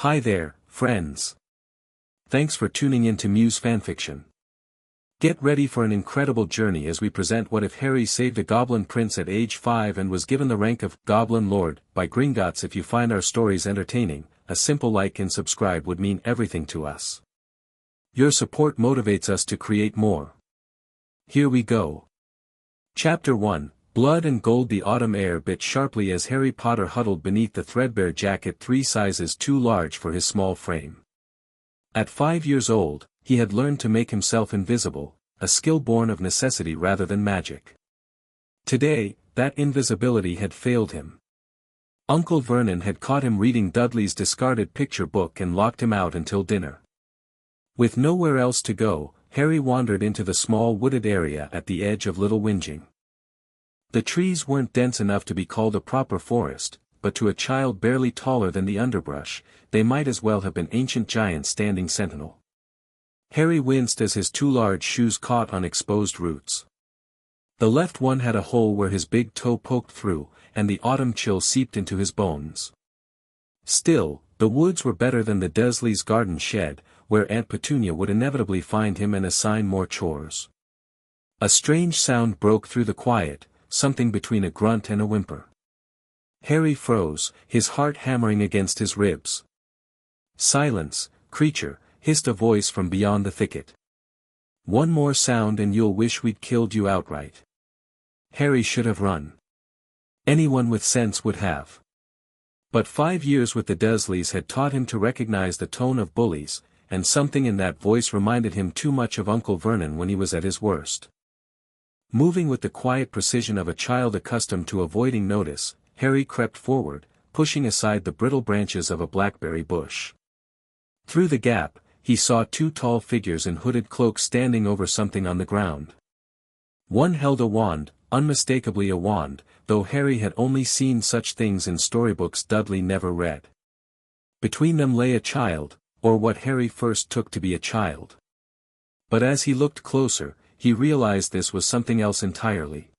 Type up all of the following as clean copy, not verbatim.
Hi there, friends. Thanks for tuning in to Muse Fanfiction. Get ready for an incredible journey as we present What If Harry Saved a Goblin Prince at age 5 and was given the rank of Goblin Lord by Gringotts. If you find our stories entertaining, a simple like and subscribe would mean everything to us. Your support motivates us to create more. Here we go. Chapter 1, Blood and Gold. The autumn air bit sharply as Harry Potter huddled beneath the threadbare jacket 3 sizes too large for his small frame. At 5 years old, he had learned to make himself invisible, a skill born of necessity rather than magic. Today, that invisibility had failed him. Uncle Vernon had caught him reading Dudley's discarded picture book and locked him out until dinner. With nowhere else to go, Harry wandered into the small wooded area at the edge of Little Whinging. The trees weren't dense enough to be called a proper forest, but to a child barely taller than the underbrush, they might as well have been ancient giants standing sentinel. Harry winced as his 2 large shoes caught on exposed roots. The left one had a hole where his big toe poked through, and the autumn chill seeped into his bones. Still, the woods were better than the Dursleys' garden shed, where Aunt Petunia would inevitably find him and assign more chores. A strange sound broke through the quiet, something between a grunt and a whimper. Harry froze, his heart hammering against his ribs. "Silence, creature," hissed a voice from beyond the thicket. "One more sound and you'll wish we'd killed you outright." Harry should have run. Anyone with sense would have. But 5 years with the Dursleys had taught him to recognize the tone of bullies, and something in that voice reminded him too much of Uncle Vernon when he was at his worst. Moving with the quiet precision of a child accustomed to avoiding notice, Harry crept forward, pushing aside the brittle branches of a blackberry bush. Through the gap, he saw 2 tall figures in hooded cloaks standing over something on the ground. One held a wand, unmistakably a wand, though Harry had only seen such things in storybooks Dudley never read. Between them lay a child, or what Harry first took to be a child. But as he looked closer, he realized this was something else entirely.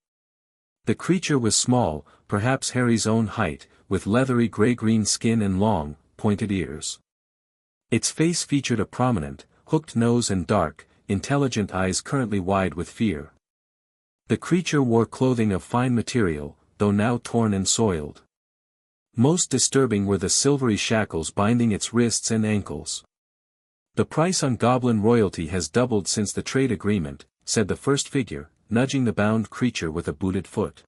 The creature was small, perhaps Harry's own height, with leathery gray-green skin and long, pointed ears. Its face featured a prominent, hooked nose and dark, intelligent eyes currently wide with fear. The creature wore clothing of fine material, though now torn and soiled. Most disturbing were the silvery shackles binding its wrists and ankles. "The price on goblin royalty has doubled since the trade agreement," said the first figure, nudging the bound creature with a booted foot.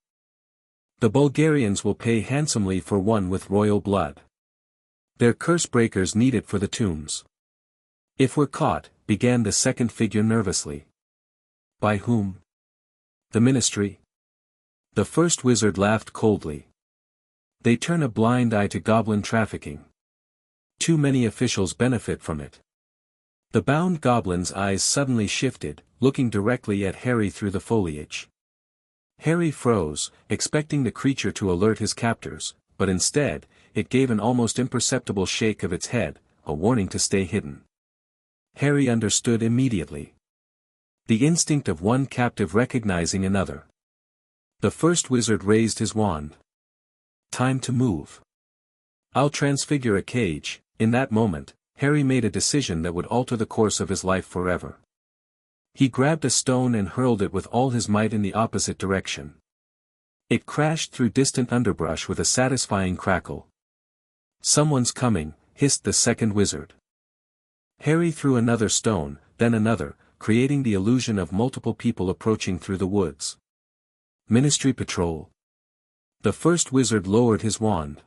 "The Bulgarians will pay handsomely for one with royal blood. They're curse breakers needed for the tombs." "If we're caught," began the second figure nervously. "By whom?" "The Ministry." The first wizard laughed coldly. "They turn a blind eye to goblin trafficking. Too many officials benefit from it." The bound goblin's eyes suddenly shifted, looking directly at Harry through the foliage. Harry froze, expecting the creature to alert his captors, but instead, it gave an almost imperceptible shake of its head, a warning to stay hidden. Harry understood immediately. The instinct of one captive recognizing another. The first wizard raised his wand. "Time to move. I'll transfigure a cage." In that moment, Harry made a decision that would alter the course of his life forever. He grabbed a stone and hurled it with all his might in the opposite direction. It crashed through distant underbrush with a satisfying crackle. "Someone's coming," hissed the second wizard. Harry threw another stone, then another, creating the illusion of multiple people approaching through the woods. "Ministry patrol." The first wizard lowered his wand.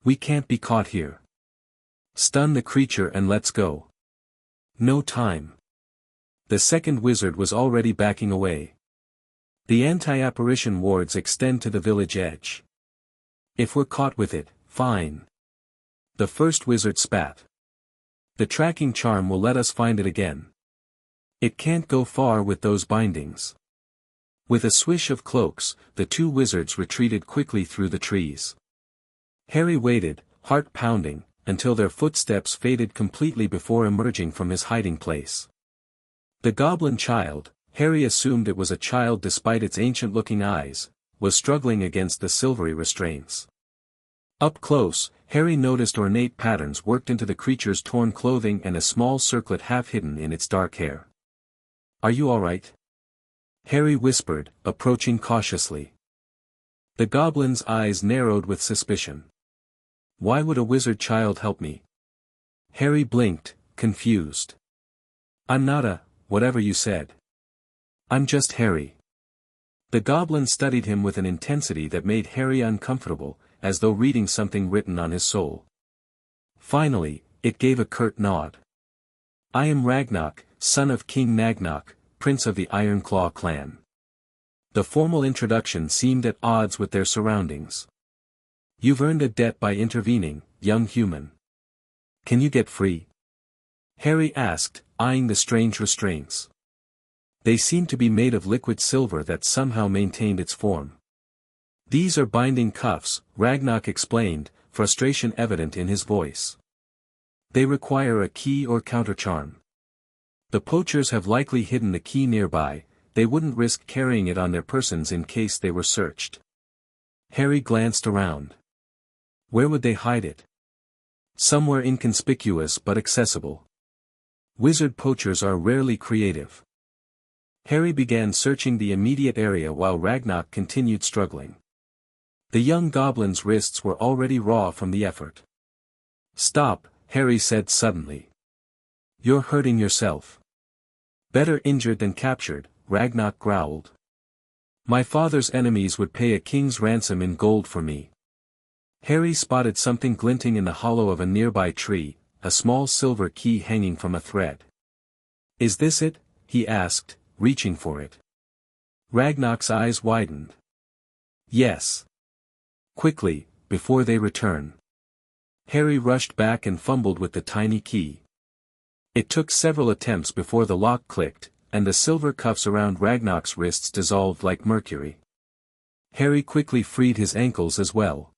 "We can't be caught here. Stun the creature and let's go." "No time." The second wizard was already backing away. "The anti-apparition wards extend to the village edge. If we're caught with it, fine." The first wizard spat. "The tracking charm will let us find it again. It can't go far with those bindings." With a swish of cloaks, the 2 wizards retreated quickly through the trees. Harry waited, heart pounding, until their footsteps faded completely before emerging from his hiding place. The goblin child, Harry assumed it was a child despite its ancient-looking eyes, was struggling against the silvery restraints. Up close, Harry noticed ornate patterns worked into the creature's torn clothing and a small circlet half hidden in its dark hair. "Are you all right?" Harry whispered, approaching cautiously. The goblin's eyes narrowed with suspicion. "Why would a wizard child help me?" Harry blinked, confused. "I'm not whatever you said. I'm just Harry." The goblin studied him with an intensity that made Harry uncomfortable, as though reading something written on his soul. Finally, it gave a curt nod. "I am Ragnarok, son of King Nagnok, prince of the Ironclaw clan." The formal introduction seemed at odds with their surroundings. "You've earned a debt by intervening, young human. Can you get free?" Harry asked, eyeing the strange restraints. They seemed to be made of liquid silver that somehow maintained its form. "These are binding cuffs," Ragnarok explained, frustration evident in his voice. "They require a key or countercharm. The poachers have likely hidden the key nearby. They wouldn't risk carrying it on their persons in case they were searched." Harry glanced around. Where would they hide it? Somewhere inconspicuous but accessible. Wizard poachers are rarely creative. Harry began searching the immediate area while Ragnarok continued struggling. The young goblin's wrists were already raw from the effort. "Stop," Harry said suddenly. "You're hurting yourself." "Better injured than captured," Ragnarok growled. "My father's enemies would pay a king's ransom in gold for me." Harry spotted something glinting in the hollow of a nearby tree, a small silver key hanging from a thread. "Is this it?" he asked, reaching for it. Ragnarok's eyes widened. "Yes." "Quickly, before they return." Harry rushed back and fumbled with the tiny key. It took several attempts before the lock clicked, and the silver cuffs around Ragnarok's wrists dissolved like mercury. Harry quickly freed his ankles as well.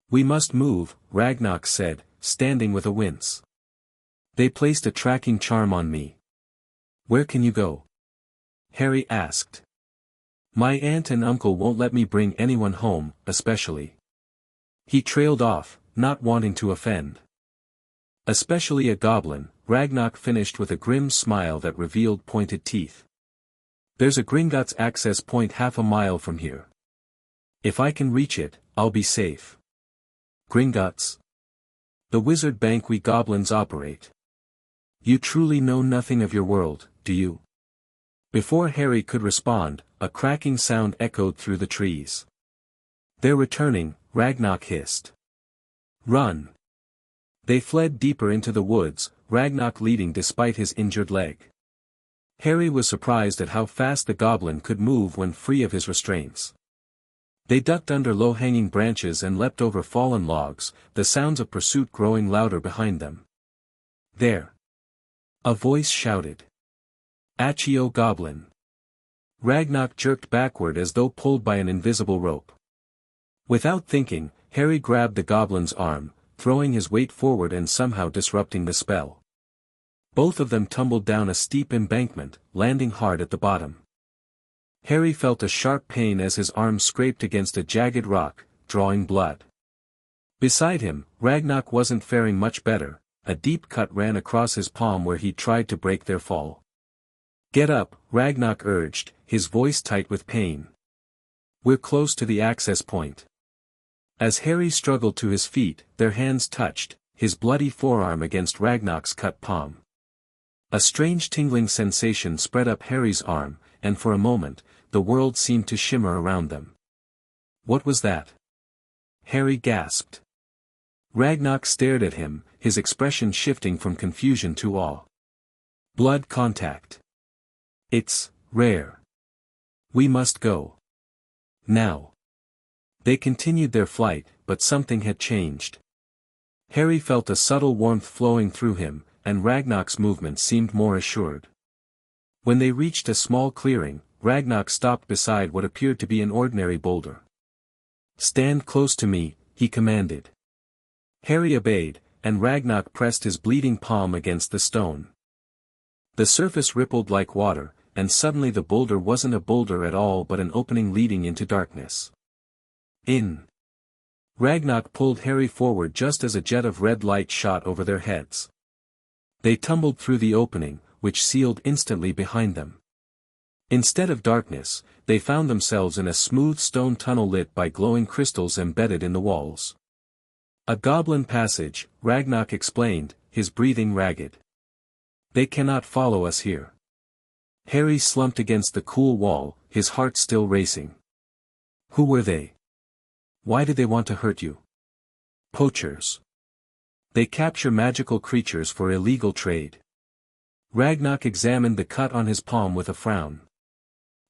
"We must move," Ragnarok said, standing with a wince. "They placed a tracking charm on me." "Where can you go?" Harry asked. "My aunt and uncle won't let me bring anyone home, especially." He trailed off, not wanting to offend. "Especially a goblin," Ragnarok finished with a grim smile that revealed pointed teeth. "There's a Gringotts access point half a mile from here. If I can reach it, I'll be safe." "Gringotts?" "The wizard bank we goblins operate." "You truly know nothing of your world, do you?" Before Harry could respond, a cracking sound echoed through the trees. "They're returning," Ragnarok hissed. "Run!" They fled deeper into the woods, Ragnarok leading despite his injured leg. Harry was surprised at how fast the goblin could move when free of his restraints. They ducked under low-hanging branches and leapt over fallen logs, the sounds of pursuit growing louder behind them. "There!" a voice shouted. "Accio Goblin!" Ragnarok jerked backward as though pulled by an invisible rope. Without thinking, Harry grabbed the goblin's arm, throwing his weight forward and somehow disrupting the spell. Both of them tumbled down a steep embankment, landing hard at the bottom. Harry felt a sharp pain as his arm scraped against a jagged rock, drawing blood. Beside him, Ragnarok wasn't faring much better. A deep cut ran across his palm where he tried to break their fall. "Get up," Ragnarok urged, his voice tight with pain. "We're close to the access point." As Harry struggled to his feet, their hands touched, his bloody forearm against Ragnarok's cut palm. A strange tingling sensation spread up Harry's arm, and for a moment, the world seemed to shimmer around them. "What was that?" Harry gasped. Ragnarok stared at him, his expression shifting from confusion to awe. "Blood contact. It's rare. We must go. Now." They continued their flight, but something had changed. Harry felt a subtle warmth flowing through him, and Ragnarok's movement seemed more assured. When they reached a small clearing, Ragnarok stopped beside what appeared to be an ordinary boulder. "Stand close to me," he commanded. Harry obeyed, and Ragnarok pressed his bleeding palm against the stone. The surface rippled like water, and suddenly the boulder wasn't a boulder at all but an opening leading into darkness. In Ragnar pulled Harry forward just as a jet of red light shot over their heads. They tumbled through the opening, which sealed instantly behind them. Instead of darkness, they found themselves in a smooth stone tunnel lit by glowing crystals embedded in the walls. A goblin passage, Ragnar explained, his breathing ragged. They cannot follow us here. Harry slumped against the cool wall, his heart still racing. Who were they? Why did they want to hurt you? Poachers. They capture magical creatures for illegal trade. Ragnar examined the cut on his palm with a frown.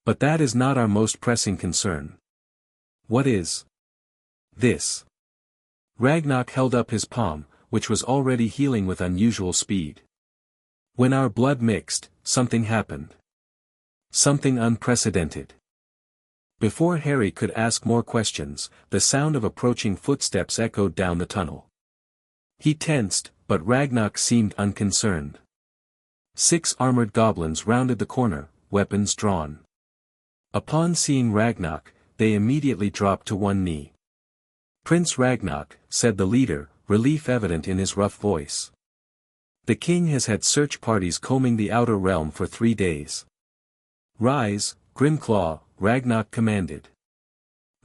But that is not our most pressing concern. What is? This. Ragnar held up his palm, which was already healing with unusual speed. When our blood mixed, something happened. Something unprecedented. Before Harry could ask more questions, the sound of approaching footsteps echoed down the tunnel. He tensed, but Ragnar seemed unconcerned. 6 armored goblins rounded the corner, weapons drawn. Upon seeing Ragnar, they immediately dropped to one knee. Prince Ragnar, said the leader, relief evident in his rough voice. The king has had search parties combing the outer realm for 3 days. Rise, Grimclaw, Ragnar commanded.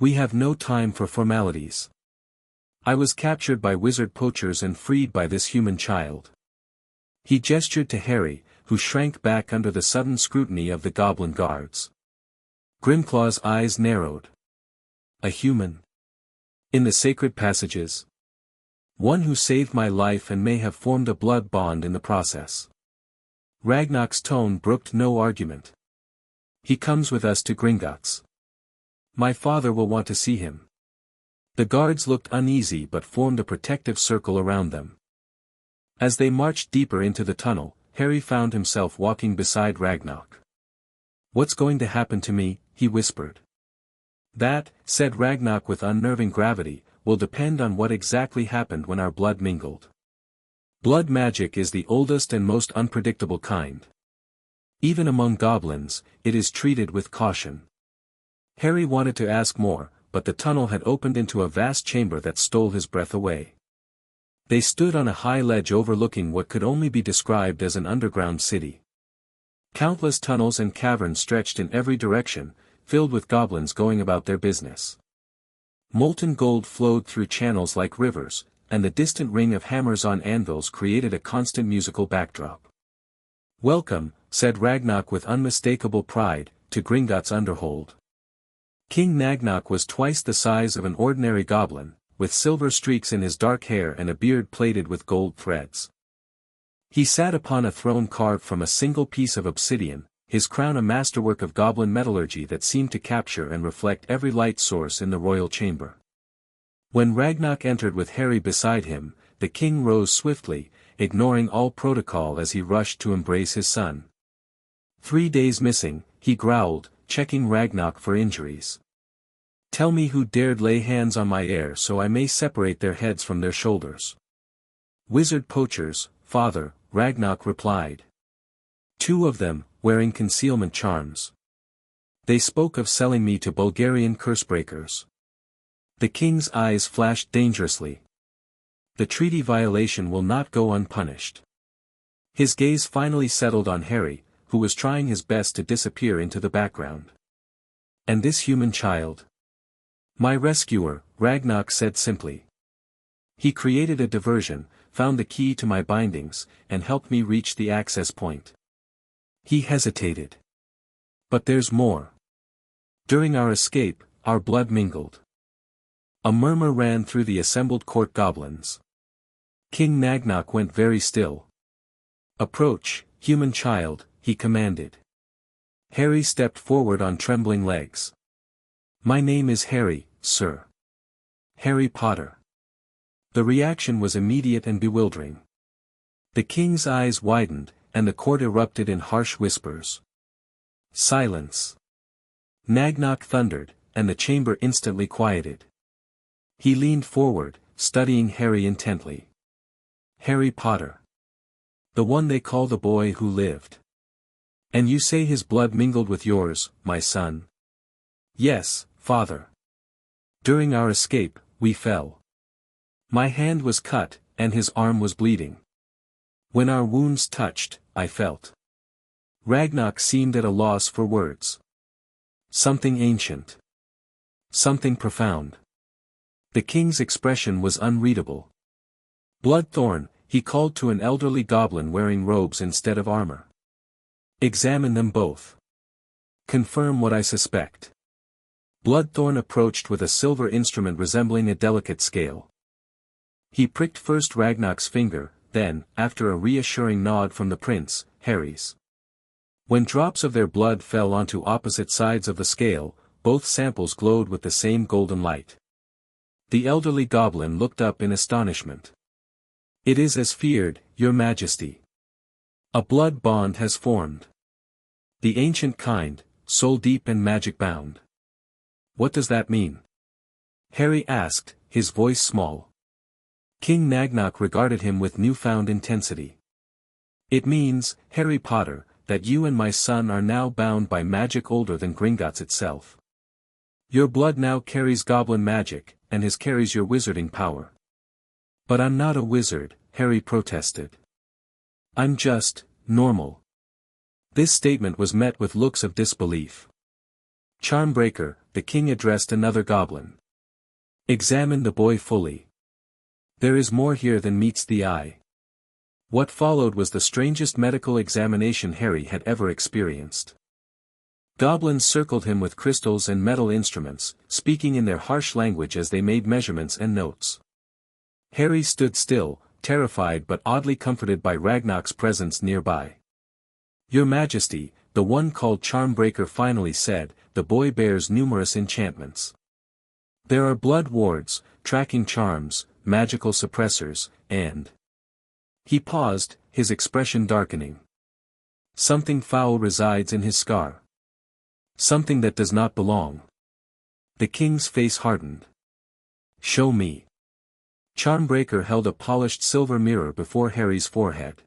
We have no time for formalities. I was captured by wizard poachers and freed by this human child. He gestured to Harry, who shrank back under the sudden scrutiny of the goblin guards. Grimclaw's eyes narrowed. A human? In the sacred passages? One who saved my life and may have formed a blood bond in the process. Ragnar's tone brooked no argument. He comes with us to Gringotts. My father will want to see him. The guards looked uneasy but formed a protective circle around them. As they marched deeper into the tunnel, Harry found himself walking beside Ragnar. What's going to happen to me? He whispered. That, said Ragnar with unnerving gravity, will depend on what exactly happened when our blood mingled. Blood magic is the oldest and most unpredictable kind. Even among goblins, it is treated with caution. Harry wanted to ask more, but the tunnel had opened into a vast chamber that stole his breath away. They stood on a high ledge overlooking what could only be described as an underground city. Countless tunnels and caverns stretched in every direction, filled with goblins going about their business. Molten gold flowed through channels like rivers, and the distant ring of hammers on anvils created a constant musical backdrop. Welcome, said Ragnar with unmistakable pride, to Gringotts Underhold. King Nagnok was twice the size of an ordinary goblin, with silver streaks in his dark hair and a beard plated with gold threads. He sat upon a throne carved from a single piece of obsidian, his crown a masterwork of goblin metallurgy that seemed to capture and reflect every light source in the royal chamber. When Ragnar entered with Harry beside him, the king rose swiftly, ignoring all protocol as he rushed to embrace his son. 3 days missing, he growled, checking Ragnar for injuries. Tell me who dared lay hands on my heir so I may separate their heads from their shoulders. Wizard poachers, father, Ragnar replied. 2 of them, wearing concealment charms. They spoke of selling me to Bulgarian cursebreakers. The king's eyes flashed dangerously. The treaty violation will not go unpunished. His gaze finally settled on Harry, who was trying his best to disappear into the background. And this human child? My rescuer, Ragnar said simply. He created a diversion, found the key to my bindings, and helped me reach the access point. He hesitated. But there's more. During our escape, our blood mingled. A murmur ran through the assembled court goblins. King Nagnok went very still. Approach, human child, he commanded. Harry stepped forward on trembling legs. My name is Harry, sir. Harry Potter. The reaction was immediate and bewildering. The king's eyes widened, and the court erupted in harsh whispers. Silence. Nagnok thundered, and the chamber instantly quieted. He leaned forward, studying Harry intently. Harry Potter. The one they call the boy who lived. And you say his blood mingled with yours, my son? Yes, father. During our escape, we fell. My hand was cut, and his arm was bleeding. When our wounds touched, I felt. Ragnar seemed at a loss for words. Something ancient. Something profound. The king's expression was unreadable. Bloodthorn, he called to an elderly goblin wearing robes instead of armor. Examine them both. Confirm what I suspect. Bloodthorn approached with a silver instrument resembling a delicate scale. He pricked first Ragnar's finger, then, after a reassuring nod from the prince, Harry's. When drops of their blood fell onto opposite sides of the scale, both samples glowed with the same golden light. The elderly goblin looked up in astonishment. It is as feared, your majesty. A blood bond has formed. The ancient kind, soul deep and magic bound. What does that mean? Harry asked, his voice small. King Nagnok regarded him with newfound intensity. It means, Harry Potter, that you and my son are now bound by magic older than Gringotts itself. Your blood now carries goblin magic, and his carries your wizarding power. But I'm not a wizard, Harry protested. I'm just, normal. This statement was met with looks of disbelief. Charmbreaker, the king addressed another goblin. Examine the boy fully. There is more here than meets the eye. What followed was the strangest medical examination Harry had ever experienced. Goblins circled him with crystals and metal instruments, speaking in their harsh language as they made measurements and notes. Harry stood still, terrified but oddly comforted by Ragnar's presence nearby. Your Majesty, the one called Charmbreaker finally said, the boy bears numerous enchantments. There are blood wards, tracking charms, magical suppressors, and... He paused, his expression darkening. Something foul resides in his scar. Something that does not belong. The king's face hardened. Show me. Charmbreaker held a polished silver mirror before Harry's forehead.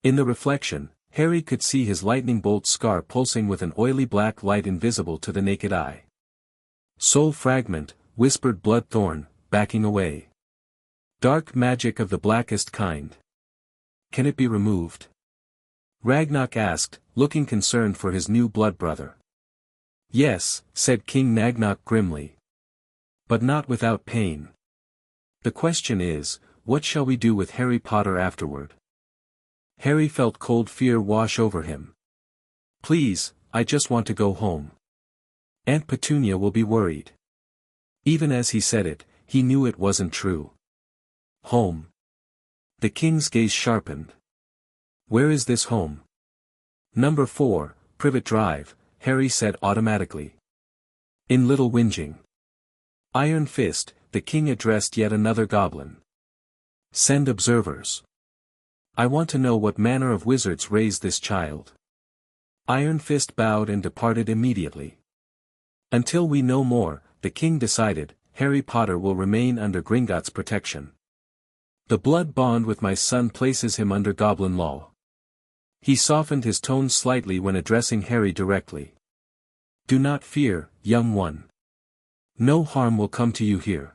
In the reflection, Harry could see his lightning bolt scar pulsing with an oily black light invisible to the naked eye. Soul fragment, whispered Bloodthorn, backing away. Dark magic of the blackest kind. Can it be removed? Ragnarok asked, looking concerned for his new blood brother. Yes, said King Nagnok grimly. But not without pain. The question is, what shall we do with Harry Potter afterward? Harry felt cold fear wash over him. Please, I just want to go home. Aunt Petunia will be worried. Even as he said it, he knew it wasn't true. Home. The king's gaze sharpened. Where is this home? Number 4, Privet Drive, Harry said automatically. In Little Whinging. Iron Fist, the king addressed yet another goblin. Send observers. I want to know what manner of wizards raised this child. Iron Fist bowed and departed immediately. Until we know more, the king decided, Harry Potter will remain under Gringotts' protection. The blood bond with my son places him under goblin law. He softened his tone slightly when addressing Harry directly. Do not fear, young one. No harm will come to you here.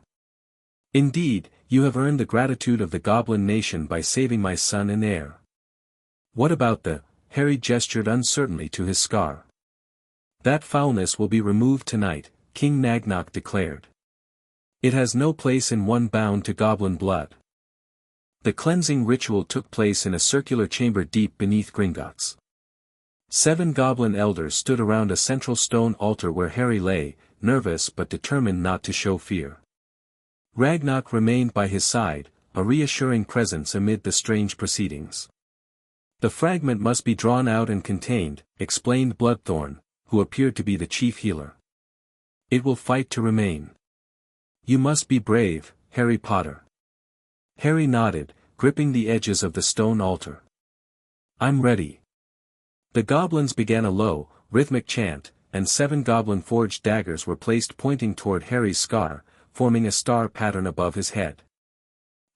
Indeed, you have earned the gratitude of the goblin nation by saving my son and heir. What about the... Harry gestured uncertainly to his scar. That foulness will be removed tonight, King Nagnok declared. It has no place in one bound to goblin blood. The cleansing ritual took place in a circular chamber deep beneath Gringotts. 7 goblin elders stood around a central stone altar where Harry lay, nervous but determined not to show fear. Ragnarok remained by his side, a reassuring presence amid the strange proceedings. The fragment must be drawn out and contained, explained Bloodthorn, who appeared to be the chief healer. It will fight to remain. You must be brave, Harry Potter. Harry nodded, gripping the edges of the stone altar. I'm ready. The goblins began a low, rhythmic chant, and 7 goblin-forged daggers were placed pointing toward Harry's scar, forming a star pattern above his head.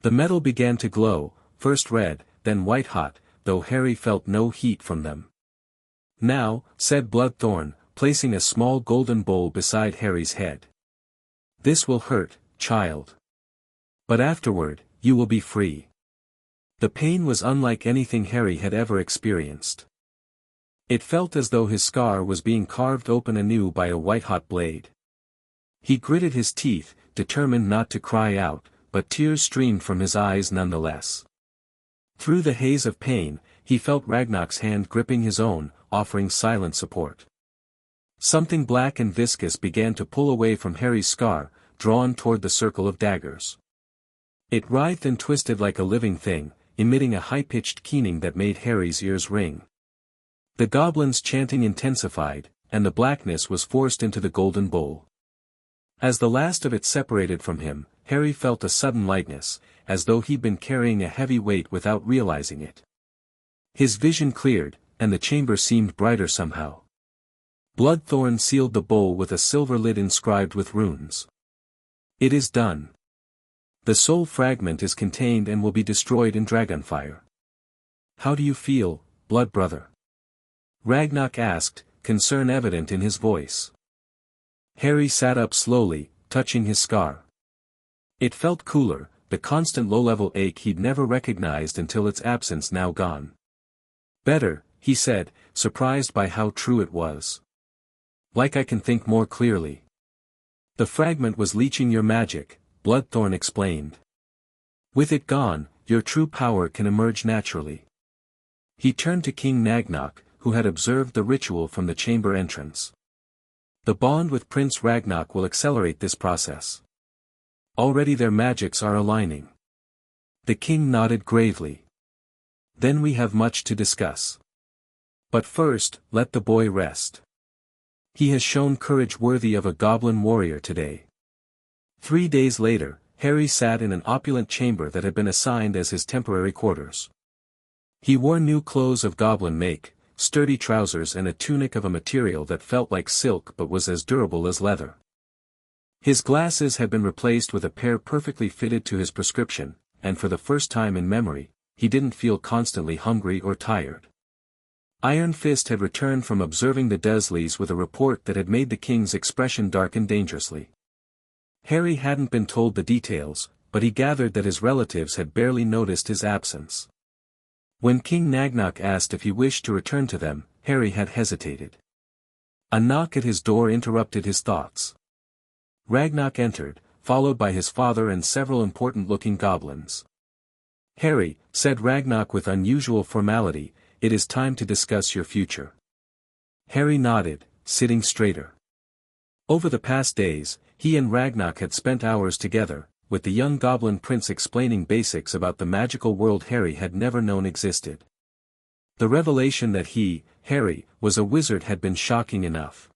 The metal began to glow, first red, then white-hot, though Harry felt no heat from them. Now, said Bloodthorn, placing a small golden bowl beside Harry's head. This will hurt, child. But afterward, you will be free. The pain was unlike anything Harry had ever experienced. It felt as though his scar was being carved open anew by a white-hot blade. He gritted his teeth, determined not to cry out, but tears streamed from his eyes nonetheless. Through the haze of pain, he felt Ragnar's hand gripping his own, offering silent support. Something black and viscous began to pull away from Harry's scar, drawn toward the circle of daggers. It writhed and twisted like a living thing, emitting a high-pitched keening that made Harry's ears ring. The goblin's chanting intensified, and the blackness was forced into the golden bowl. As the last of it separated from him, Harry felt a sudden lightness, as though he'd been carrying a heavy weight without realizing it. His vision cleared, and the chamber seemed brighter somehow. Bloodthorn sealed the bowl with a silver lid inscribed with runes. It is done. The soul fragment is contained and will be destroyed in dragonfire. How do you feel, blood brother? Ragnar asked, concern evident in his voice. Harry sat up slowly, touching his scar. It felt cooler, the constant low-level ache he'd never recognized until its absence now gone. Better, he said, surprised by how true it was. Like I can think more clearly. The fragment was leeching your magic, Bloodthorn explained. With it gone, your true power can emerge naturally. He turned to King Nagnok, who had observed the ritual from the chamber entrance. The bond with Prince Ragnarok will accelerate this process. Already their magics are aligning. The king nodded gravely. Then we have much to discuss. But first, let the boy rest. He has shown courage worthy of a goblin warrior today. 3 days later, Harry sat in an opulent chamber that had been assigned as his temporary quarters. He wore new clothes of goblin make, sturdy trousers and a tunic of a material that felt like silk but was as durable as leather. His glasses had been replaced with a pair perfectly fitted to his prescription, and for the first time in memory, he didn't feel constantly hungry or tired. Iron Fist had returned from observing the Dursleys with a report that had made the king's expression darken dangerously. Harry hadn't been told the details, but he gathered that his relatives had barely noticed his absence. When King Nagnok asked if he wished to return to them, Harry had hesitated. A knock at his door interrupted his thoughts. Ragnar entered, followed by his father and several important-looking goblins. Harry, said Ragnar with unusual formality, it is time to discuss your future. Harry nodded, sitting straighter. Over the past days, he and Ragnar had spent hours together, with the young goblin prince explaining basics about the magical world Harry had never known existed. The revelation that he, Harry, was a wizard had been shocking enough.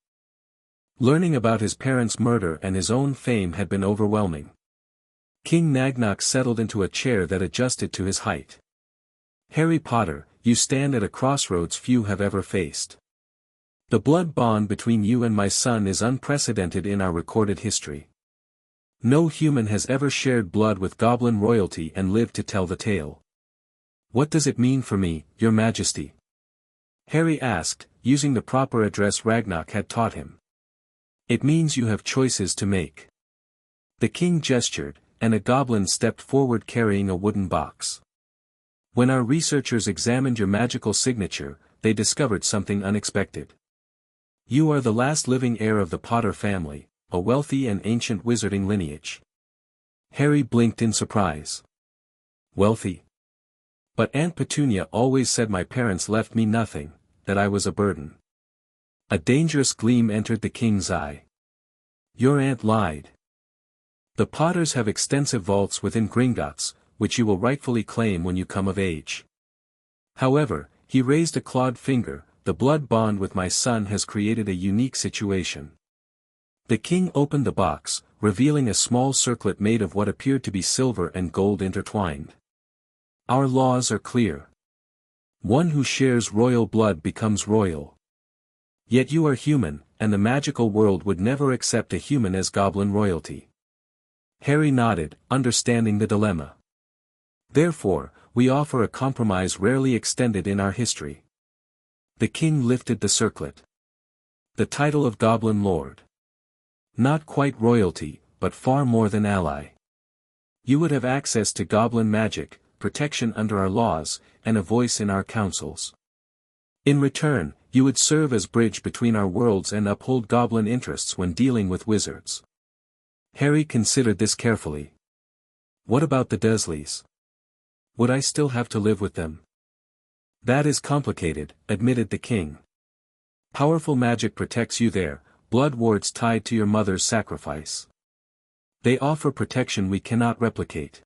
Learning about his parents' murder and his own fame had been overwhelming. King Nagnok settled into a chair that adjusted to his height. Harry Potter, you stand at a crossroads few have ever faced. The blood bond between you and my son is unprecedented in our recorded history. No human has ever shared blood with goblin royalty and lived to tell the tale. What does it mean for me, your majesty? Harry asked, using the proper address Ragnar had taught him. It means you have choices to make. The king gestured, and a goblin stepped forward carrying a wooden box. When our researchers examined your magical signature, they discovered something unexpected. You are the last living heir of the Potter family, a wealthy and ancient wizarding lineage. Harry blinked in surprise. Wealthy? But Aunt Petunia always said my parents left me nothing, that I was a burden. A dangerous gleam entered the king's eye. Your aunt lied. The Potters have extensive vaults within Gringotts, which you will rightfully claim when you come of age. However, he raised a clawed finger, the blood bond with my son has created a unique situation. The king opened the box, revealing a small circlet made of what appeared to be silver and gold intertwined. Our laws are clear. One who shares royal blood becomes royal. Yet you are human, and the magical world would never accept a human as goblin royalty. Harry nodded, understanding the dilemma. Therefore, we offer a compromise rarely extended in our history. The king lifted the circlet. The title of Goblin Lord. Not quite royalty, but far more than ally. You would have access to goblin magic, protection under our laws, and a voice in our councils. In return, you would serve as bridge between our worlds and uphold goblin interests when dealing with wizards. Harry considered this carefully. What about the Dursleys? Would I still have to live with them? That is complicated, admitted the king. Powerful magic protects you there, blood wards tied to your mother's sacrifice. They offer protection we cannot replicate.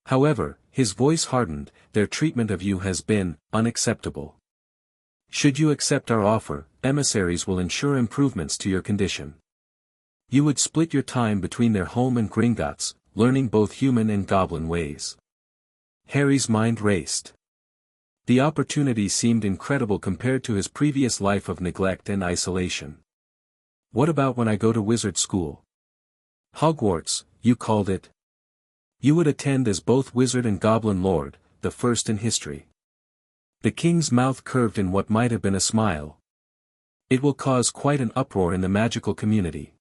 However, his voice hardened, their treatment of you has been unacceptable. Should you accept our offer, emissaries will ensure improvements to your condition. You would split your time between their home and Gringotts, learning both human and goblin ways. Harry's mind raced. The opportunity seemed incredible compared to his previous life of neglect and isolation. What about when I go to wizard school? Hogwarts, you called it. You would attend as both wizard and goblin lord, the first in history. The king's mouth curved in what might have been a smile. It will cause quite an uproar in the magical community.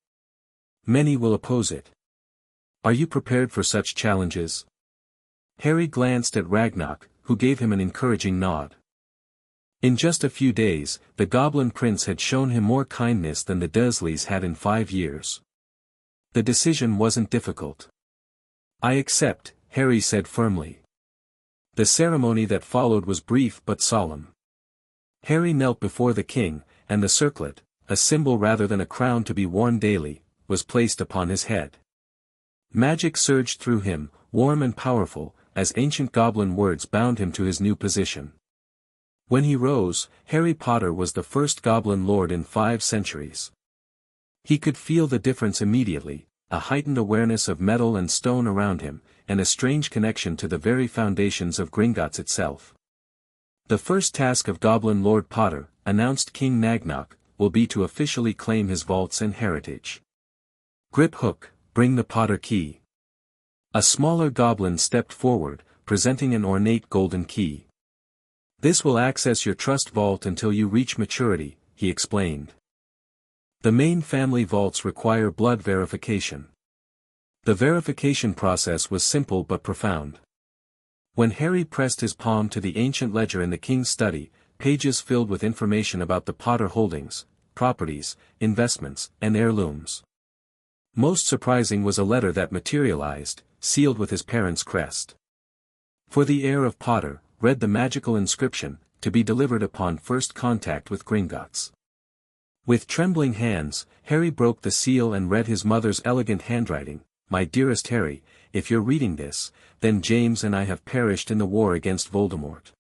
Many will oppose it. Are you prepared for such challenges? Harry glanced at Ragnarok, who gave him an encouraging nod. In just a few days, the Goblin Prince had shown him more kindness than the Dursleys had in 5 years. The decision wasn't difficult. I accept, Harry said firmly. The ceremony that followed was brief but solemn. Harry knelt before the king, and the circlet, a symbol rather than a crown to be worn daily, was placed upon his head. Magic surged through him, warm and powerful, as ancient goblin words bound him to his new position. When he rose, Harry Potter was the first goblin lord in 5 centuries. He could feel the difference immediately, a heightened awareness of metal and stone around him, and a strange connection to the very foundations of Gringotts itself. The first task of Goblin Lord Potter, announced King Nagnok, will be to officially claim his vaults and heritage. Grip Hook, bring the Potter key. A smaller goblin stepped forward, presenting an ornate golden key. This will access your trust vault until you reach maturity, he explained. The main family vaults require blood verification. The verification process was simple but profound. When Harry pressed his palm to the ancient ledger in the king's study, pages filled with information about the Potter holdings, properties, investments, and heirlooms. Most surprising was a letter that materialized, sealed with his parents' crest. For the heir of Potter, read the magical inscription, to be delivered upon first contact with Gringotts. With trembling hands, Harry broke the seal and read his mother's elegant handwriting. My dearest Harry, if you're reading this, then James and I have perished in the war against Voldemort.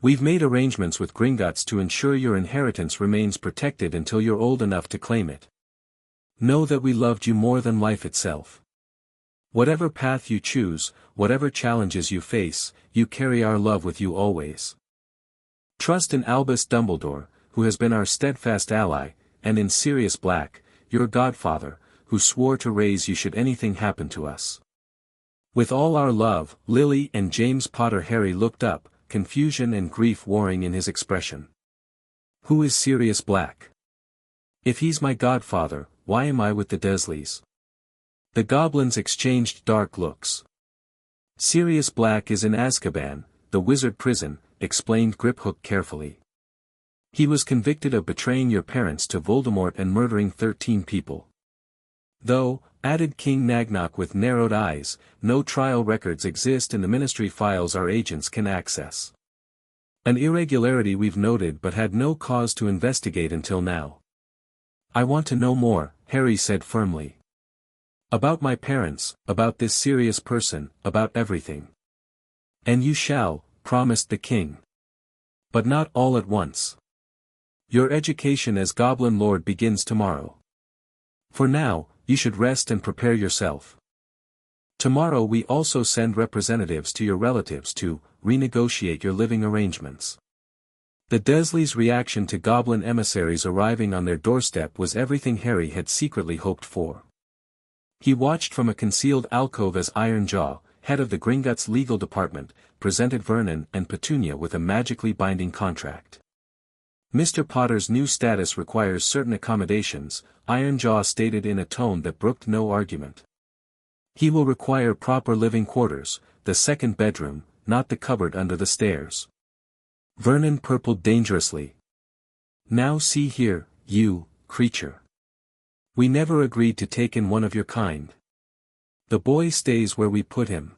We've made arrangements with Gringotts to ensure your inheritance remains protected until you're old enough to claim it. Know that we loved you more than life itself. Whatever path you choose, whatever challenges you face, you carry our love with you always. Trust in Albus Dumbledore, who has been our steadfast ally, and in Sirius Black, your godfather, who swore to raise you should anything happen to us. With all our love, Lily and James Potter. Harry looked up, confusion and grief warring in his expression. Who is Sirius Black? If he's my godfather, why am I with the Dursleys? The goblins exchanged dark looks. Sirius Black is in Azkaban, the wizard prison, explained Griphook carefully. He was convicted of betraying your parents to Voldemort and murdering 13 people. Though, added King Nagnok with narrowed eyes, no trial records exist in the ministry files our agents can access. An irregularity we've noted but had no cause to investigate until now. I want to know more, Harry said firmly. About my parents, about this serious person, about everything. And you shall, promised the king. But not all at once. Your education as Goblin Lord begins tomorrow. For now, you should rest and prepare yourself. Tomorrow we also send representatives to your relatives to renegotiate your living arrangements. The Dursleys' reaction to goblin emissaries arriving on their doorstep was everything Harry had secretly hoped for. He watched from a concealed alcove as Ironjaw, head of the Gringotts legal department, presented Vernon and Petunia with a magically binding contract. Mr. Potter's new status requires certain accommodations, Ironjaw stated in a tone that brooked no argument. He will require proper living quarters, the second bedroom, not the cupboard under the stairs. Vernon purpled dangerously. Now see here, you creature. We never agreed to take in one of your kind. The boy stays where we put him.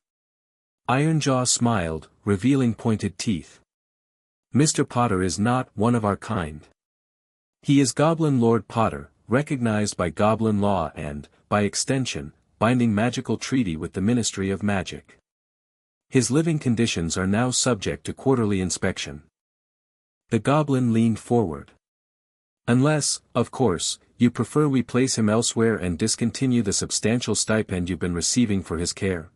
Ironjaw smiled, revealing pointed teeth. Mr. Potter is not one of our kind. He is Goblin Lord Potter, recognized by Goblin law and, by extension, binding magical treaty with the Ministry of Magic. His living conditions are now subject to quarterly inspection. The Goblin leaned forward. Unless, of course, you prefer we place him elsewhere and discontinue the substantial stipend you've been receiving for his care.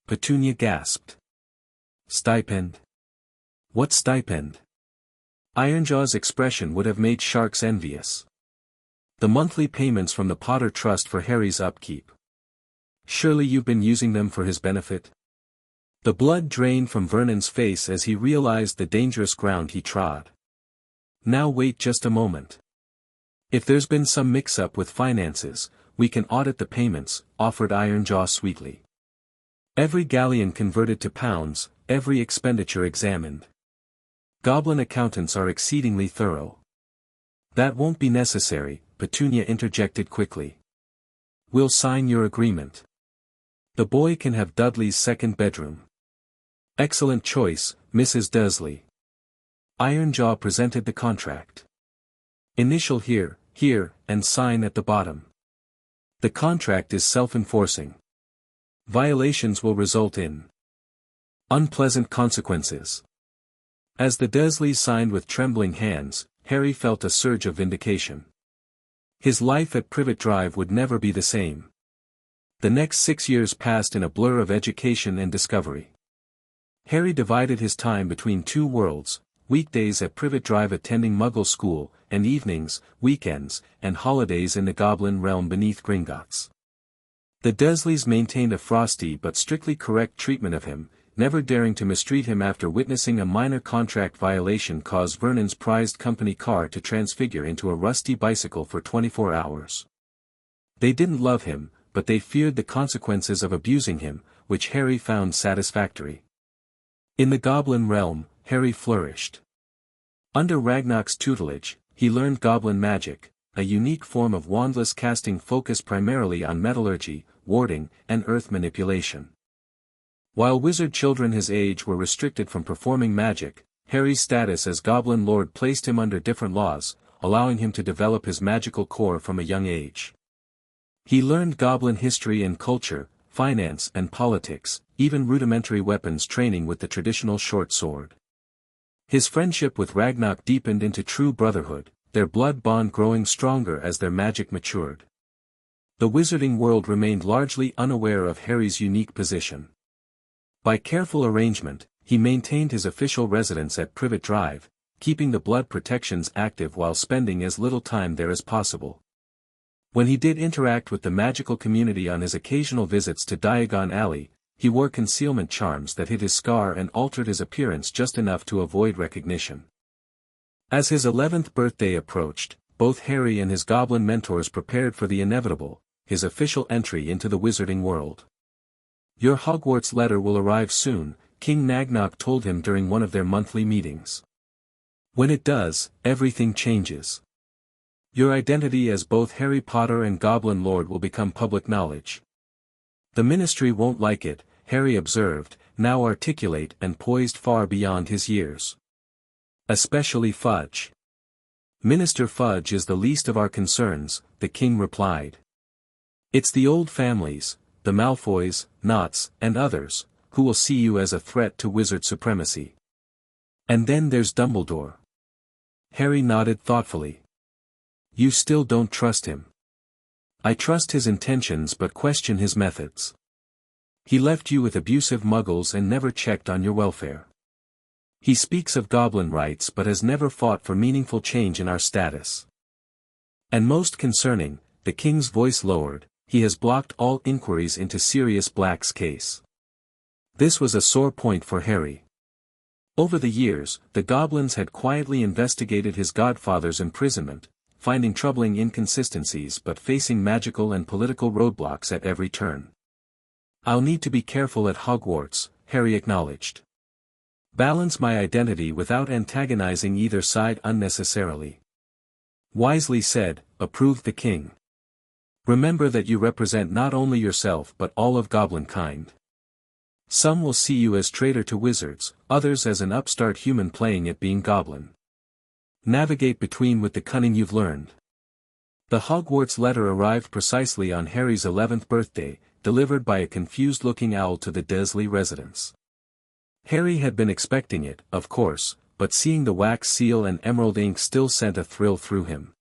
Petunia gasped. Stipend? What stipend? Ironjaw's expression would have made sharks envious. The monthly payments from the Potter Trust for Harry's upkeep. Surely you've been using them for his benefit? The blood drained from Vernon's face as he realized the dangerous ground he trod. Now wait just a moment. If there's been some mix-up with finances, we can audit the payments, offered Ironjaw sweetly. Every galleon converted to pounds, every expenditure examined. Goblin accountants are exceedingly thorough. That won't be necessary, Petunia interjected quickly. We'll sign your agreement. The boy can have Dudley's second bedroom. Excellent choice, Mrs. Dursley. Ironjaw presented the contract. Initial here, and sign at the bottom. The contract is self-enforcing. Violations will result in unpleasant consequences. As the Dursleys signed with trembling hands, Harry felt a surge of vindication. His life at Privet Drive would never be the same. The next 6 years passed in a blur of education and discovery. Harry divided his time between two worlds, weekdays at Privet Drive attending Muggle school, and evenings, weekends, and holidays in the Goblin realm beneath Gringotts. The Dursleys maintained a frosty but strictly correct treatment of him, never daring to mistreat him after witnessing a minor contract violation cause Vernon's prized company car to transfigure into a rusty bicycle for 24 hours. They didn't love him, but they feared the consequences of abusing him, which Harry found satisfactory. In the Goblin realm, Harry flourished. Under Ragnarok's tutelage, he learned Goblin magic, a unique form of wandless casting focused primarily on metallurgy, warding, and earth manipulation. While wizard children his age were restricted from performing magic, Harry's status as Goblin Lord placed him under different laws, allowing him to develop his magical core from a young age. He learned Goblin history and culture, finance and politics, even rudimentary weapons training with the traditional short sword. His friendship with Ragnarok deepened into true brotherhood, their blood bond growing stronger as their magic matured. The wizarding world remained largely unaware of Harry's unique position. By careful arrangement, he maintained his official residence at Privet Drive, keeping the blood protections active while spending as little time there as possible. When he did interact with the magical community on his occasional visits to Diagon Alley, he wore concealment charms that hid his scar and altered his appearance just enough to avoid recognition. As his 11th birthday approached, both Harry and his goblin mentors prepared for the inevitable, his official entry into the wizarding world. Your Hogwarts letter will arrive soon, King Nagnok told him during one of their monthly meetings. When it does, everything changes. Your identity as both Harry Potter and Goblin Lord will become public knowledge. The Ministry won't like it, Harry observed, now articulate and poised far beyond his years. Especially Fudge. Minister Fudge is the least of our concerns, the king replied. It's the old families, the Malfoys, Knots, and others, who will see you as a threat to wizard supremacy. And then there's Dumbledore. Harry nodded thoughtfully. You still don't trust him. I trust his intentions but question his methods. He left you with abusive muggles and never checked on your welfare. He speaks of goblin rights but has never fought for meaningful change in our status. And most concerning, the king's voice lowered, he has blocked all inquiries into Sirius Black's case. This was a sore point for Harry. Over the years, the goblins had quietly investigated his godfather's imprisonment, finding troubling inconsistencies but facing magical and political roadblocks at every turn. "I'll need to be careful at Hogwarts," Harry acknowledged. "Balance my identity without antagonizing either side unnecessarily." "Wisely said," approved the king. "Remember that you represent not only yourself but all of goblin kind. Some will see you as traitor to wizards, others as an upstart human playing at being goblin. Navigate between with the cunning you've learned." The Hogwarts letter arrived precisely on Harry's 11th birthday, delivered by a confused-looking owl to the Dursley residence. Harry had been expecting it, of course, but seeing the wax seal and emerald ink still sent a thrill through him.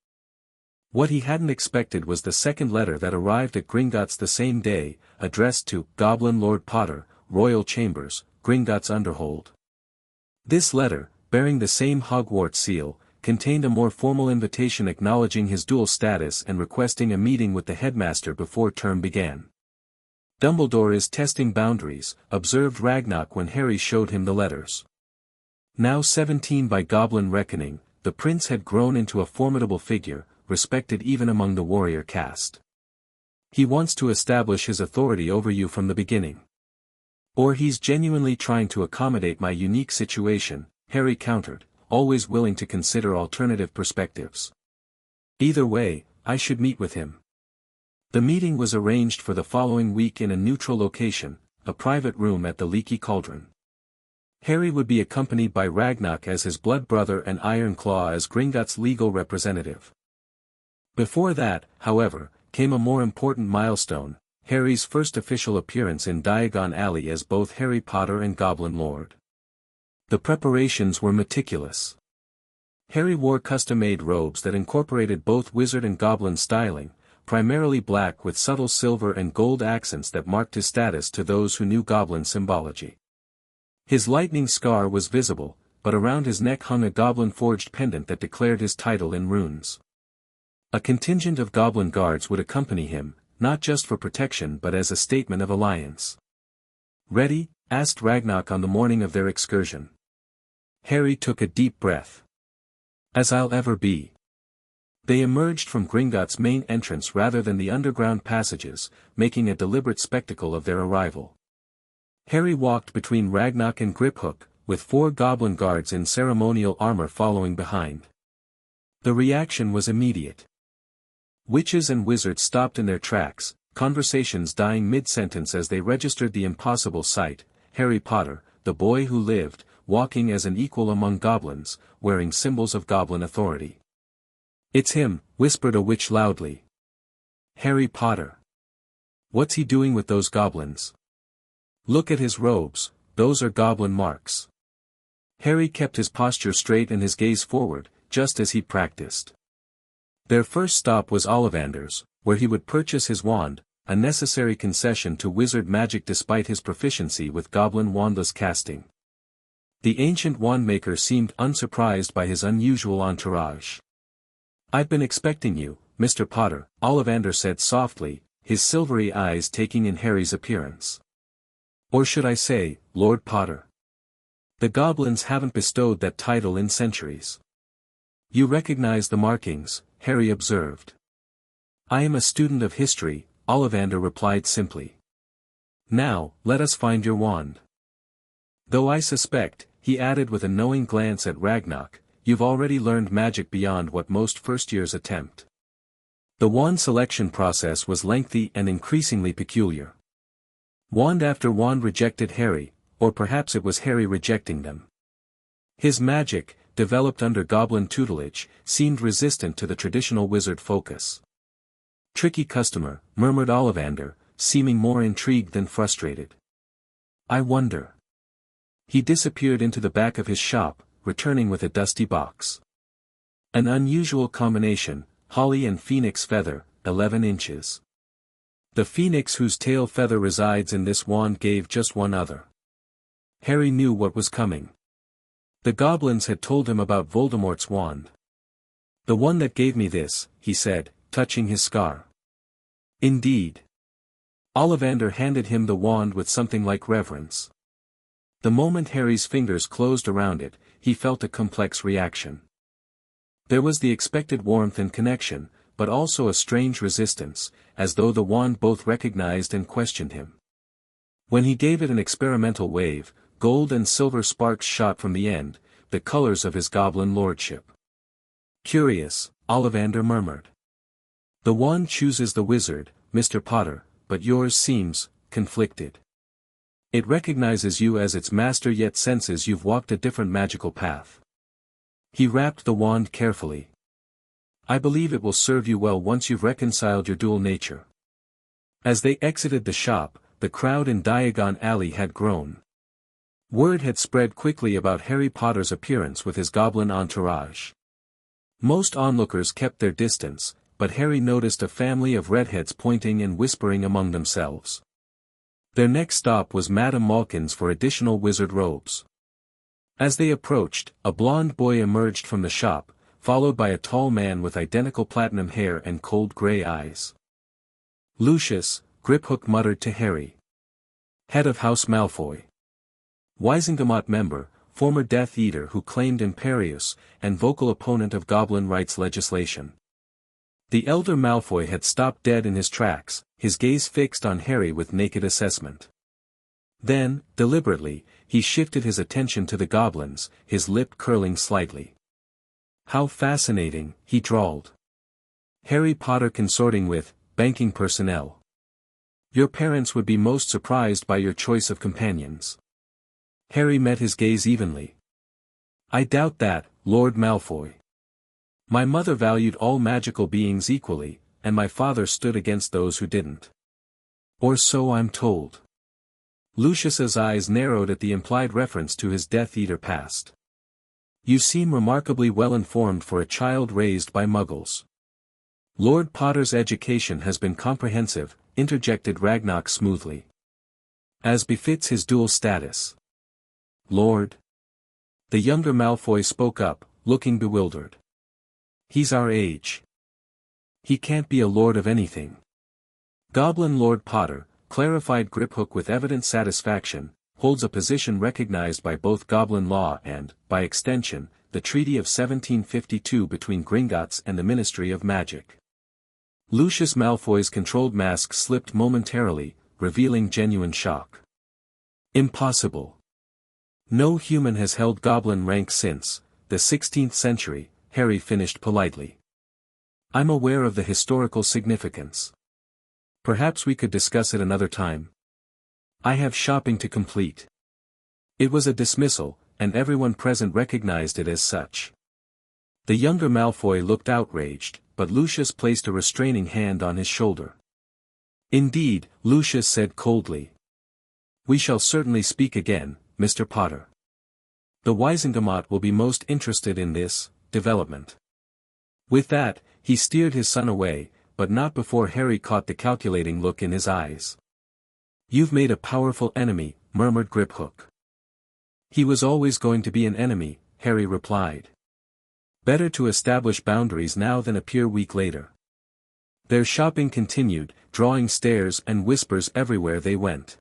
What he hadn't expected was the second letter that arrived at Gringotts the same day, addressed to Goblin Lord Potter, Royal Chambers, Gringotts Underhold. This letter, bearing the same Hogwarts seal, contained a more formal invitation acknowledging his dual status and requesting a meeting with the headmaster before term began. "Dumbledore is testing boundaries," observed Ragnarok when Harry showed him the letters. Now 17 by goblin reckoning, the prince had grown into a formidable figure, respected even among the warrior caste. "He wants to establish his authority over you from the beginning. Or he's genuinely trying to accommodate my unique situation," Harry countered, always willing to consider alternative perspectives. "Either way, I should meet with him." The meeting was arranged for the following week in a neutral location, a private room at the Leaky Cauldron. Harry would be accompanied by Ragnarok as his blood brother and Ironclaw as Gringotts' legal representative. Before that, however, came a more important milestone, Harry's first official appearance in Diagon Alley as both Harry Potter and Goblin Lord. The preparations were meticulous. Harry wore custom-made robes that incorporated both wizard and goblin styling, primarily black with subtle silver and gold accents that marked his status to those who knew goblin symbology. His lightning scar was visible, but around his neck hung a goblin-forged pendant that declared his title in runes. A contingent of goblin guards would accompany him, not just for protection but as a statement of alliance. "Ready?" asked Ragnarok on the morning of their excursion. Harry took a deep breath. "As I'll ever be." They emerged from Gringotts' main entrance rather than the underground passages, making a deliberate spectacle of their arrival. Harry walked between Ragnarok and Griphook, with 4 goblin guards in ceremonial armor following behind. The reaction was immediate. Witches and wizards stopped in their tracks, conversations dying mid-sentence as they registered the impossible sight: Harry Potter, the boy who lived, walking as an equal among goblins, wearing symbols of goblin authority. "It's him," whispered a witch loudly. "Harry Potter. What's he doing with those goblins? Look at his robes, those are goblin marks." Harry kept his posture straight and his gaze forward, just as he practiced. Their first stop was Ollivander's, where he would purchase his wand, a necessary concession to wizard magic despite his proficiency with goblin wandless casting. The ancient wandmaker seemed unsurprised by his unusual entourage. "I've been expecting you, Mr. Potter," Ollivander said softly, his silvery eyes taking in Harry's appearance. "Or should I say, Lord Potter? The goblins haven't bestowed that title in centuries." "You recognize the markings," Harry observed. "I am a student of history," Ollivander replied simply. "Now, let us find your wand. Though I suspect," he added with a knowing glance at Ragnarok, "you've already learned magic beyond what most first-years attempt." The wand selection process was lengthy and increasingly peculiar. Wand after wand rejected Harry, or perhaps it was Harry rejecting them. His magic, developed under goblin tutelage, seemed resistant to the traditional wizard focus. "Tricky customer," murmured Ollivander, seeming more intrigued than frustrated. "I wonder." He disappeared into the back of his shop, returning with a dusty box. An unusual combination, holly and phoenix feather, 11 inches. The phoenix whose tail feather resides in this wand gave just one other. Harry knew what was coming. The goblins had told him about Voldemort's wand. "The one that gave me this," he said, touching his scar. "Indeed." Ollivander handed him the wand with something like reverence. The moment Harry's fingers closed around it, he felt a complex reaction. There was the expected warmth and connection, but also a strange resistance, as though the wand both recognized and questioned him. When he gave it an experimental wave, gold and silver sparks shot from the end, the colors of his goblin lordship. "Curious," Ollivander murmured. "The wand chooses the wizard, Mr. Potter, but yours seems conflicted. It recognizes you as its master yet senses you've walked a different magical path." He wrapped the wand carefully. "I believe it will serve you well once you've reconciled your dual nature." As they exited the shop, the crowd in Diagon Alley had grown. Word had spread quickly about Harry Potter's appearance with his goblin entourage. Most onlookers kept their distance, but Harry noticed a family of redheads pointing and whispering among themselves. Their next stop was Madame Malkin's for additional wizard robes. As they approached, a blond boy emerged from the shop, followed by a tall man with identical platinum hair and cold grey eyes. "Lucius," Griphook muttered to Harry. "Head of House Malfoy. Wizengamot member, former Death Eater who claimed imperious, and vocal opponent of goblin rights legislation." The elder Malfoy had stopped dead in his tracks, his gaze fixed on Harry with naked assessment. Then, deliberately, he shifted his attention to the goblins, his lip curling slightly. "How fascinating," he drawled. "Harry Potter consorting with banking personnel. Your parents would be most surprised by your choice of companions." Harry met his gaze evenly. "I doubt that, Lord Malfoy. My mother valued all magical beings equally, and my father stood against those who didn't. Or so I'm told." Lucius's eyes narrowed at the implied reference to his Death Eater past. "You seem remarkably well informed for a child raised by Muggles." "Lord Potter's education has been comprehensive," interjected Ragnarok smoothly. "As befits his dual status." "Lord?" The younger Malfoy spoke up, looking bewildered. "He's our age. He can't be a lord of anything." "Goblin Lord Potter," clarified Griphook with evident satisfaction, "holds a position recognized by both Goblin law and, by extension, the Treaty of 1752 between Gringotts and the Ministry of Magic." Lucius Malfoy's controlled mask slipped momentarily, revealing genuine shock. "Impossible. No human has held goblin rank since the 16th century, Harry finished politely. "I'm aware of the historical significance. Perhaps we could discuss it another time. I have shopping to complete." It was a dismissal, and everyone present recognized it as such. The younger Malfoy looked outraged, but Lucius placed a restraining hand on his shoulder. "Indeed," Lucius said coldly. "We shall certainly speak again, Mr. Potter. The Wizengamot will be most interested in this development." With that, he steered his son away, but not before Harry caught the calculating look in his eyes. "You've made a powerful enemy," murmured Griphook. "He was always going to be an enemy," Harry replied. "Better to establish boundaries now than appear weak later." Their shopping continued, drawing stares and whispers everywhere they went.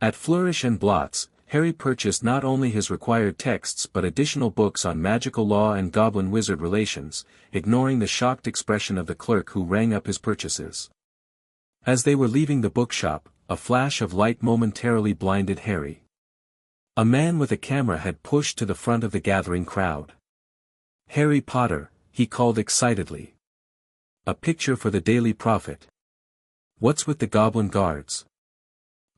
At Flourish and Blots, Harry purchased not only his required texts but additional books on magical law and goblin-wizard relations, ignoring the shocked expression of the clerk who rang up his purchases. As they were leaving the bookshop, a flash of light momentarily blinded Harry. A man with a camera had pushed to the front of the gathering crowd. "Harry Potter," he called excitedly. "A picture for the Daily Prophet. What's with the goblin guards?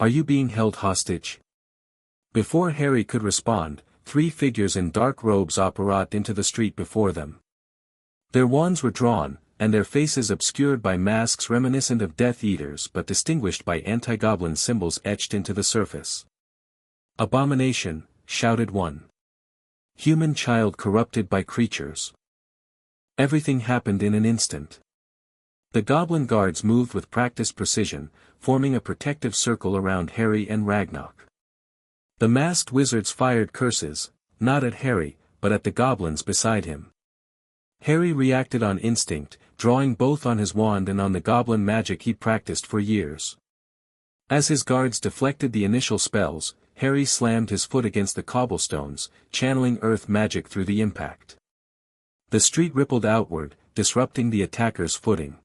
Are you being held hostage?" Before Harry could respond, 3 figures in dark robes apparat into the street before them. Their wands were drawn, and their faces obscured by masks reminiscent of Death Eaters but distinguished by anti-goblin symbols etched into the surface. "Abomination," shouted one. "Human child corrupted by creatures." Everything happened in an instant. The goblin guards moved with practiced precision, forming a protective circle around Harry and Ragnarok. The masked wizards fired curses, not at Harry, but at the goblins beside him. Harry reacted on instinct, drawing both on his wand and on the goblin magic he'd practiced for years. As his guards deflected the initial spells, Harry slammed his foot against the cobblestones, channeling earth magic through the impact. The street rippled outward, disrupting the attacker's footing.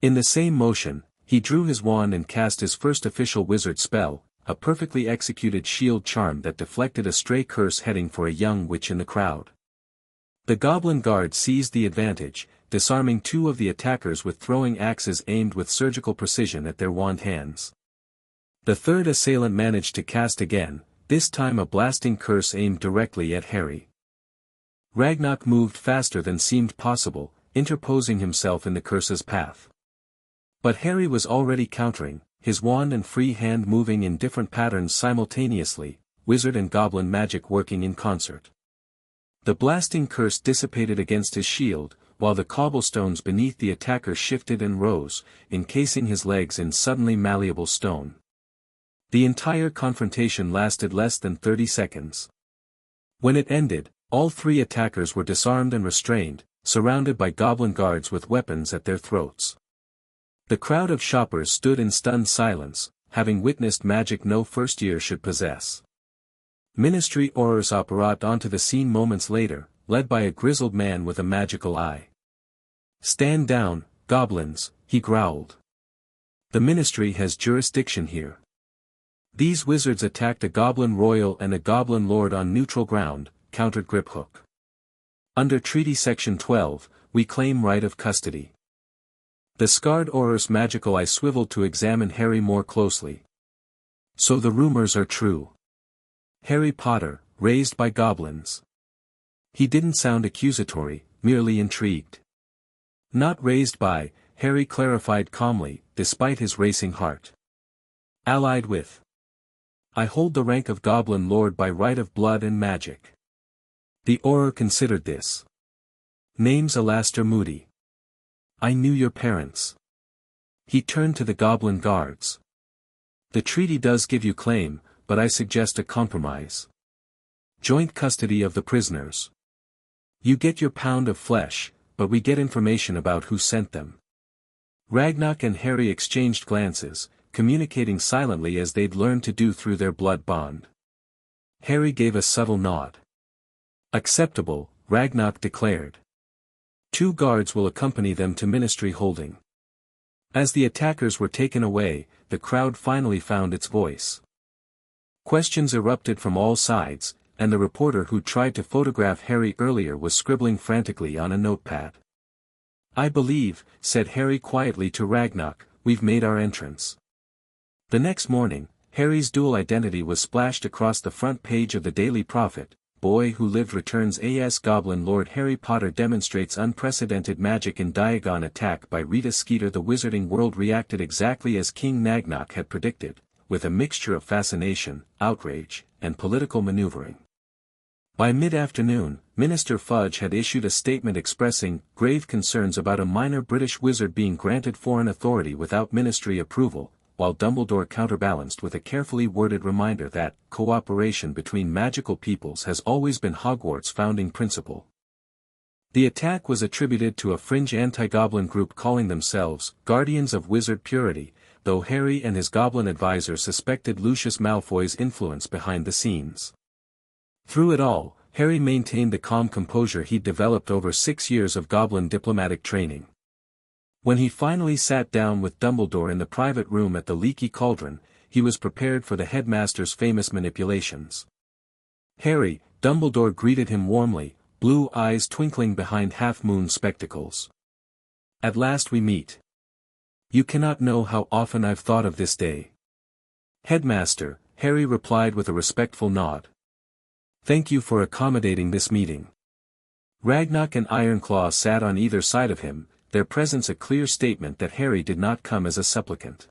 In the same motion, he drew his wand and cast his first official wizard spell, a perfectly executed shield charm that deflected a stray curse heading for a young witch in the crowd. The goblin guard seized the advantage, disarming two of the attackers with throwing axes aimed with surgical precision at their wand hands. The third assailant managed to cast again, this time a blasting curse aimed directly at Harry. Ragnarok moved faster than seemed possible, interposing himself in the curse's path. But Harry was already countering, his wand and free hand moving in different patterns simultaneously, wizard and goblin magic working in concert. The blasting curse dissipated against his shield, while the cobblestones beneath the attacker shifted and rose, encasing his legs in suddenly malleable stone. The entire confrontation lasted less than 30 seconds. When it ended, all three attackers were disarmed and restrained, surrounded by goblin guards with weapons at their throats. The crowd of shoppers stood in stunned silence, having witnessed magic no first year should possess. Ministry Aurors apparat onto the scene moments later, led by a grizzled man with a magical eye. "Stand down, goblins," he growled. "The ministry has jurisdiction here. These wizards attacked a goblin royal and a goblin lord on neutral ground," countered Griphook. "Under Treaty Section 12, we claim right of custody." The scarred Auror's magical eye swiveled to examine Harry more closely. "So the rumors are true. Harry Potter, raised by goblins." He didn't sound accusatory, merely intrigued. "Not raised by," Harry clarified calmly, despite his racing heart. "Allied with. I hold the rank of Goblin Lord by right of blood and magic." The Auror considered this. "Name's Alastair Moody. I knew your parents." He turned to the Goblin guards. "The treaty does give you claim, but I suggest a compromise. Joint custody of the prisoners. You get your pound of flesh, but we get information about who sent them." Ragnarok and Harry exchanged glances, communicating silently as they'd learned to do through their blood bond. Harry gave a subtle nod. "Acceptable," Ragnarok declared. "2 guards will accompany them to Ministry Holding." As the attackers were taken away, the crowd finally found its voice. Questions erupted from all sides, and the reporter who tried to photograph Harry earlier was scribbling frantically on a notepad. "I believe," said Harry quietly to Ragnarok, "we've made our entrance." The next morning, Harry's dual identity was splashed across the front page of the Daily Prophet. "Boy Who Lived returns as Goblin Lord. Harry Potter demonstrates unprecedented magic in Diagon attack by Rita Skeeter." The wizarding world reacted exactly as King Nagnok had predicted, with a mixture of fascination, outrage, and political maneuvering. By mid-afternoon, Minister Fudge had issued a statement expressing grave concerns about a minor British wizard being granted foreign authority without ministry approval, while Dumbledore counterbalanced with a carefully worded reminder that cooperation between magical peoples has always been Hogwarts' founding principle. The attack was attributed to a fringe anti-goblin group calling themselves Guardians of Wizard Purity, though Harry and his goblin advisor suspected Lucius Malfoy's influence behind the scenes. Through it all, Harry maintained the calm composure he'd developed over 6 years of goblin diplomatic training. When he finally sat down with Dumbledore in the private room at the Leaky Cauldron, he was prepared for the headmaster's famous manipulations. "Harry," Dumbledore greeted him warmly, blue eyes twinkling behind half-moon spectacles. "At last we meet. You cannot know how often I've thought of this day." "Headmaster," Harry replied with a respectful nod. "Thank you for accommodating this meeting." Ragnarok and Ironclaw sat on either side of him, their presence a clear statement that Harry did not come as a supplicant.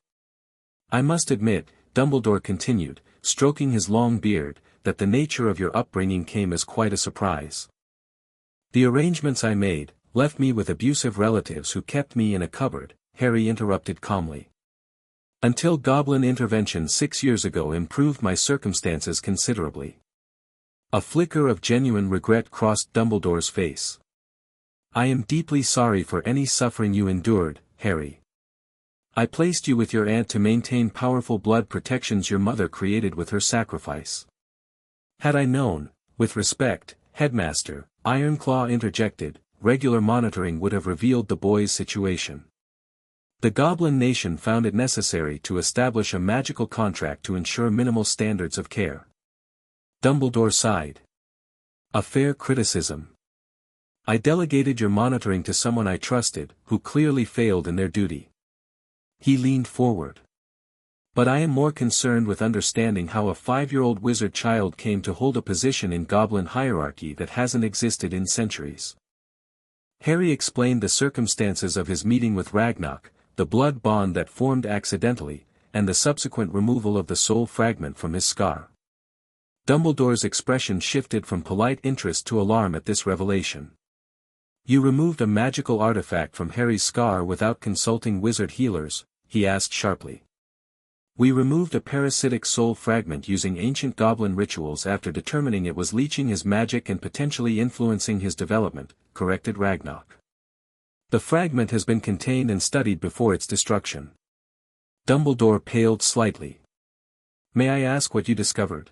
"I must admit," Dumbledore continued, stroking his long beard, "that the nature of your upbringing came as quite a surprise. The arrangements I made, left me with abusive relatives who kept me in a cupboard," Harry interrupted calmly. "Until goblin intervention 6 years ago improved my circumstances considerably." A flicker of genuine regret crossed Dumbledore's face. "I am deeply sorry for any suffering you endured, Harry." I placed you with your aunt to maintain powerful blood protections your mother created with her sacrifice. Had I known, with respect, Headmaster, Ironclaw interjected, regular monitoring would have revealed the boy's situation. The Goblin nation found it necessary to establish a magical contract to ensure minimal standards of care. Dumbledore sighed. A fair criticism. I delegated your monitoring to someone I trusted, who clearly failed in their duty. He leaned forward. But I am more concerned with understanding how a 5-year-old wizard child came to hold a position in Goblin hierarchy that hasn't existed in centuries. Harry explained the circumstances of his meeting with Ragnarok, the blood bond that formed accidentally, and the subsequent removal of the soul fragment from his scar. Dumbledore's expression shifted from polite interest to alarm at this revelation. You removed a magical artifact from Harry's scar without consulting wizard healers, he asked sharply. We removed a parasitic soul fragment using ancient goblin rituals after determining it was leeching his magic and potentially influencing his development, corrected Ragnarok. The fragment has been contained and studied before its destruction. Dumbledore paled slightly. May I ask what you discovered?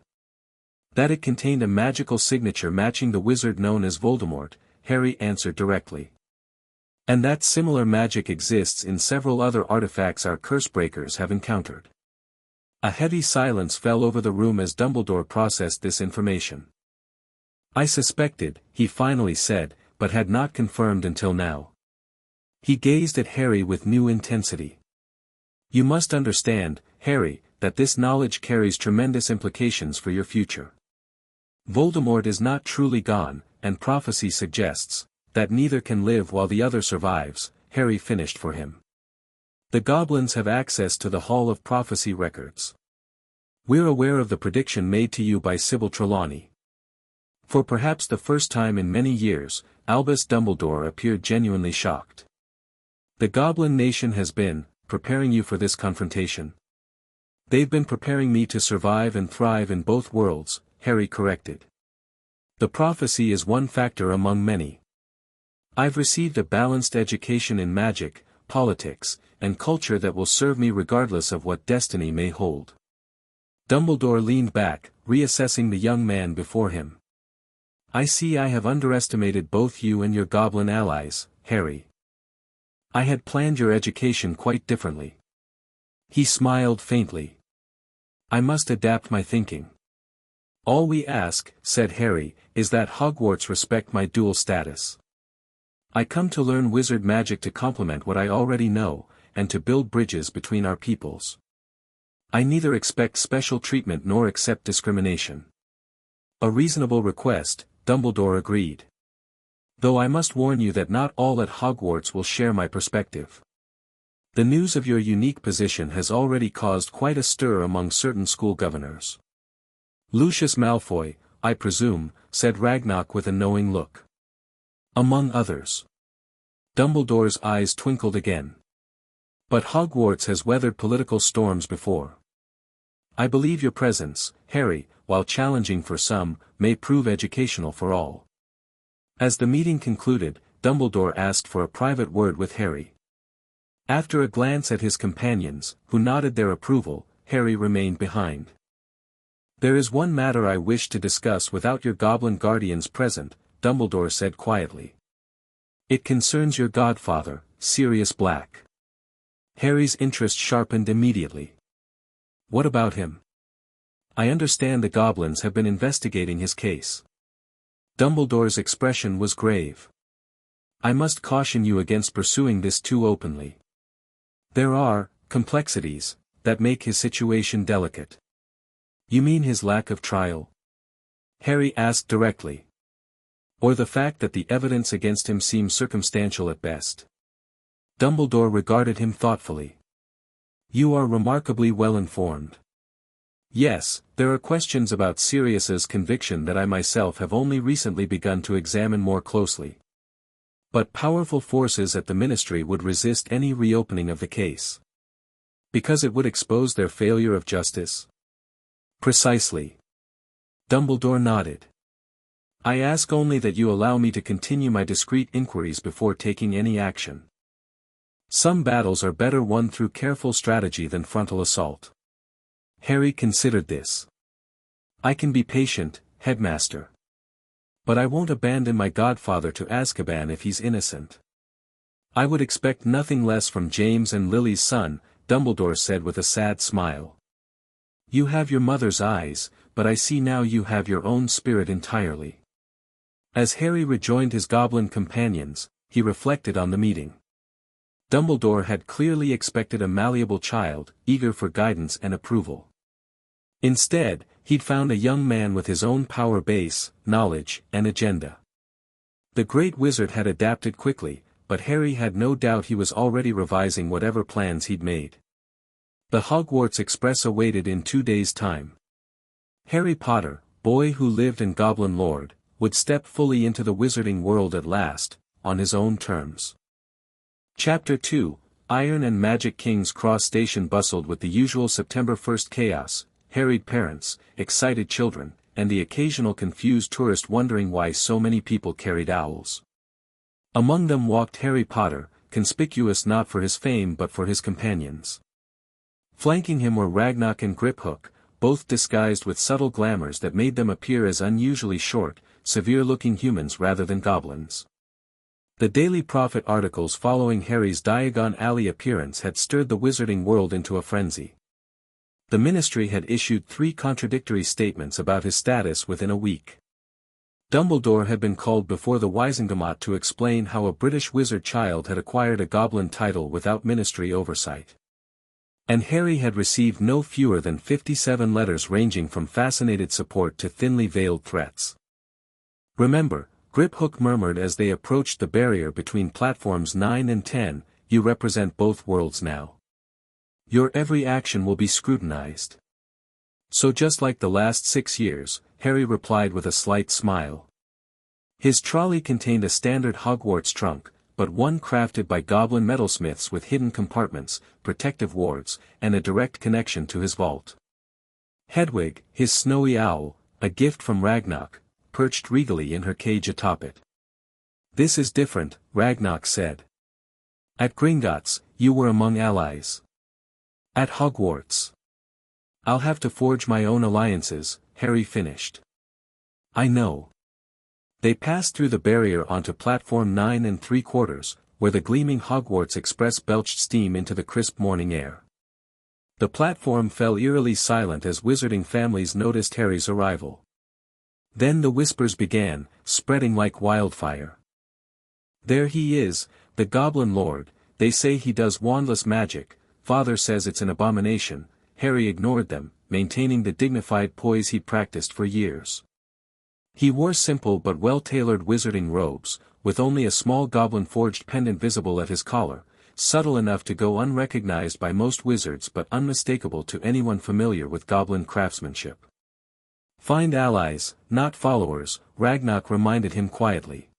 That it contained a magical signature matching the wizard known as Voldemort, Harry answered directly. And that similar magic exists in several other artifacts our Cursebreakers have encountered. A heavy silence fell over the room as Dumbledore processed this information. I suspected, he finally said, but had not confirmed until now. He gazed at Harry with new intensity. You must understand, Harry, that this knowledge carries tremendous implications for your future. Voldemort is not truly gone, and prophecy suggests that neither can live while the other survives, Harry finished for him. The goblins have access to the Hall of Prophecy records. We're aware of the prediction made to you by Sybil Trelawney. For perhaps the first time in many years, Albus Dumbledore appeared genuinely shocked. The Goblin nation has been preparing you for this confrontation. They've been preparing me to survive and thrive in both worlds, Harry corrected. The prophecy is one factor among many. I've received a balanced education in magic, politics, and culture that will serve me regardless of what destiny may hold. Dumbledore leaned back, reassessing the young man before him. I see I have underestimated both you and your goblin allies, Harry. I had planned your education quite differently. He smiled faintly. I must adapt my thinking. All we ask, said Harry, is that Hogwarts respect my dual status. I come to learn wizard magic to complement what I already know, and to build bridges between our peoples. I neither expect special treatment nor accept discrimination. A reasonable request, Dumbledore agreed. Though I must warn you that not all at Hogwarts will share my perspective. The news of your unique position has already caused quite a stir among certain school governors. Lucius Malfoy, I presume, said Ragnarok with a knowing look. Among others. Dumbledore's eyes twinkled again. But Hogwarts has weathered political storms before. I believe your presence, Harry, while challenging for some, may prove educational for all. As the meeting concluded, Dumbledore asked for a private word with Harry. After a glance at his companions, who nodded their approval, Harry remained behind. There is one matter I wish to discuss without your goblin guardians present, Dumbledore said quietly. It concerns your godfather, Sirius Black. Harry's interest sharpened immediately. What about him? I understand the goblins have been investigating his case. Dumbledore's expression was grave. I must caution you against pursuing this too openly. There are complexities that make his situation delicate. You mean his lack of trial? Harry asked directly. Or the fact that the evidence against him seems circumstantial at best? Dumbledore regarded him thoughtfully. You are remarkably well informed. Yes, there are questions about Sirius's conviction that I myself have only recently begun to examine more closely. But powerful forces at the Ministry would resist any reopening of the case. Because it would expose their failure of justice? Precisely. Dumbledore nodded. I ask only that you allow me to continue my discreet inquiries before taking any action. Some battles are better won through careful strategy than frontal assault. Harry considered this. I can be patient, headmaster. But I won't abandon my godfather to Azkaban if he's innocent. I would expect nothing less from James and Lily's son, Dumbledore said with a sad smile. You have your mother's eyes, but I see now you have your own spirit entirely. As Harry rejoined his goblin companions, he reflected on the meeting. Dumbledore had clearly expected a malleable child, eager for guidance and approval. Instead, he'd found a young man with his own power base, knowledge, and agenda. The great wizard had adapted quickly, but Harry had no doubt he was already revising whatever plans he'd made. The Hogwarts Express awaited in 2 days' time. Harry Potter, boy who lived in Goblin Lord, would step fully into the wizarding world at last, on his own terms. Chapter 2, Iron and Magic King's Cross Station bustled with the usual September 1st chaos, harried parents, excited children, and the occasional confused tourist wondering why so many people carried owls. Among them walked Harry Potter, conspicuous not for his fame but for his companions. Flanking him were Ragnarok and Griphook, both disguised with subtle glamours that made them appear as unusually short, severe-looking humans rather than goblins. The Daily Prophet articles following Harry's Diagon Alley appearance had stirred the wizarding world into a frenzy. The Ministry had issued 3 contradictory statements about his status within a week. Dumbledore had been called before the Wizengamot to explain how a British wizard child had acquired a goblin title without ministry oversight. And Harry had received no fewer than 57 letters ranging from fascinated support to thinly veiled threats. Remember, Griphook murmured as they approached the barrier between platforms 9 and 10, you represent both worlds now. Your every action will be scrutinized. So just like the last 6 years, Harry replied with a slight smile. His trolley contained a standard Hogwarts trunk, but one crafted by goblin metalsmiths with hidden compartments, protective wards, and a direct connection to his vault. Hedwig, his snowy owl, a gift from Ragnarok, perched regally in her cage atop it. This is different, Ragnarok said. At Gringotts, you were among allies. At Hogwarts, I'll have to forge my own alliances, Harry finished. I know. They passed through the barrier onto platform 9 3/4, where the gleaming Hogwarts Express belched steam into the crisp morning air. The platform fell eerily silent as wizarding families noticed Harry's arrival. Then the whispers began, spreading like wildfire. There he is, the Goblin Lord, they say he does wandless magic, Father says it's an abomination. Harry ignored them, maintaining the dignified poise he'd practiced for years. He wore simple but well-tailored wizarding robes, with only a small goblin-forged pendant visible at his collar, subtle enough to go unrecognized by most wizards but unmistakable to anyone familiar with goblin craftsmanship. Find allies, not followers, Ragnarok reminded him quietly.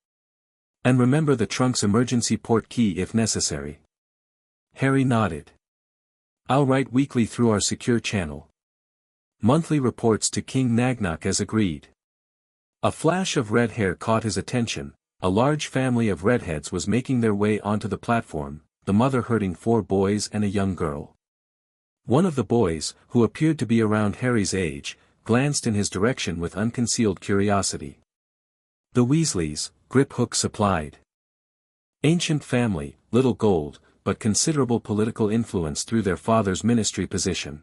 And remember the trunk's emergency port key if necessary. Harry nodded. I'll write weekly through our secure channel. Monthly reports to King Nagnok as agreed. A flash of red hair caught his attention. A large family of redheads was making their way onto the platform, the mother herding 4 boys and a young girl. One of the boys, who appeared to be around Harry's age, glanced in his direction with unconcealed curiosity. The Weasleys, Griphook supplied. Ancient family, little gold, but considerable political influence through their father's ministry position.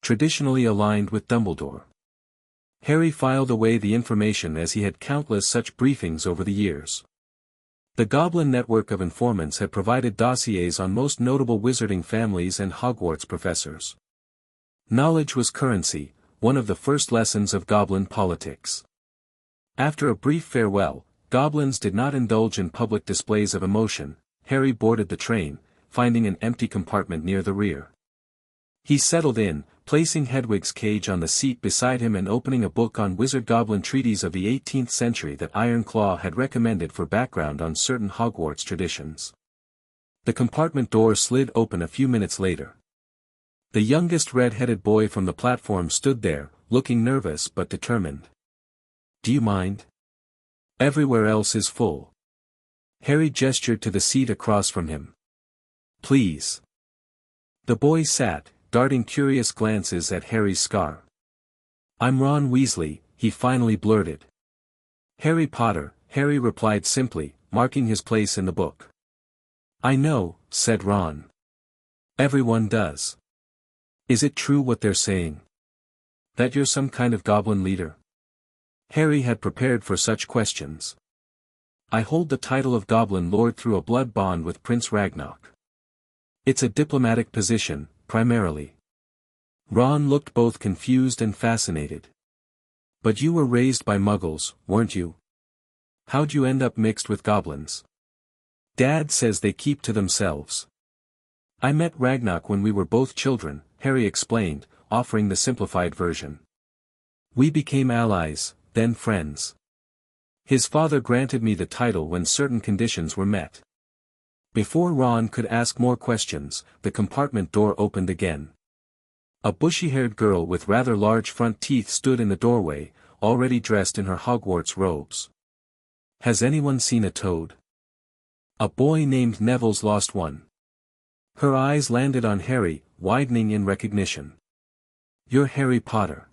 Traditionally aligned with Dumbledore. Harry filed away the information as he had countless such briefings over the years. The Goblin network of informants had provided dossiers on most notable wizarding families and Hogwarts professors. Knowledge was currency, one of the first lessons of Goblin politics. After a brief farewell, Goblins did not indulge in public displays of emotion. Harry boarded the train, finding an empty compartment near the rear. He settled in, placing Hedwig's cage on the seat beside him and opening a book on wizard-goblin treaties of the 18th century that Ironclaw had recommended for background on certain Hogwarts traditions. The compartment door slid open a few minutes later. The youngest red-headed boy from the platform stood there, looking nervous but determined. Do you mind? Everywhere else is full. Harry gestured to the seat across from him. Please. The boy sat, darting curious glances at Harry's scar. I'm Ron Weasley, he finally blurted. Harry Potter, Harry replied simply, marking his place in the book. I know, said Ron. Everyone does. Is it true what they're saying? That you're some kind of goblin leader? Harry had prepared for such questions. I hold the title of Goblin Lord through a blood bond with Prince Ragnarok. It's a diplomatic position, primarily. Ron looked both confused and fascinated. But you were raised by muggles, weren't you? How'd you end up mixed with goblins? Dad says they keep to themselves. I met Ragnarok when we were both children, Harry explained, offering the simplified version. We became allies, then friends. His father granted me the title when certain conditions were met. Before Ron could ask more questions, the compartment door opened again. A bushy-haired girl with rather large front teeth stood in the doorway, already dressed in her Hogwarts robes. Has anyone seen a toad? A boy named Neville's lost one. Her eyes landed on Harry, widening in recognition. You're Harry Potter.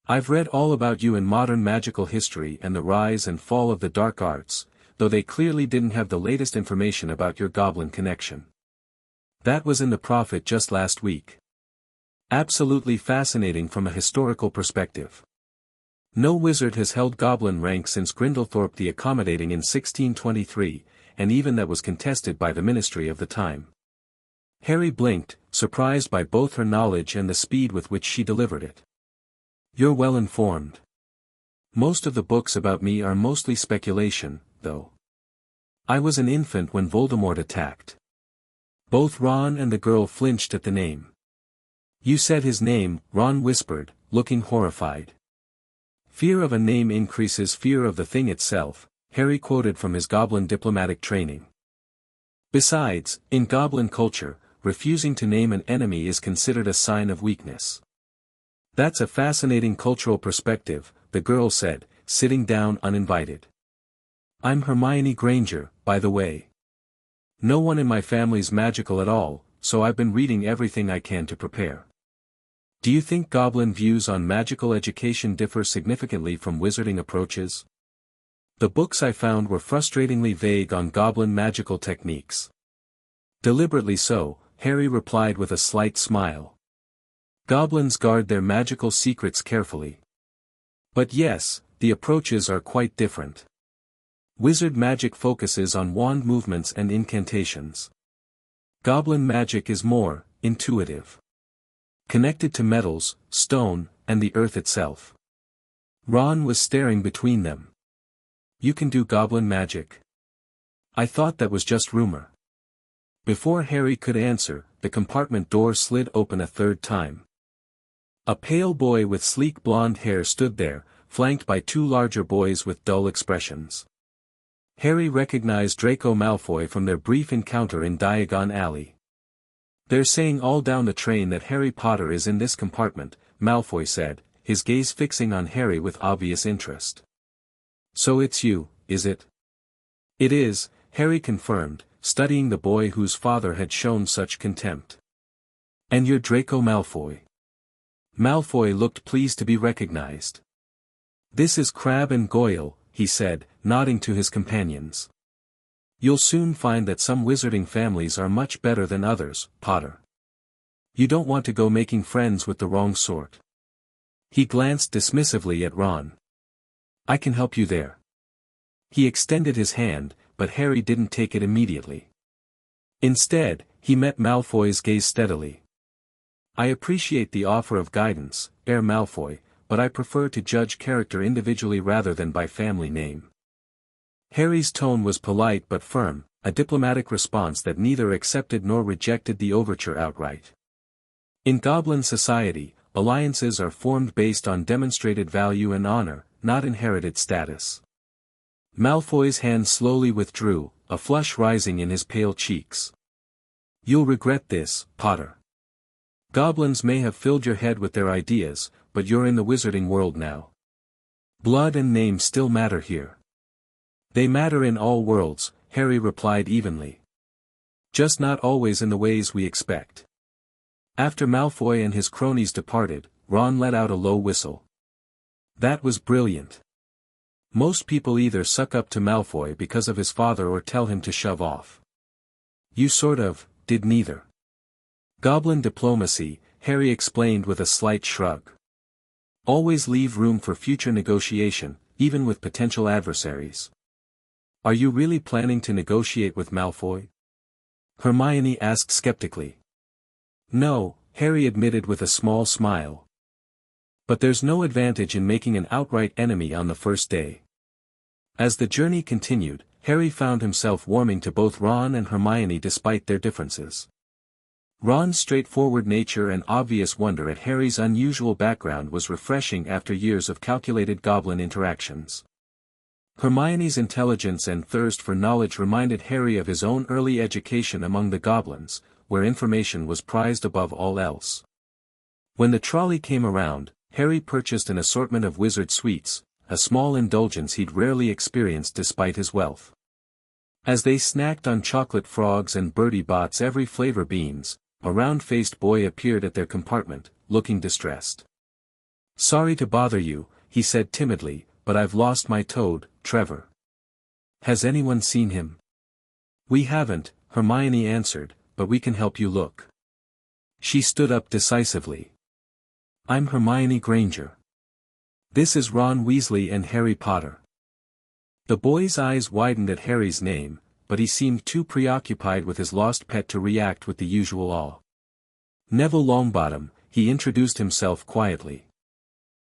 I've read all about you in modern magical history and the rise and fall of the dark arts, though they clearly didn't have the latest information about your goblin connection. That was in the Prophet just last week. Absolutely fascinating from a historical perspective. No wizard has held goblin rank since Grindlethorpe the Accommodating in 1623, and even that was contested by the ministry of the time. Harry blinked, surprised by both her knowledge and the speed with which she delivered it. You're well informed. Most of the books about me are mostly speculation, though. I was an infant when Voldemort attacked. Both Ron and the girl flinched at the name. You said his name, Ron whispered, looking horrified. Fear of a name increases fear of the thing itself, Harry quoted from his goblin diplomatic training. Besides, in goblin culture, refusing to name an enemy is considered a sign of weakness. That's a fascinating cultural perspective, the girl said, sitting down uninvited. I'm Hermione Granger, by the way. No one in my family's magical at all, so I've been reading everything I can to prepare. Do you think goblin views on magical education differ significantly from wizarding approaches? The books I found were frustratingly vague on goblin magical techniques. Deliberately so, Harry replied with a slight smile. Goblins guard their magical secrets carefully. But yes, the approaches are quite different. Wizard magic focuses on wand movements and incantations. Goblin magic is more intuitive. Connected to metals, stone, and the earth itself. Ron was staring between them. You can do goblin magic? I thought that was just rumor. Before Harry could answer, the compartment door slid open a third time. A pale boy with sleek blonde hair stood there, flanked by two larger boys with dull expressions. Harry recognized Draco Malfoy from their brief encounter in Diagon Alley. They're saying all down the train that Harry Potter is in this compartment, Malfoy said, his gaze fixing on Harry with obvious interest. So it's you, is it? It is, Harry confirmed, studying the boy whose father had shown such contempt. And you're Draco Malfoy. Malfoy looked pleased to be recognized. This is Crabbe and Goyle, he said, nodding to his companions. You'll soon find that some wizarding families are much better than others, Potter. You don't want to go making friends with the wrong sort. He glanced dismissively at Ron. I can help you there. He extended his hand, but Harry didn't take it immediately. Instead, he met Malfoy's gaze steadily. I appreciate the offer of guidance, Herr Malfoy, but I prefer to judge character individually rather than by family name. Harry's tone was polite but firm, a diplomatic response that neither accepted nor rejected the overture outright. In Goblin society, alliances are formed based on demonstrated value and honor, not inherited status. Malfoy's hand slowly withdrew, a flush rising in his pale cheeks. You'll regret this, Potter. Goblins may have filled your head with their ideas, but you're in the wizarding world now. Blood and name still matter here. They matter in all worlds, Harry replied evenly. Just not always in the ways we expect. After Malfoy and his cronies departed, Ron let out a low whistle. That was brilliant. Most people either suck up to Malfoy because of his father or tell him to shove off. You sort of did neither. Goblin diplomacy, Harry explained with a slight shrug. Always leave room for future negotiation, even with potential adversaries. Are you really planning to negotiate with Malfoy? Hermione asked skeptically. No, Harry admitted with a small smile. But there's no advantage in making an outright enemy on the first day. As the journey continued, Harry found himself warming to both Ron and Hermione despite their differences. Ron's straightforward nature and obvious wonder at Harry's unusual background was refreshing after years of calculated goblin interactions. Hermione's intelligence and thirst for knowledge reminded Harry of his own early education among the goblins, where information was prized above all else. When the trolley came around, Harry purchased an assortment of wizard sweets, a small indulgence he'd rarely experienced despite his wealth. As they snacked on chocolate frogs and Bertie Bott's every flavor beans, a round-faced boy appeared at their compartment, looking distressed. Sorry to bother you, he said timidly, but I've lost my toad, Trevor. Has anyone seen him? We haven't, Hermione answered, but we can help you look. She stood up decisively. I'm Hermione Granger. This is Ron Weasley and Harry Potter. The boy's eyes widened at Harry's name, but he seemed too preoccupied with his lost pet to react with the usual awe. Neville Longbottom, he introduced himself quietly.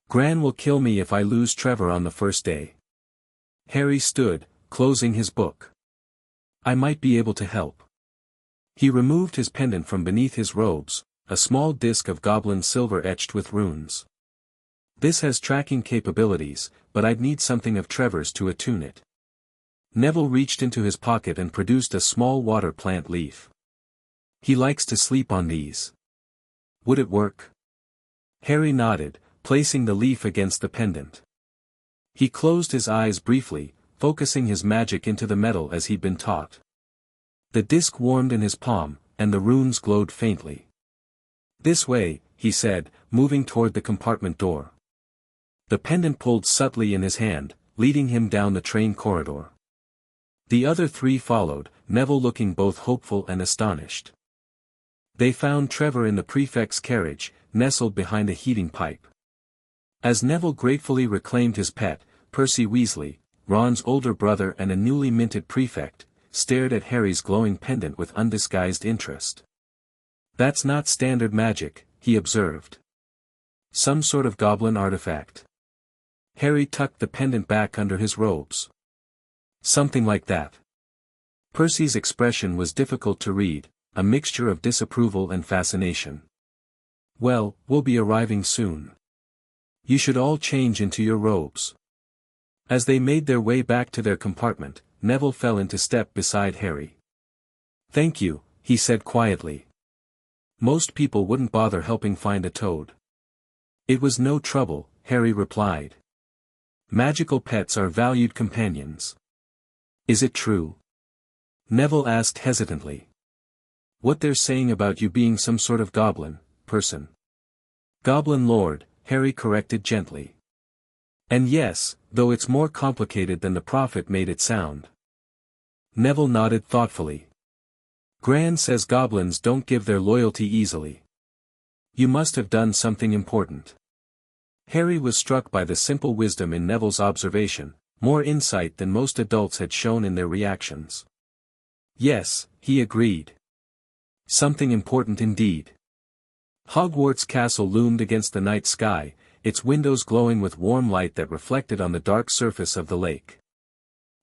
Gran will kill me if I lose Trevor on the first day. Harry stood, closing his book. I might be able to help. He removed his pendant from beneath his robes, a small disc of goblin silver etched with runes. This has tracking capabilities, but I'd need something of Trevor's to attune it. Neville reached into his pocket and produced a small water plant leaf. He likes to sleep on these. Would it work? Harry nodded, placing the leaf against the pendant. He closed his eyes briefly, focusing his magic into the metal as he'd been taught. The disc warmed in his palm, and the runes glowed faintly. This way, he said, moving toward the compartment door. The pendant pulled subtly in his hand, leading him down the train corridor. The other three followed, Neville looking both hopeful and astonished. They found Trevor in the prefect's carriage, nestled behind a heating pipe. As Neville gratefully reclaimed his pet, Percy Weasley, Ron's older brother and a newly minted prefect, stared at Harry's glowing pendant with undisguised interest. That's not standard magic, he observed. Some sort of goblin artifact. Harry tucked the pendant back under his robes. Something like that. Percy's expression was difficult to read, a mixture of disapproval and fascination. Well, we'll be arriving soon. You should all change into your robes. As they made their way back to their compartment, Neville fell into step beside Harry. Thank you, he said quietly. Most people wouldn't bother helping find a toad. It was no trouble, Harry replied. Magical pets are valued companions. Is it true? Neville asked hesitantly. What they're saying about you being some sort of goblin, person. Goblin Lord, Harry corrected gently. And yes, though it's more complicated than the prophet made it sound. Neville nodded thoughtfully. Gran says goblins don't give their loyalty easily. You must have done something important. Harry was struck by the simple wisdom in Neville's observation, more insight than most adults had shown in their reactions. Yes, he agreed. Something important indeed. Hogwarts Castle loomed against the night sky, its windows glowing with warm light that reflected on the dark surface of the lake.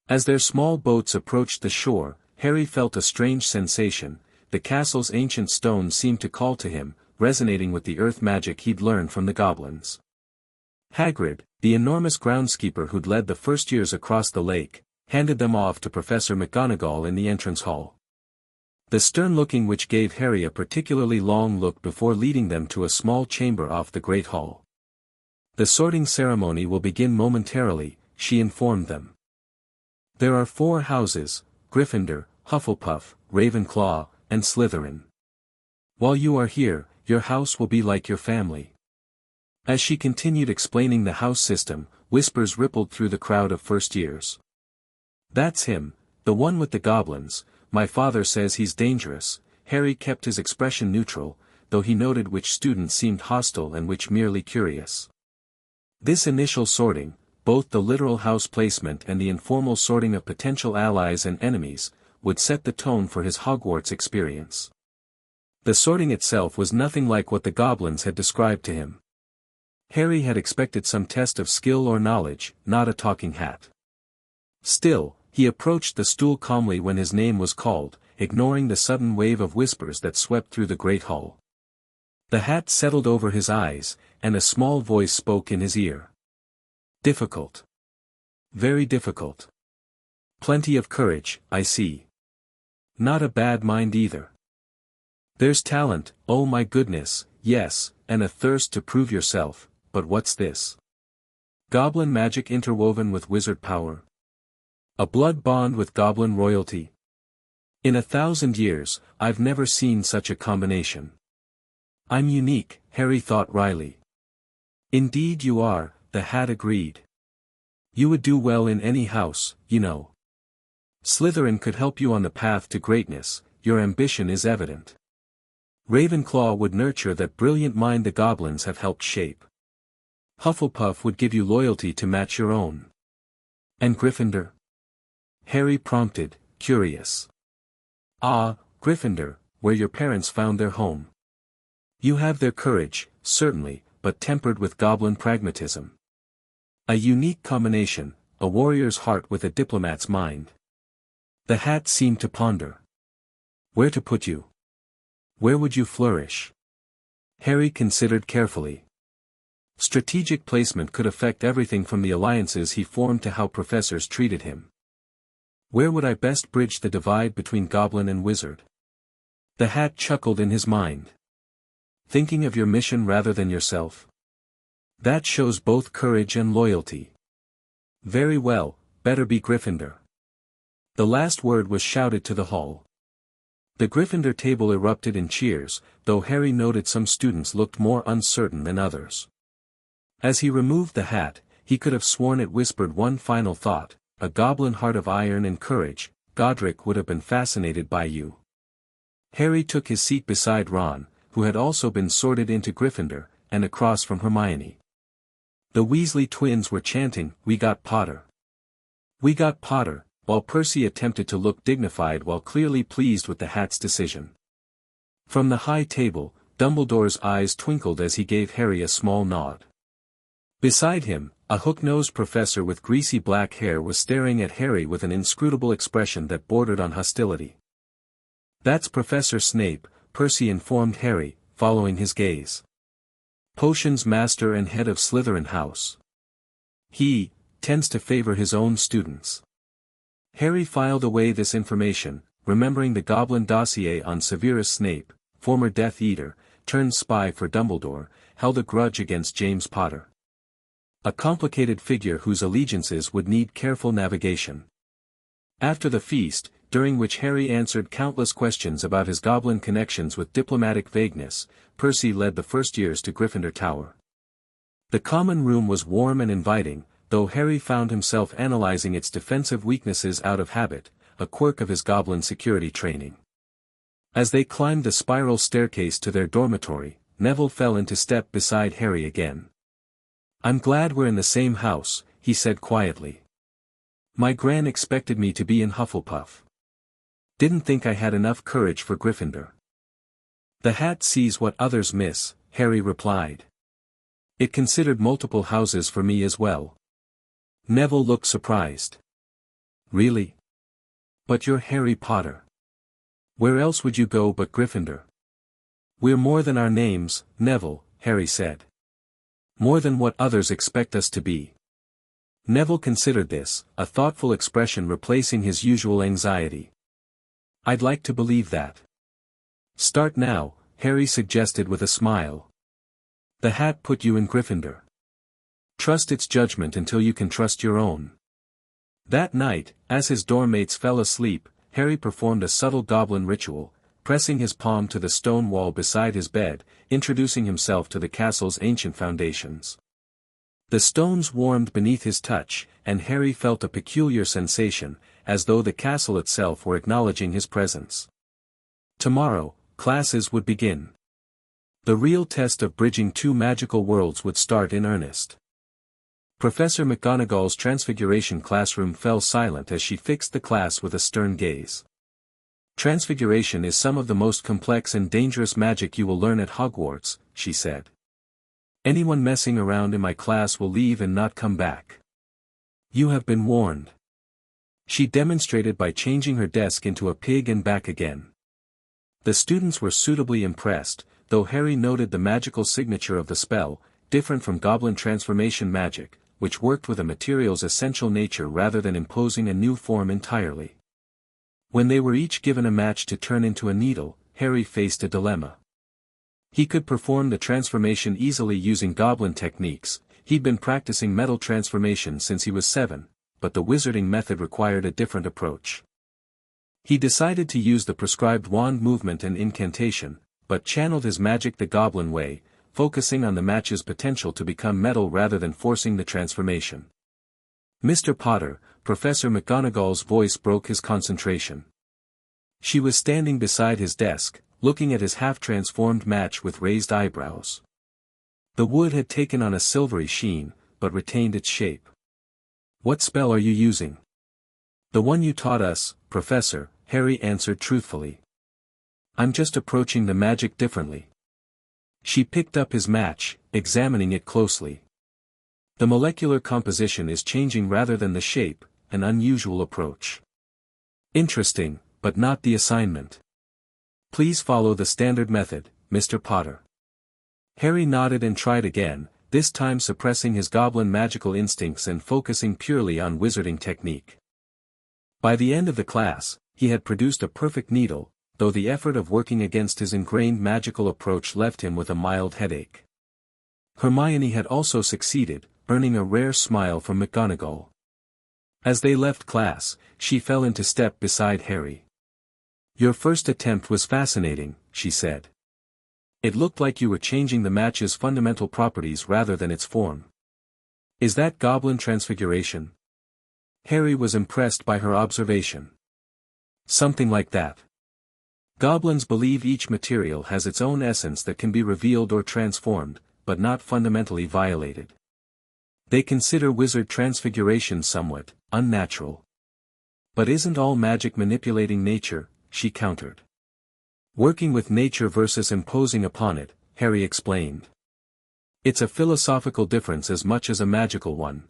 As their small boats approached the shore, Harry felt a strange sensation. The castle's ancient stones seemed to call to him, resonating with the earth magic he'd learned from the goblins. Hagrid, the enormous groundskeeper who'd led the first years across the lake, handed them off to Professor McGonagall in the entrance hall. The stern-looking witch gave Harry a particularly long look before leading them to a small chamber off the Great Hall. The sorting ceremony will begin momentarily, she informed them. There are 4 houses, Gryffindor, Hufflepuff, Ravenclaw, and Slytherin. While you are here, your house will be like your family. As she continued explaining the house system, whispers rippled through the crowd of first years. That's him, the one with the goblins. My father says he's dangerous. Harry kept his expression neutral, though he noted which students seemed hostile and which merely curious. This initial sorting, both the literal house placement and the informal sorting of potential allies and enemies, would set the tone for his Hogwarts experience. The sorting itself was nothing like what the goblins had described to him. Harry had expected some test of skill or knowledge, not a talking hat. Still, he approached the stool calmly when his name was called, ignoring the sudden wave of whispers that swept through the great hall. The hat settled over his eyes, and a small voice spoke in his ear. Difficult. Very difficult. Plenty of courage, I see. Not a bad mind either. There's talent, oh my goodness, yes, and a thirst to prove yourself, but what's this? Goblin magic interwoven with wizard power. A blood bond with goblin royalty. In 1,000 years, I've never seen such a combination. I'm unique, Harry thought wryly. Indeed you are, the hat agreed. You would do well in any house, you know. Slytherin could help you on the path to greatness, your ambition is evident. Ravenclaw would nurture that brilliant mind the goblins have helped shape. Hufflepuff would give you loyalty to match your own. And Gryffindor? Harry prompted, curious. Ah, Gryffindor, where your parents found their home. You have their courage, certainly, but tempered with goblin pragmatism. A unique combination, a warrior's heart with a diplomat's mind. The hat seemed to ponder. Where to put you? Where would you flourish? Harry considered carefully. Strategic placement could affect everything from the alliances he formed to how professors treated him. Where would I best bridge the divide between goblin and wizard? The hat chuckled in his mind. Thinking of your mission rather than yourself? That shows both courage and loyalty. Very well, better be Gryffindor. The last word was shouted to the hall. The Gryffindor table erupted in cheers, though Harry noted some students looked more uncertain than others. As he removed the hat, he could have sworn it whispered one final thought, a goblin heart of iron and courage. Godric would have been fascinated by you. Harry took his seat beside Ron, who had also been sorted into Gryffindor, and across from Hermione. The Weasley twins were chanting, "We got Potter. We got Potter," while Percy attempted to look dignified while clearly pleased with the hat's decision. From the high table, Dumbledore's eyes twinkled as he gave Harry a small nod. Beside him, a hook-nosed professor with greasy black hair was staring at Harry with an inscrutable expression that bordered on hostility. "That's Professor Snape," Percy informed Harry, following his gaze. "Potions master and head of Slytherin House. He tends to favor his own students." Harry filed away this information, remembering the Goblin dossier on Severus Snape, former Death Eater, turned spy for Dumbledore, held a grudge against James Potter. A complicated figure whose allegiances would need careful navigation. After the feast, during which Harry answered countless questions about his goblin connections with diplomatic vagueness, Percy led the first years to Gryffindor Tower. The common room was warm and inviting, though Harry found himself analyzing its defensive weaknesses out of habit, a quirk of his goblin security training. As they climbed the spiral staircase to their dormitory, Neville fell into step beside Harry again. "I'm glad we're in the same house," he said quietly. "My gran expected me to be in Hufflepuff. Didn't think I had enough courage for Gryffindor." "The hat sees what others miss," Harry replied. "It considered multiple houses for me as well." Neville looked surprised. "Really? But you're Harry Potter. Where else would you go but Gryffindor?" "We're more than our names, Neville," Harry said. "More than what others expect us to be." Neville considered this, a thoughtful expression replacing his usual anxiety. "I'd like to believe that." "Start now," Harry suggested with a smile. "The hat put you in Gryffindor. Trust its judgment until you can trust your own." That night, as his dorm mates fell asleep, Harry performed a subtle goblin ritual, pressing his palm to the stone wall beside his bed, introducing himself to the castle's ancient foundations. The stones warmed beneath his touch, and Harry felt a peculiar sensation, as though the castle itself were acknowledging his presence. Tomorrow, classes would begin. The real test of bridging two magical worlds would start in earnest. Professor McGonagall's Transfiguration classroom fell silent as she fixed the class with a stern gaze. Transfiguration is some of the most complex and dangerous magic you will learn at Hogwarts, she said. Anyone messing around in my class will leave and not come back. You have been warned. She demonstrated by changing her desk into a pig and back again. The students were suitably impressed, though Harry noted the magical signature of the spell, different from goblin transformation magic, which worked with a material's essential nature rather than imposing a new form entirely. When they were each given a match to turn into a needle, Harry faced a dilemma. He could perform the transformation easily using goblin techniques. He'd been practicing metal transformation since he was 7, but the wizarding method required a different approach. He decided to use the prescribed wand movement and incantation, but channeled his magic the goblin way, focusing on the match's potential to become metal rather than forcing the transformation. Mr. Potter, Professor McGonagall's voice broke his concentration. She was standing beside his desk, looking at his half-transformed match with raised eyebrows. The wood had taken on a silvery sheen, but retained its shape. What spell are you using? The one you taught us, Professor, Harry answered truthfully. I'm just approaching the magic differently. She picked up his match, examining it closely. The molecular composition is changing rather than the shape, an unusual approach. Interesting, but not the assignment. Please follow the standard method, Mr. Potter. Harry nodded and tried again, this time suppressing his goblin magical instincts and focusing purely on wizarding technique. By the end of the class, he had produced a perfect needle, though the effort of working against his ingrained magical approach left him with a mild headache. Hermione had also succeeded, earning a rare smile from McGonagall. As they left class, she fell into step beside Harry. Your first attempt was fascinating, she said. It looked like you were changing the match's fundamental properties rather than its form. Is that goblin transfiguration? Harry was impressed by her observation. Something like that. Goblins believe each material has its own essence that can be revealed or transformed, but not fundamentally violated. They consider wizard transfiguration somewhat unnatural. But isn't all magic manipulating nature? She countered. Working with nature versus imposing upon it, Harry explained. It's a philosophical difference as much as a magical one.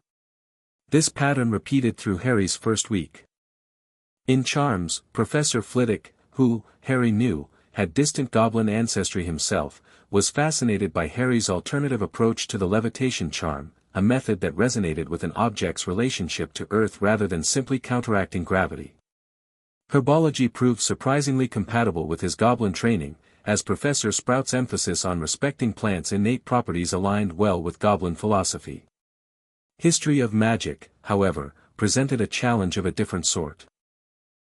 This pattern repeated through Harry's first week. In charms, Professor Flitwick, who, Harry knew, had distant goblin ancestry himself, was fascinated by Harry's alternative approach to the levitation charm, a method that resonated with an object's relationship to Earth rather than simply counteracting gravity. Herbology proved surprisingly compatible with his goblin training, as Professor Sprout's emphasis on respecting plants' innate properties aligned well with goblin philosophy. History of magic, however, presented a challenge of a different sort.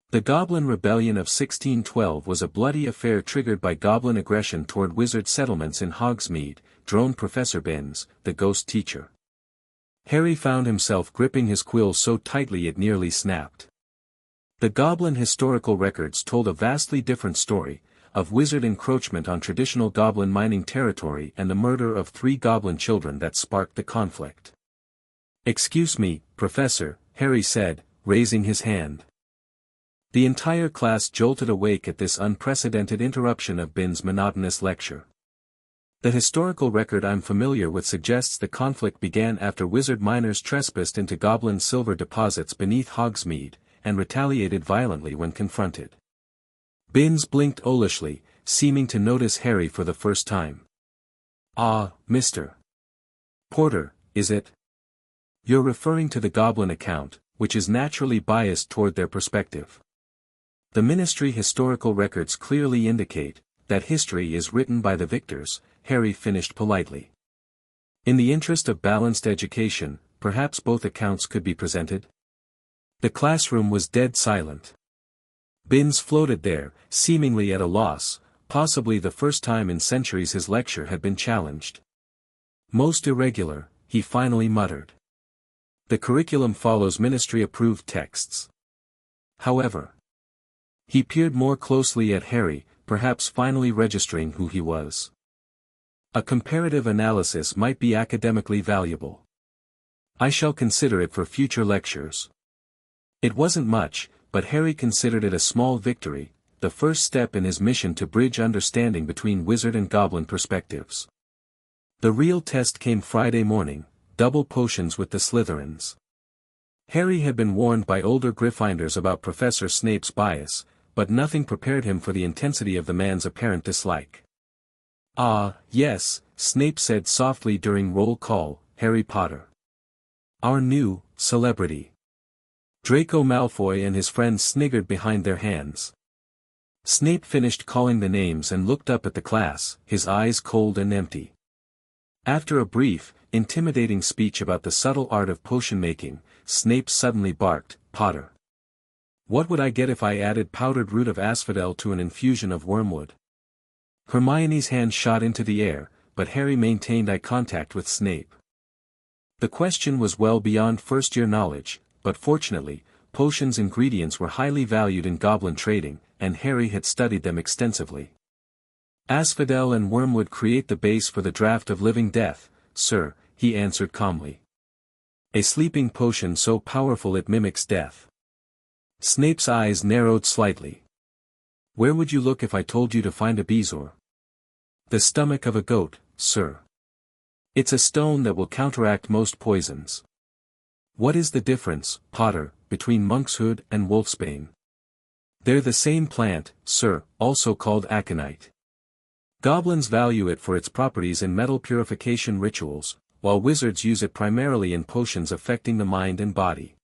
The Goblin Rebellion of 1612 was a bloody affair triggered by goblin aggression toward wizard settlements in Hogsmeade, droned Professor Binns, the ghost teacher. Harry found himself gripping his quill so tightly it nearly snapped. The goblin historical records told a vastly different story, of wizard encroachment on traditional goblin mining territory and the murder of 3 goblin children that sparked the conflict. Excuse me, Professor, Harry said, raising his hand. The entire class jolted awake at this unprecedented interruption of Binns' monotonous lecture. The historical record I'm familiar with suggests the conflict began after wizard miners trespassed into goblin silver deposits beneath Hogsmeade, and retaliated violently when confronted. Binns blinked owlishly, seeming to notice Harry for the first time. Ah, Mr. Porter, is it? You're referring to the goblin account, which is naturally biased toward their perspective. The Ministry historical records clearly indicate that history is written by the victors, Harry finished politely. In the interest of balanced education, perhaps both accounts could be presented? The classroom was dead silent. Bins floated there, seemingly at a loss, possibly the first time in centuries his lecture had been challenged. Most irregular, he finally muttered. The curriculum follows ministry-approved texts. However, he peered more closely at Harry, perhaps finally registering who he was. A comparative analysis might be academically valuable. I shall consider it for future lectures. It wasn't much, but Harry considered it a small victory, the first step in his mission to bridge understanding between wizard and goblin perspectives. The real test came Friday morning, double potions with the Slytherins. Harry had been warned by older Gryffindors about Professor Snape's bias, but nothing prepared him for the intensity of the man's apparent dislike. "Ah, yes," Snape said softly during roll call, "Harry Potter. Our new celebrity." Draco Malfoy and his friends sniggered behind their hands. Snape finished calling the names and looked up at the class, his eyes cold and empty. After a brief, intimidating speech about the subtle art of potion-making, Snape suddenly barked, "Potter. What would I get if I added powdered root of asphodel to an infusion of wormwood?" Hermione's hand shot into the air, but Harry maintained eye contact with Snape. The question was well beyond first-year knowledge, but fortunately, potions' ingredients were highly valued in goblin trading, and Harry had studied them extensively. "Asphodel and wormwood create the base for the draught of living death, sir," he answered calmly. "A sleeping potion so powerful it mimics death." Snape's eyes narrowed slightly. "Where would you look if I told you to find a bezoar?" "The stomach of a goat, sir. It's a stone that will counteract most poisons." "What is the difference, Potter, between monkshood and wolfsbane?" "They're the same plant, sir, also called aconite. Goblins value it for its properties in metal purification rituals, while wizards use it primarily in potions affecting the mind and body."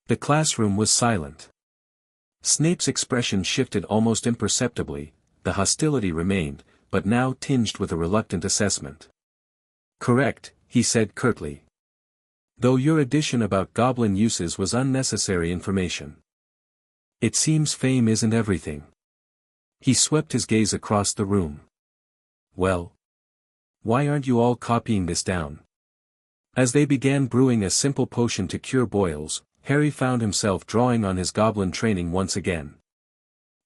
The classroom was silent. Snape's expression shifted almost imperceptibly, the hostility remained, but now tinged with a reluctant assessment. "Correct," he said curtly. "Though your addition about goblin uses was unnecessary information. It seems fame isn't everything." He swept his gaze across the room. "Well? Why aren't you all copying this down?" As they began brewing a simple potion to cure boils, Harry found himself drawing on his goblin training once again.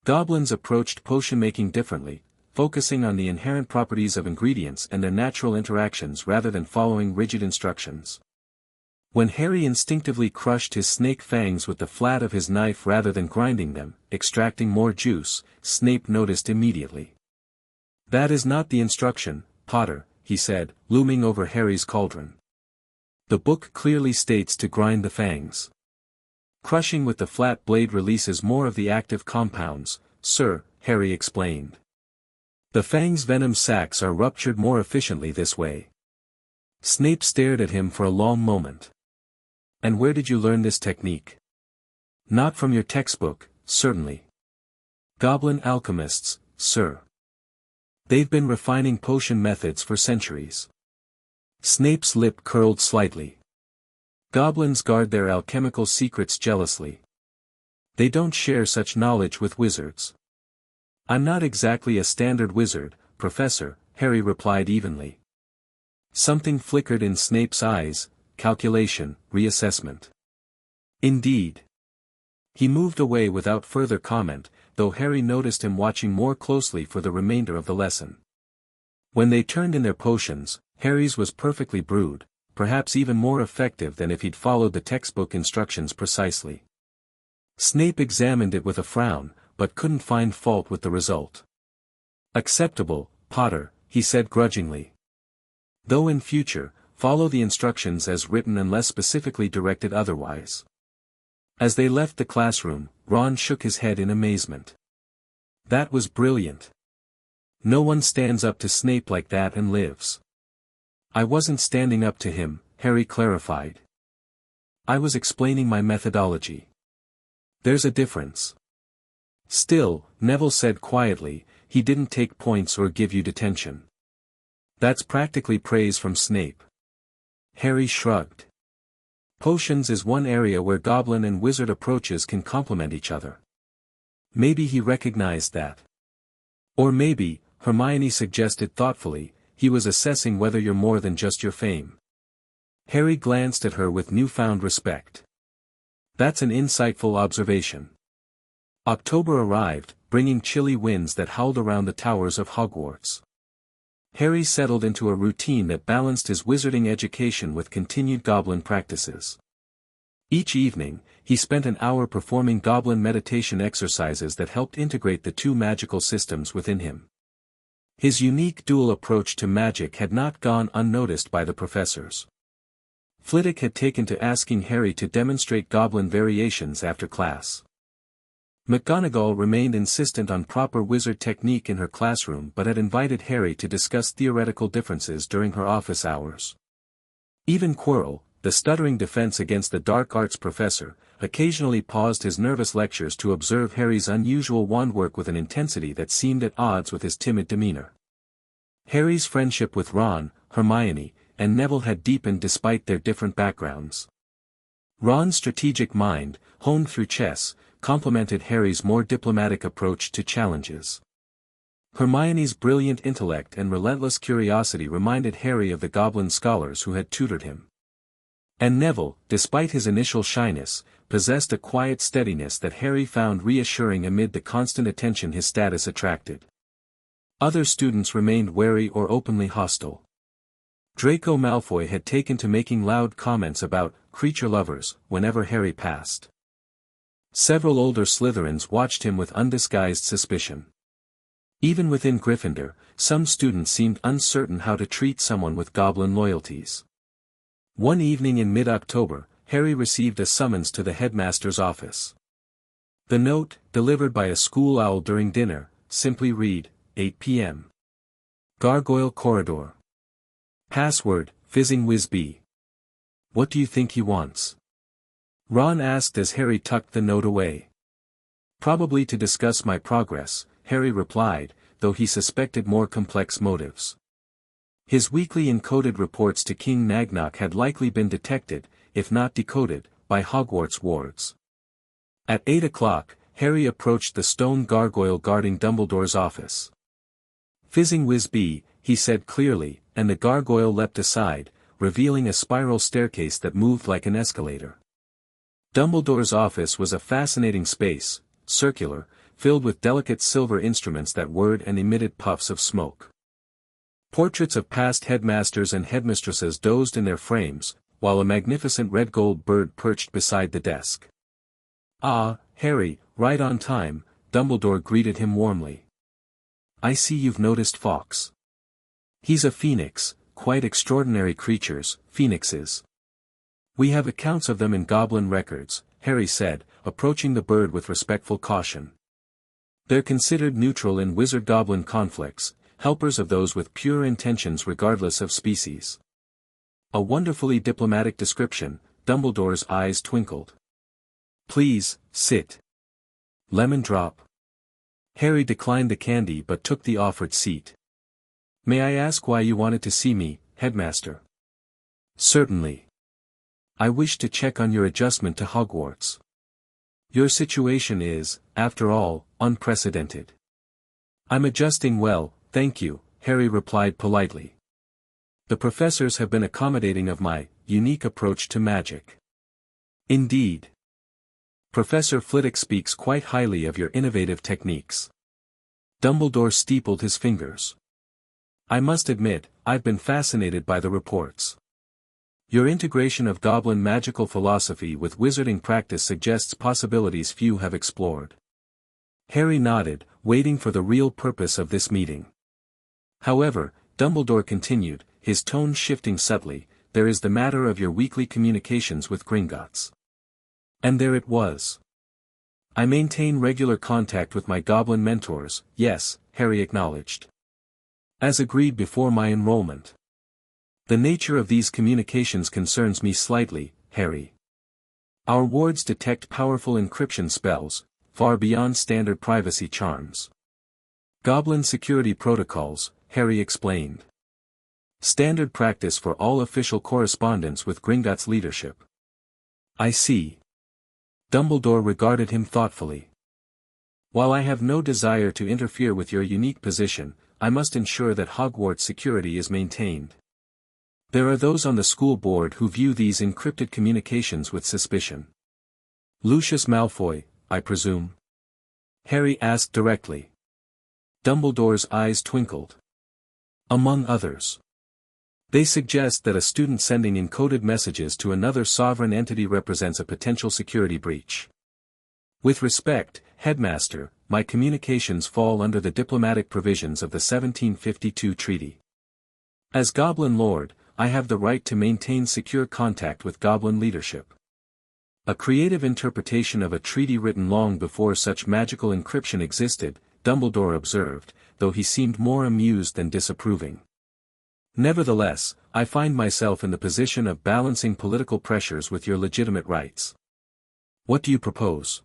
Goblins approached potion-making differently, focusing on the inherent properties of ingredients and their natural interactions rather than following rigid instructions. When Harry instinctively crushed his snake fangs with the flat of his knife rather than grinding them, extracting more juice, Snape noticed immediately. "That is not the instruction, Potter," he said, looming over Harry's cauldron. "The book clearly states to grind the fangs. Crushing with the flat blade releases more of the active compounds, sir," Harry explained. "The fang's venom sacs are ruptured more efficiently this way." Snape stared at him for a long moment. "And where did you learn this technique?" "Not from your textbook, certainly. Goblin alchemists, sir. They've been refining potion methods for centuries." Snape's lip curled slightly. "Goblins guard their alchemical secrets jealously. They don't share such knowledge with wizards." "I'm not exactly a standard wizard, Professor," Harry replied evenly. Something flickered in Snape's eyes, calculation, reassessment. "Indeed." He moved away without further comment, though Harry noticed him watching more closely for the remainder of the lesson. When they turned in their potions, Harry's was perfectly brewed, perhaps even more effective than if he'd followed the textbook instructions precisely. Snape examined it with a frown, but couldn't find fault with the result. "Acceptable, Potter," he said grudgingly. "Though in future, follow the instructions as written unless specifically directed otherwise." As they left the classroom, Ron shook his head in amazement. "That was brilliant. No one stands up to Snape like that and lives." "I wasn't standing up to him," Harry clarified. "I was explaining my methodology. There's a difference." "Still," Neville said quietly, "he didn't take points or give you detention." "That's practically praise from Snape." Harry shrugged. "Potions is one area where goblin and wizard approaches can complement each other. Maybe he recognized that. Or maybe, Hermione suggested thoughtfully, he was assessing whether you're more than just your fame. Harry glanced at her with newfound respect. That's an insightful observation. October arrived, bringing chilly winds that howled around the towers of Hogwarts. Harry settled into a routine that balanced his wizarding education with continued goblin practices. Each evening, he spent an hour performing goblin meditation exercises that helped integrate the two magical systems within him. His unique dual approach to magic had not gone unnoticed by the professors. Flitwick had taken to asking Harry to demonstrate goblin variations after class. McGonagall remained insistent on proper wizard technique in her classroom but had invited Harry to discuss theoretical differences during her office hours. Even Quirrell, the stuttering defense against the dark arts professor, occasionally paused his nervous lectures to observe Harry's unusual wand work with an intensity that seemed at odds with his timid demeanor. Harry's friendship with Ron, Hermione, and Neville had deepened despite their different backgrounds. Ron's strategic mind, honed through chess, complemented Harry's more diplomatic approach to challenges. Hermione's brilliant intellect and relentless curiosity reminded Harry of the goblin scholars who had tutored him. And Neville, despite his initial shyness, possessed a quiet steadiness that Harry found reassuring amid the constant attention his status attracted. Other students remained wary or openly hostile. Draco Malfoy had taken to making loud comments about creature lovers whenever Harry passed. Several older Slytherins watched him with undisguised suspicion. Even within Gryffindor, some students seemed uncertain how to treat someone with goblin loyalties. One evening in mid-October, Harry received a summons to the headmaster's office. The note, delivered by a school owl during dinner, simply read, 8 p.m. Gargoyle Corridor. Password, Fizzing Whiz-Bee. What do you think he wants? Ron asked as Harry tucked the note away. Probably to discuss my progress, Harry replied, though he suspected more complex motives. His weekly encoded reports to King Nagnok had likely been detected, if not decoded, by Hogwarts wards. At 8 o'clock, Harry approached the stone gargoyle guarding Dumbledore's office. Fizzing Whiz-Bee, he said clearly, and the gargoyle leapt aside, revealing a spiral staircase that moved like an escalator. Dumbledore's office was a fascinating space, circular, filled with delicate silver instruments that whirred and emitted puffs of smoke. Portraits of past headmasters and headmistresses dozed in their frames, while a magnificent red-gold bird perched beside the desk. "Ah, Harry, right on time," Dumbledore greeted him warmly. "I see you've noticed Fawkes. He's a phoenix, quite extraordinary creatures, phoenixes. We have accounts of them in goblin records," Harry said, approaching the bird with respectful caution. "They're considered neutral in wizard-goblin conflicts, helpers of those with pure intentions regardless of species." A wonderfully diplomatic description, Dumbledore's eyes twinkled. "Please, sit. Lemon drop?" Harry declined the candy but took the offered seat. "May I ask why you wanted to see me, Headmaster?" "Certainly. I wish to check on your adjustment to Hogwarts. Your situation is, after all, unprecedented." "I'm adjusting well, thank you," Harry replied politely. "The professors have been accommodating of my unique approach to magic." "Indeed. Professor Flitwick speaks quite highly of your innovative techniques." Dumbledore steepled his fingers. "I must admit, I've been fascinated by the reports. Your integration of goblin magical philosophy with wizarding practice suggests possibilities few have explored." Harry nodded, waiting for the real purpose of this meeting. "However," Dumbledore continued, his tone shifting subtly, "there is the matter of your weekly communications with Gringotts." And there it was. "I maintain regular contact with my goblin mentors," yes, Harry acknowledged. "As agreed before my enrollment. The nature of these communications concerns me slightly, Harry. Our wards detect powerful encryption spells, far beyond standard privacy charms. Goblin security protocols," Harry explained. "Standard practice for all official correspondence with Gringotts leadership." "I see." Dumbledore regarded him thoughtfully. While I have no desire to interfere with your unique position, I must ensure that Hogwarts security is maintained. There are those on the school board who view these encrypted communications with suspicion. Lucius Malfoy, I presume? Harry asked directly. Dumbledore's eyes twinkled. Among others. They suggest that a student sending encoded messages to another sovereign entity represents a potential security breach. With respect, Headmaster, my communications fall under the diplomatic provisions of the 1752 treaty. As Goblin Lord, I have the right to maintain secure contact with Goblin leadership. A creative interpretation of a treaty written long before such magical encryption existed, Dumbledore observed, though he seemed more amused than disapproving. Nevertheless, I find myself in the position of balancing political pressures with your legitimate rights. What do you propose?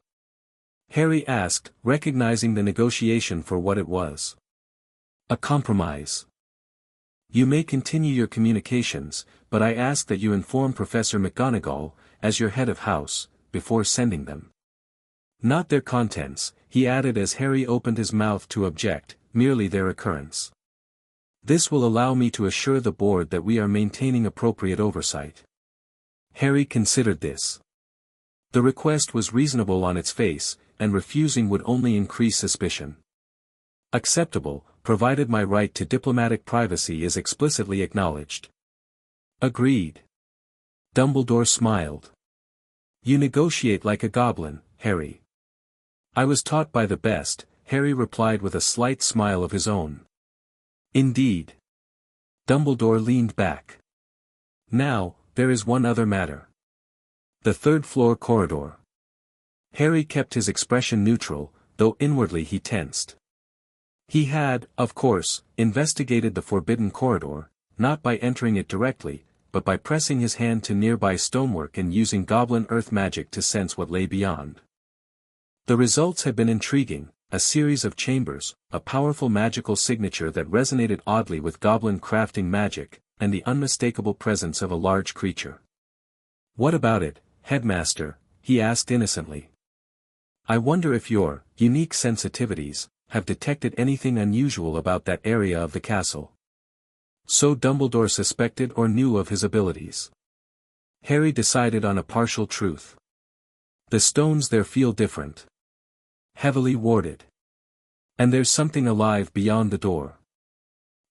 Harry asked, recognizing the negotiation for what it was. A compromise. You may continue your communications, but I ask that you inform Professor McGonagall, as your head of house, before sending them. Not their contents, he added as Harry opened his mouth to object, merely their occurrence. This will allow me to assure the board that we are maintaining appropriate oversight. Harry considered this. The request was reasonable on its face, and refusing would only increase suspicion. Acceptable, provided my right to diplomatic privacy is explicitly acknowledged. Agreed. Dumbledore smiled. You negotiate like a goblin, Harry. I was taught by the best, Harry replied with a slight smile of his own. Indeed. Dumbledore leaned back. Now, there is one other matter. The third-floor corridor. Harry kept his expression neutral, though inwardly he tensed. He had, of course, investigated the forbidden corridor, not by entering it directly, but by pressing his hand to nearby stonework and using goblin earth magic to sense what lay beyond. The results had been intriguing, a series of chambers, a powerful magical signature that resonated oddly with goblin crafting magic, and the unmistakable presence of a large creature. What about it, Headmaster? He asked innocently. I wonder if your unique sensitivities have detected anything unusual about that area of the castle. So Dumbledore suspected or knew of his abilities. Harry decided on a partial truth. The stones there feel different. Heavily warded. And there's something alive beyond the door.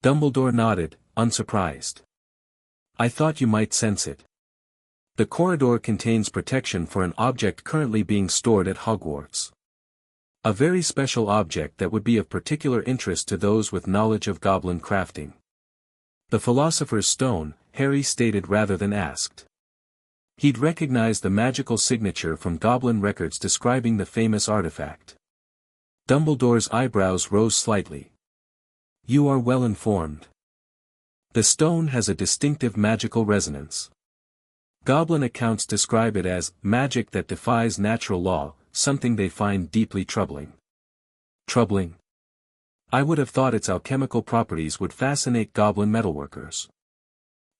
Dumbledore nodded, unsurprised. I thought you might sense it. The corridor contains protection for an object currently being stored at Hogwarts. A very special object that would be of particular interest to those with knowledge of goblin crafting. The Philosopher's Stone, Harry stated rather than asked. He'd recognized the magical signature from goblin records describing the famous artifact. Dumbledore's eyebrows rose slightly. You are well informed. The stone has a distinctive magical resonance. Goblin accounts describe it as magic that defies natural law, something they find deeply troubling. Troubling? I would have thought its alchemical properties would fascinate goblin metalworkers.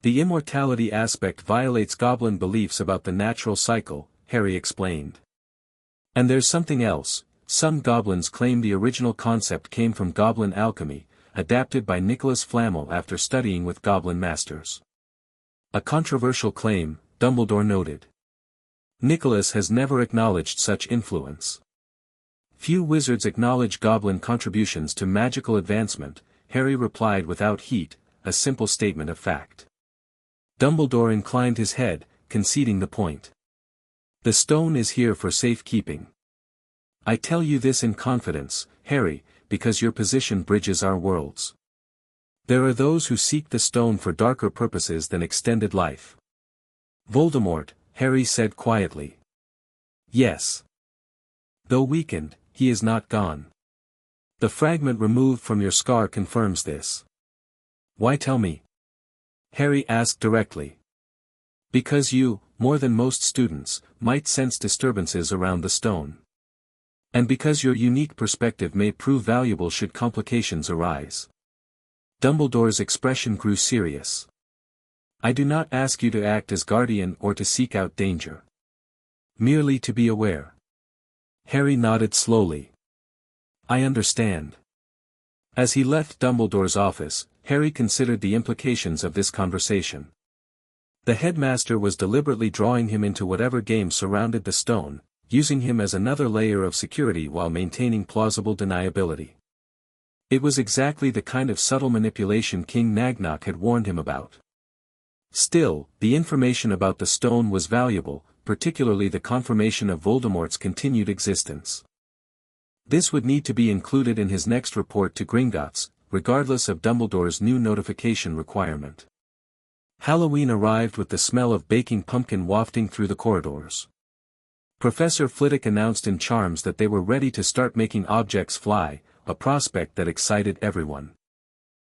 The immortality aspect violates goblin beliefs about the natural cycle, Harry explained. And there's something else. Some goblins claim the original concept came from goblin alchemy, adapted by Nicholas Flamel after studying with goblin masters. A controversial claim, Dumbledore noted. Nicholas has never acknowledged such influence. Few wizards acknowledge goblin contributions to magical advancement, Harry replied without heat, a simple statement of fact. Dumbledore inclined his head, conceding the point. The stone is here for safekeeping. I tell you this in confidence, Harry, because your position bridges our worlds. There are those who seek the stone for darker purposes than extended life. Voldemort, Harry said quietly. Yes. Though weakened, he is not gone. The fragment removed from your scar confirms this. Why tell me? Harry asked directly. Because you, more than most students, might sense disturbances around the stone. And because your unique perspective may prove valuable should complications arise. Dumbledore's expression grew serious. I do not ask you to act as guardian or to seek out danger. Merely to be aware. Harry nodded slowly. I understand. As he left Dumbledore's office, Harry considered the implications of this conversation. The headmaster was deliberately drawing him into whatever game surrounded the stone, using him as another layer of security while maintaining plausible deniability. It was exactly the kind of subtle manipulation King Nagnok had warned him about. Still, the information about the stone was valuable, particularly the confirmation of Voldemort's continued existence. This would need to be included in his next report to Gringotts, regardless of Dumbledore's new notification requirement. Halloween arrived with the smell of baking pumpkin wafting through the corridors. Professor Flitwick announced in charms that they were ready to start making objects fly, a prospect that excited everyone.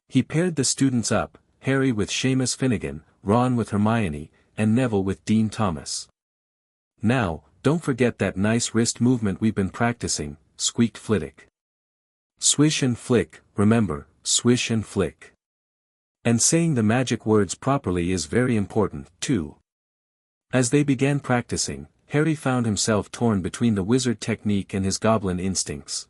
He paired the students up, Harry with Seamus Finnegan, Ron with Hermione, and Neville with Dean Thomas. "Now, don't forget that nice wrist movement we've been practicing," squeaked Flitwick. "Swish and flick, remember, swish and flick. And saying the magic words properly is very important, too." As they began practicing, Harry found himself torn between the wizard technique and his goblin instincts.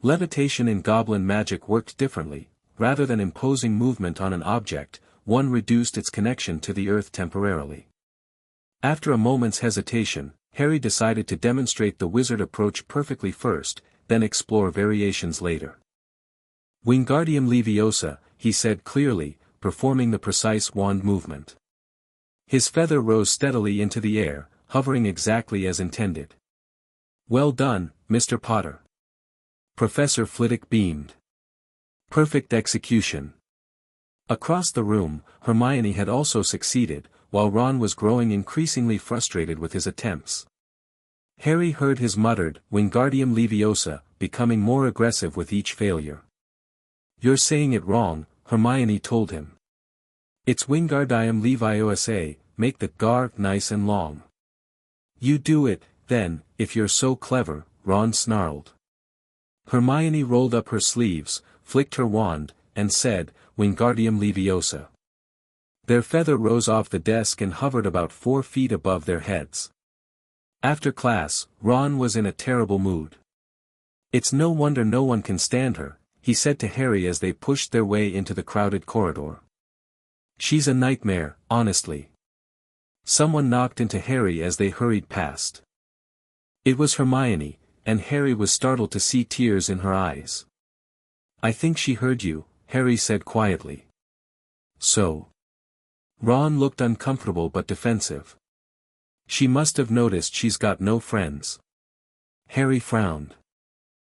Levitation in goblin magic worked differently. Rather than imposing movement on an object, one reduced its connection to the earth temporarily. After a moment's hesitation, Harry decided to demonstrate the wizard approach perfectly first, then explore variations later. "Wingardium Leviosa," he said clearly, performing the precise wand movement. His feather rose steadily into the air, hovering exactly as intended. "Well done, Mr. Potter." Professor Flitwick beamed. "Perfect execution." Across the room, Hermione had also succeeded, while Ron was growing increasingly frustrated with his attempts. Harry heard his muttered, "Wingardium Leviosa," becoming more aggressive with each failure. "You're saying it wrong," Hermione told him. "It's Wingardium Leviosa, make the gar nice and long." "You do it, then, if you're so clever," Ron snarled. Hermione rolled up her sleeves, flicked her wand, and said, "Wingardium Leviosa." Their feather rose off the desk and hovered about 4 feet above their heads. After class, Ron was in a terrible mood. "It's no wonder no one can stand her," he said to Harry as they pushed their way into the crowded corridor. "She's a nightmare, honestly." Someone knocked into Harry as they hurried past. It was Hermione, and Harry was startled to see tears in her eyes. "I think she heard you," Harry said quietly. "So?" Ron looked uncomfortable but defensive. "She must have noticed she's got no friends." Harry frowned.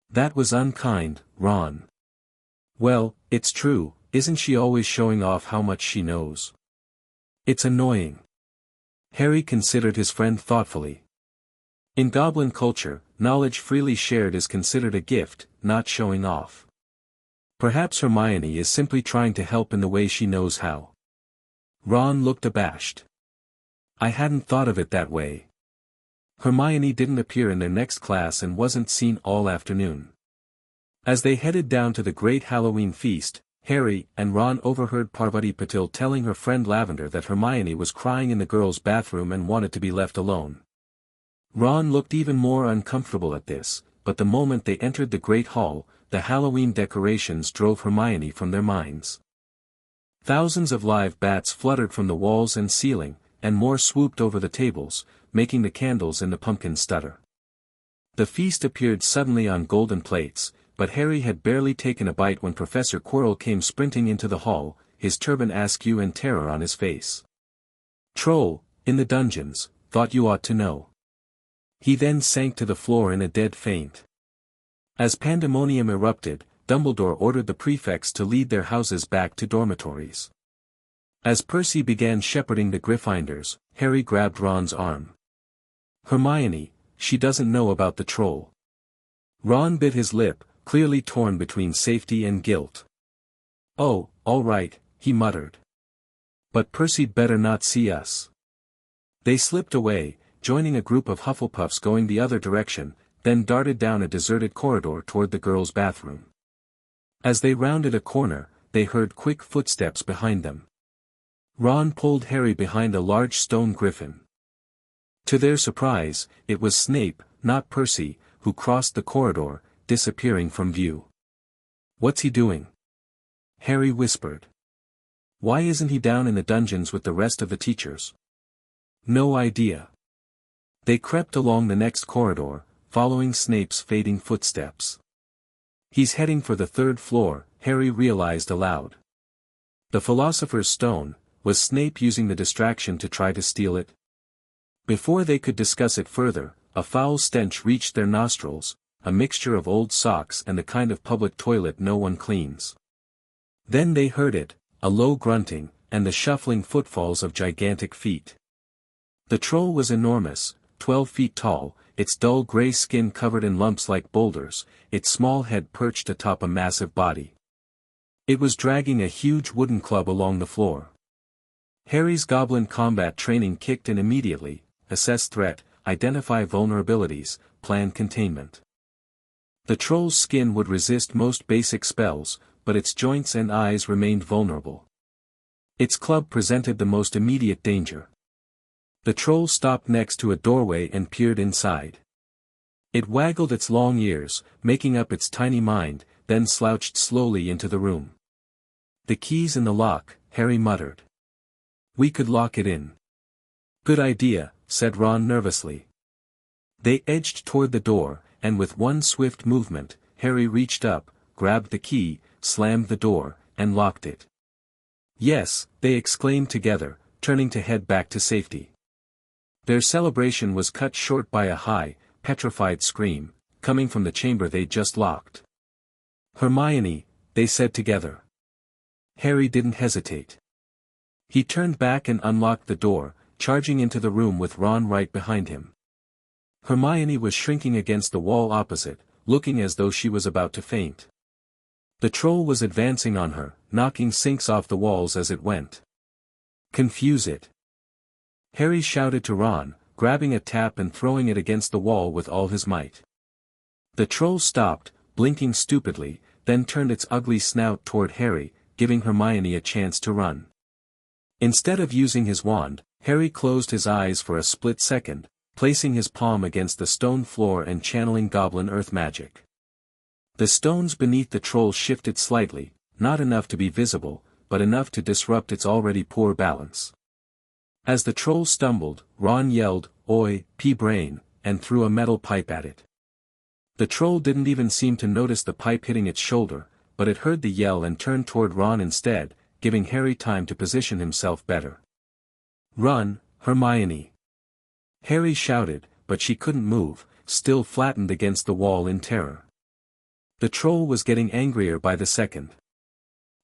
"That was unkind, Ron." "Well, it's true, isn't she always showing off how much she knows?" "It's annoying." Harry considered his friend thoughtfully. In Goblin culture, knowledge freely shared is considered a gift, not showing off. Perhaps Hermione is simply trying to help in the way she knows how. Ron looked abashed. "I hadn't thought of it that way." Hermione didn't appear in their next class and wasn't seen all afternoon. As they headed down to the great Halloween feast, Harry and Ron overheard Parvati Patil telling her friend Lavender that Hermione was crying in the girls' bathroom and wanted to be left alone. Ron looked even more uncomfortable at this, but the moment they entered the great hall, the Halloween decorations drove Hermione from their minds. Thousands of live bats fluttered from the walls and ceiling, and more swooped over the tables, making the candles in the pumpkin stutter. The feast appeared suddenly on golden plates, but Harry had barely taken a bite when Professor Quirrell came sprinting into the hall, his turban askew and terror on his face. "Troll, in the dungeons, thought you ought to know." He then sank to the floor in a dead faint. As pandemonium erupted, Dumbledore ordered the prefects to lead their houses back to dormitories. As Percy began shepherding the Gryffindors, Harry grabbed Ron's arm. "Hermione, she doesn't know about the troll." Ron bit his lip, clearly torn between safety and guilt. "Oh, all right," he muttered. "But Percy'd better not see us." They slipped away, joining a group of Hufflepuffs going the other direction, then darted down a deserted corridor toward the girls' bathroom. As they rounded a corner, they heard quick footsteps behind them. Ron pulled Harry behind a large stone griffin. To their surprise, it was Snape, not Percy, who crossed the corridor, disappearing from view. "What's he doing?" Harry whispered. "Why isn't he down in the dungeons with the rest of the teachers?" "No idea." They crept along the next corridor, following Snape's fading footsteps. "He's heading for the third floor," Harry realized aloud. The Philosopher's Stone, was Snape using the distraction to try to steal it? Before they could discuss it further, a foul stench reached their nostrils, a mixture of old socks and the kind of public toilet no one cleans. Then they heard it, a low grunting, and the shuffling footfalls of gigantic feet. The troll was enormous, 12 feet tall, its dull gray skin covered in lumps like boulders, its small head perched atop a massive body. It was dragging a huge wooden club along the floor. Harry's goblin combat training kicked in immediately: assess threat, identify vulnerabilities, plan containment. The troll's skin would resist most basic spells, but its joints and eyes remained vulnerable. Its club presented the most immediate danger. The troll stopped next to a doorway and peered inside. It waggled its long ears, making up its tiny mind, then slouched slowly into the room. "The key's in the lock," Harry muttered. "We could lock it in." "Good idea," said Ron nervously. They edged toward the door, and with one swift movement, Harry reached up, grabbed the key, slammed the door, and locked it. "Yes," they exclaimed together, turning to head back to safety. Their celebration was cut short by a high, petrified scream, coming from the chamber they'd just locked. "Hermione," they said together. Harry didn't hesitate. He turned back and unlocked the door, charging into the room with Ron right behind him. Hermione was shrinking against the wall opposite, looking as though she was about to faint. The troll was advancing on her, knocking sinks off the walls as it went. "Confuse it!" Harry shouted to Ron, grabbing a tap and throwing it against the wall with all his might. The troll stopped, blinking stupidly, then turned its ugly snout toward Harry, giving Hermione a chance to run. Instead of using his wand, Harry closed his eyes for a split second, placing his palm against the stone floor and channeling goblin earth magic. The stones beneath the troll shifted slightly, not enough to be visible, but enough to disrupt its already poor balance. As the troll stumbled, Ron yelled, "Oi, pea-brain," and threw a metal pipe at it. The troll didn't even seem to notice the pipe hitting its shoulder, but it heard the yell and turned toward Ron instead, giving Harry time to position himself better. "Run, Hermione!" Harry shouted, but she couldn't move, still flattened against the wall in terror. The troll was getting angrier by the second.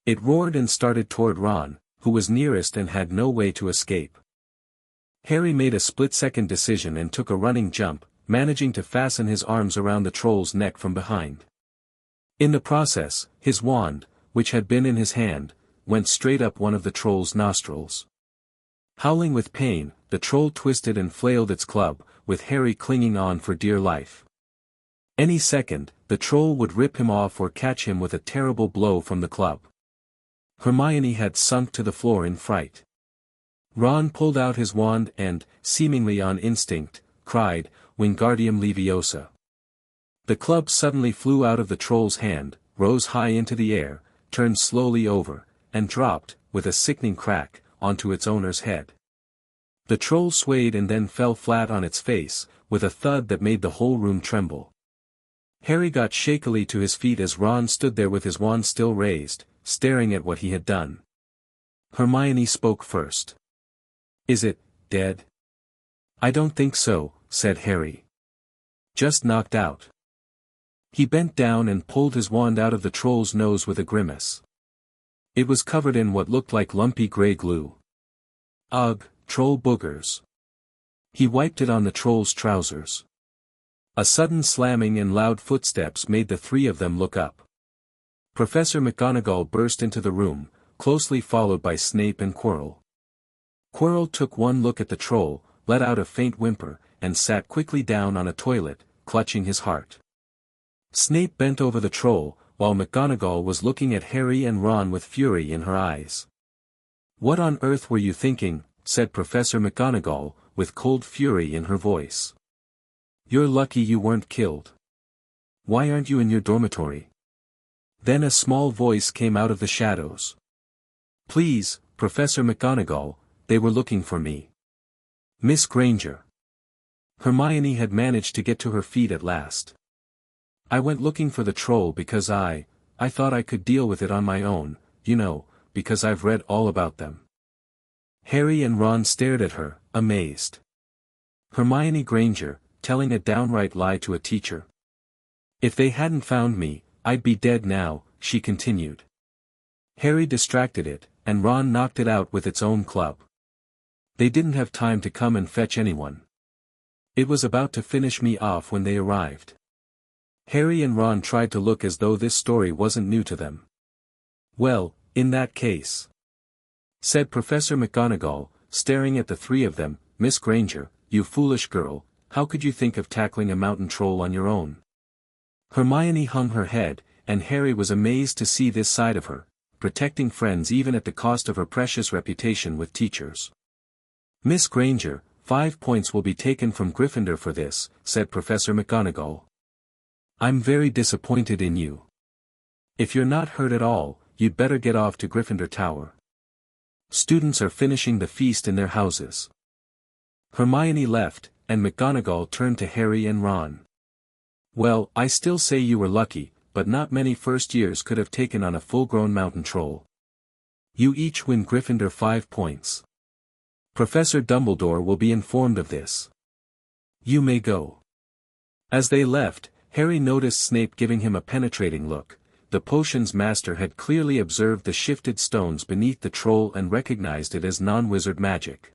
It roared and started toward Ron, who was nearest and had no way to escape. Harry made a split-second decision and took a running jump, managing to fasten his arms around the troll's neck from behind. In the process, his wand, which had been in his hand, went straight up one of the troll's nostrils. Howling with pain, the troll twisted and flailed its club, with Harry clinging on for dear life. Any second, the troll would rip him off or catch him with a terrible blow from the club. Hermione had sunk to the floor in fright. Ron pulled out his wand and, seemingly on instinct, cried, "Wingardium Leviosa." The club suddenly flew out of the troll's hand, rose high into the air, turned slowly over, and dropped, with a sickening crack, onto its owner's head. The troll swayed and then fell flat on its face, with a thud that made the whole room tremble. Harry got shakily to his feet as Ron stood there with his wand still raised, staring at what he had done. Hermione spoke first. "Is it dead?" "I don't think so," said Harry. "Just knocked out." He bent down and pulled his wand out of the troll's nose with a grimace. It was covered in what looked like lumpy gray glue. "Ugh, troll boogers." He wiped it on the troll's trousers. A sudden slamming and loud footsteps made the three of them look up. Professor McGonagall burst into the room, closely followed by Snape and Quirrell. Quirrell took one look at the troll, let out a faint whimper, and sat quickly down on a toilet, clutching his heart. Snape bent over the troll, while McGonagall was looking at Harry and Ron with fury in her eyes. "What on earth were you thinking?" said Professor McGonagall, with cold fury in her voice. "You're lucky you weren't killed." Why aren't you in your dormitory? Then a small voice came out of the shadows. Please, Professor McGonagall, they were looking for me. Miss Granger. Hermione had managed to get to her feet at last. I went looking for the troll because I thought I could deal with it on my own, you know, because I've read all about them. Harry and Ron stared at her, amazed. Hermione Granger, telling a downright lie to a teacher. If they hadn't found me, I'd be dead now, she continued. Harry distracted it, and Ron knocked it out with its own club. They didn't have time to come and fetch anyone. It was about to finish me off when they arrived. Harry and Ron tried to look as though this story wasn't new to them. Well, in that case, said Professor McGonagall, staring at the three of them, Miss Granger, you foolish girl, how could you think of tackling a mountain troll on your own? Hermione hung her head, and Harry was amazed to see this side of her, protecting friends even at the cost of her precious reputation with teachers. Miss Granger, 5 points will be taken from Gryffindor for this, said Professor McGonagall. I'm very disappointed in you. If you're not hurt at all, you'd better get off to Gryffindor Tower. Students are finishing the feast in their houses. Hermione left, and McGonagall turned to Harry and Ron. Well, I still say you were lucky, but not many first years could have taken on a full-grown mountain troll. You each win Gryffindor 5 points. Professor Dumbledore will be informed of this. You may go. As they left, Harry noticed Snape giving him a penetrating look. The potions master had clearly observed the shifted stones beneath the troll and recognized it as non-wizard magic.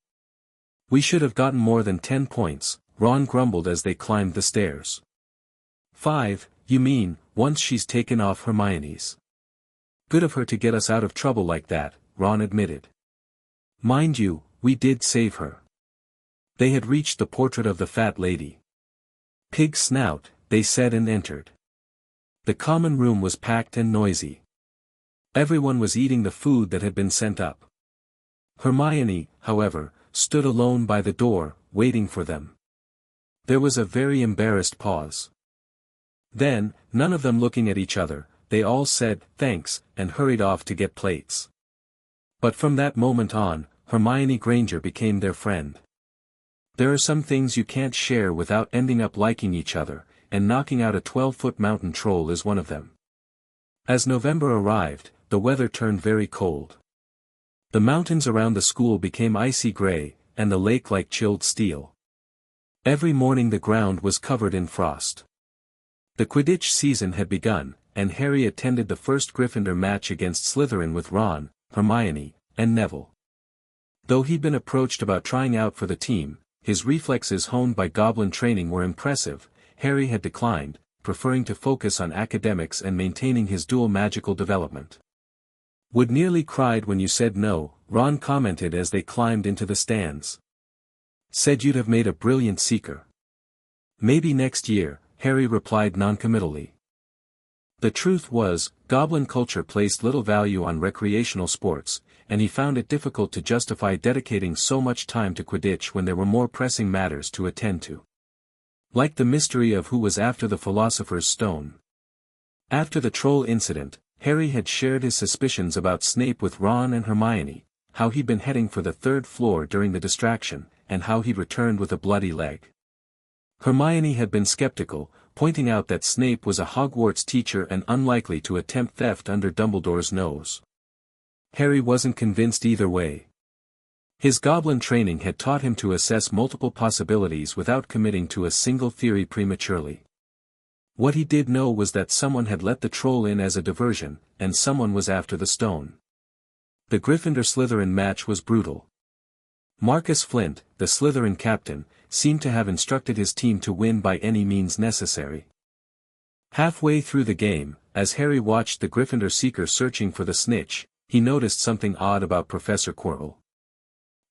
We should have gotten more than 10 points, Ron grumbled as they climbed the stairs. 5, you mean, once she's taken off Hermione's. Good of her to get us out of trouble like that, Ron admitted. Mind you, we did save her. They had reached the portrait of the fat lady. Pig snout, they said and entered. The common room was packed and noisy. Everyone was eating the food that had been sent up. Hermione, however, stood alone by the door, waiting for them. There was a very embarrassed pause. Then, none of them looking at each other, they all said, thanks, and hurried off to get plates. But from that moment on, Hermione Granger became their friend. There are some things you can't share without ending up liking each other, and knocking out a 12-foot mountain troll is one of them. As November arrived, the weather turned very cold. The mountains around the school became icy gray, and the lake like chilled steel. Every morning the ground was covered in frost. The Quidditch season had begun, and Harry attended the first Gryffindor match against Slytherin with Ron, Hermione, and Neville. Though he'd been approached about trying out for the team, his reflexes honed by Goblin training were impressive. Harry had declined, preferring to focus on academics and maintaining his dual magical development. Would nearly cried when you said no, Ron commented as they climbed into the stands. Said you'd have made a brilliant seeker. Maybe next year, Harry replied noncommittally. The truth was, Goblin culture placed little value on recreational sports, and he found it difficult to justify dedicating so much time to Quidditch when there were more pressing matters to attend to. Like the mystery of who was after the Philosopher's Stone. After the troll incident, Harry had shared his suspicions about Snape with Ron and Hermione, how he'd been heading for the 3rd floor during the distraction, and how he'd returned with a bloody leg. Hermione had been skeptical, pointing out that Snape was a Hogwarts teacher and unlikely to attempt theft under Dumbledore's nose. Harry wasn't convinced either way. His Goblin training had taught him to assess multiple possibilities without committing to a single theory prematurely. What he did know was that someone had let the troll in as a diversion, and someone was after the stone. The Gryffindor-Slytherin match was brutal. Marcus Flint, the Slytherin captain, seemed to have instructed his team to win by any means necessary. Halfway through the game, as Harry watched the Gryffindor seeker searching for the snitch, he noticed something odd about Professor Quirrell.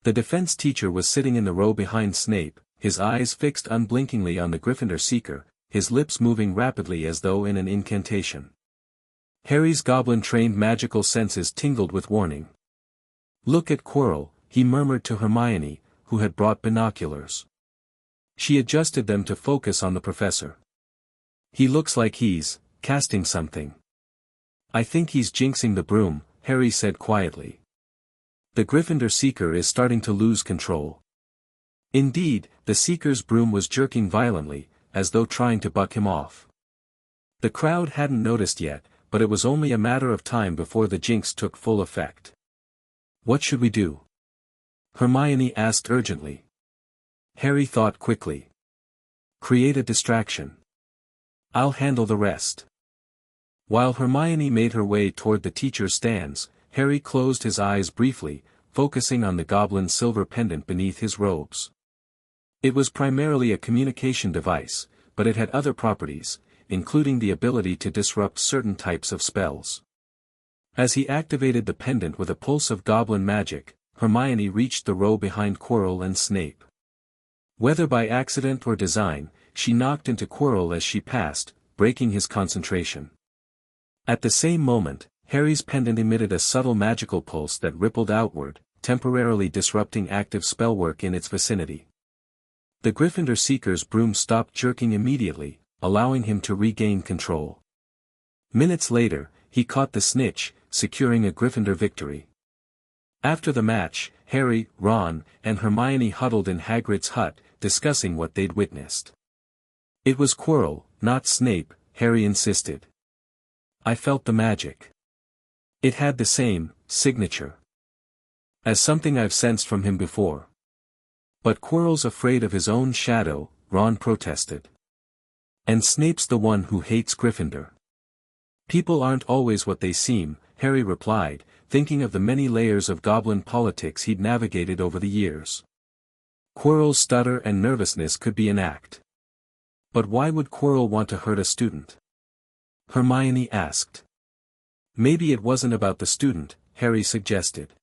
The defense teacher was sitting in the row behind Snape, his eyes fixed unblinkingly on the Gryffindor seeker, his lips moving rapidly as though in an incantation. Harry's Goblin-trained magical senses tingled with warning. "Look at Quirrell," he murmured to Hermione, who had brought binoculars. She adjusted them to focus on the professor. He looks like he's casting something. I think he's jinxing the broom, Harry said quietly. The Gryffindor Seeker is starting to lose control. Indeed, the Seeker's broom was jerking violently, as though trying to buck him off. The crowd hadn't noticed yet, but it was only a matter of time before the jinx took full effect. What should we do? Hermione asked urgently. Harry thought quickly. Create a distraction. I'll handle the rest. While Hermione made her way toward the teacher's stands, Harry closed his eyes briefly, focusing on the goblin's silver pendant beneath his robes. It was primarily a communication device, but it had other properties, including the ability to disrupt certain types of spells. As he activated the pendant with a pulse of goblin magic, Hermione reached the row behind Quirrell and Snape. Whether by accident or design, she knocked into Quirrell as she passed, breaking his concentration. At the same moment, Harry's pendant emitted a subtle magical pulse that rippled outward, temporarily disrupting active spellwork in its vicinity. The Gryffindor Seeker's broom stopped jerking immediately, allowing him to regain control. Minutes later, he caught the snitch, securing a Gryffindor victory. After the match, Harry, Ron, and Hermione huddled in Hagrid's hut, discussing what they'd witnessed. It was Quirrell, not Snape, Harry insisted. I felt the magic. It had the same signature as something I've sensed from him before. But Quirrell's afraid of his own shadow, Ron protested. And Snape's the one who hates Gryffindor. People aren't always what they seem, Harry replied, thinking of the many layers of goblin politics he'd navigated over the years. Quirrell's stutter and nervousness could be an act. But why would Quirrell want to hurt a student? Hermione asked. Maybe it wasn't about the student, Harry suggested.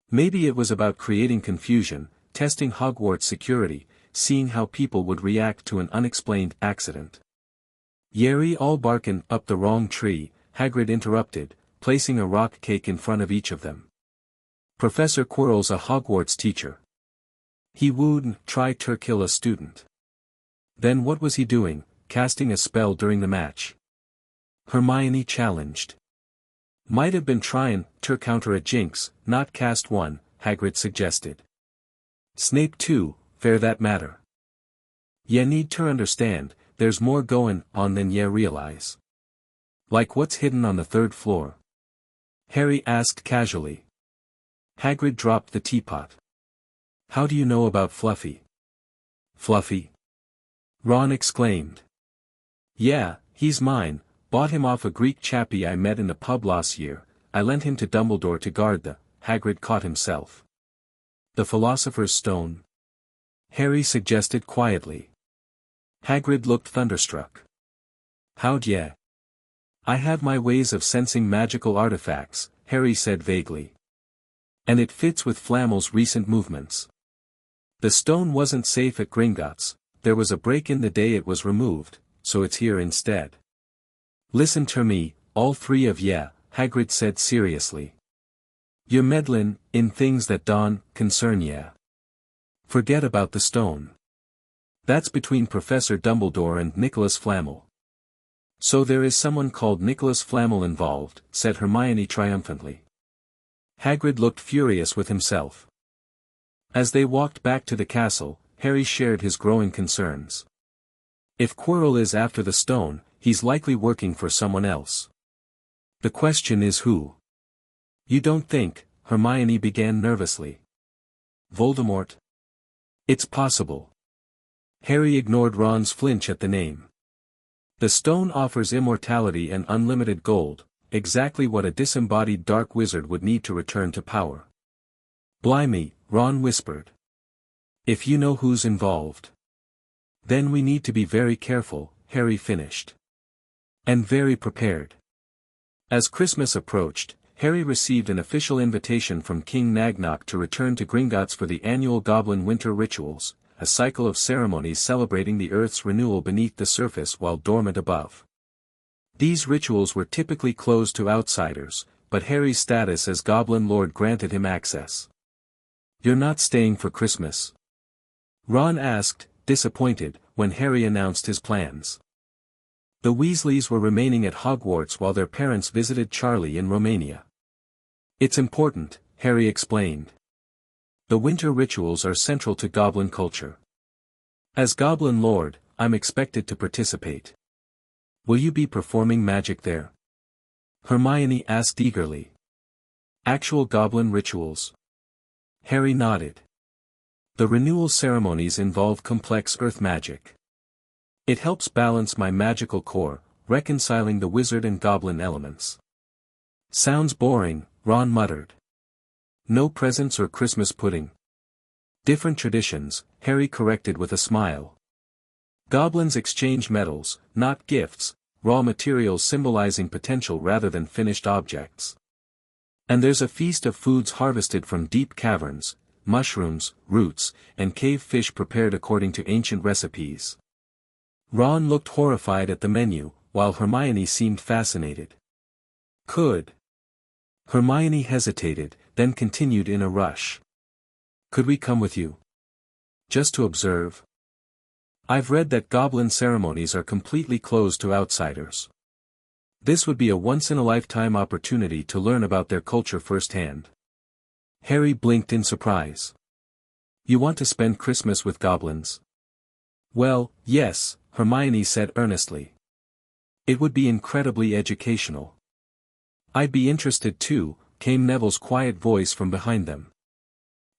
Maybe it was about creating confusion, testing Hogwarts security, seeing how people would react to an unexplained accident. Yerry all barkin' up the wrong tree, Hagrid interrupted, placing a rock cake in front of each of them. Professor Quirrell's a Hogwarts teacher. He wouldn't try to kill a student. Then what was he doing, casting a spell during the match? Hermione challenged. Might have been trying to counter a jinx, not cast one, Hagrid suggested. Snape too, fair that matter. Ye need to understand, there's more going on than ye realize. Like what's hidden on the third floor? Harry asked casually. Hagrid dropped the teapot. How do you know about Fluffy? Fluffy? Ron exclaimed. Yeah, he's mine, bought him off a Greek chappie I met in a pub last year, I lent him to Dumbledore to guard the, Hagrid caught himself. The Philosopher's Stone? Harry suggested quietly. Hagrid looked thunderstruck. How'd ye? I have my ways of sensing magical artifacts, Harry said vaguely. And it fits with Flamel's recent movements. The stone wasn't safe at Gringotts, there was a break-in the day it was removed, so it's here instead. Listen to me, all three of ye, Hagrid said seriously. You're meddlin' in things that don't concern ye. Forget about the stone. That's between Professor Dumbledore and Nicholas Flamel. So there is someone called Nicholas Flamel involved, said Hermione triumphantly. Hagrid looked furious with himself. As they walked back to the castle, Harry shared his growing concerns. If Quirrell is after the stone, he's likely working for someone else. The question is who? You don't think, Hermione began nervously. Voldemort? It's possible. Harry ignored Ron's flinch at the name. The stone offers immortality and unlimited gold, exactly what a disembodied dark wizard would need to return to power. Blimey, Ron whispered. If you know who's involved. Then we need to be very careful, Harry finished. And very prepared. As Christmas approached, Harry received an official invitation from King Nagnok to return to Gringotts for the annual Goblin Winter Rituals, a cycle of ceremonies celebrating the Earth's renewal beneath the surface while dormant above. These rituals were typically closed to outsiders, but Harry's status as Goblin Lord granted him access. You're not staying for Christmas? Ron asked, disappointed, when Harry announced his plans. The Weasleys were remaining at Hogwarts while their parents visited Charlie in Romania. It's important, Harry explained. The winter rituals are central to Goblin culture. As Goblin Lord, I'm expected to participate. Will you be performing magic there? Hermione asked eagerly. Actual Goblin rituals? Harry nodded. The renewal ceremonies involve complex earth magic. It helps balance my magical core, reconciling the wizard and goblin elements. Sounds boring, Ron muttered. No presents or Christmas pudding. Different traditions, Harry corrected with a smile. Goblins exchange metals, not gifts, raw materials symbolizing potential rather than finished objects. And there's a feast of foods harvested from deep caverns, mushrooms, roots, and cave fish prepared according to ancient recipes. Ron looked horrified at the menu, while Hermione seemed fascinated. Could. Hermione hesitated, then continued in a rush. Could we come with you? Just to observe? I've read that Goblin ceremonies are completely closed to outsiders. This would be a once-in-a-lifetime opportunity to learn about their culture firsthand. Harry blinked in surprise. You want to spend Christmas with goblins? Well, yes, Hermione said earnestly. It would be incredibly educational. I'd be interested too, came Neville's quiet voice from behind them.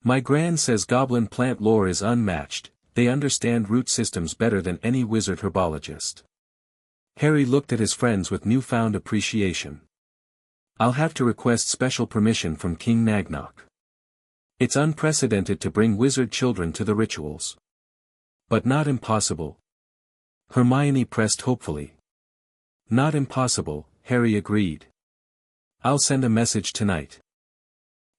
My gran says goblin plant lore is unmatched, they understand root systems better than any wizard herbologist. Harry looked at his friends with newfound appreciation. I'll have to request special permission from King Nagnok. It's unprecedented to bring wizard children to the rituals. But not impossible. Hermione pressed hopefully. Not impossible, Harry agreed. I'll send a message tonight.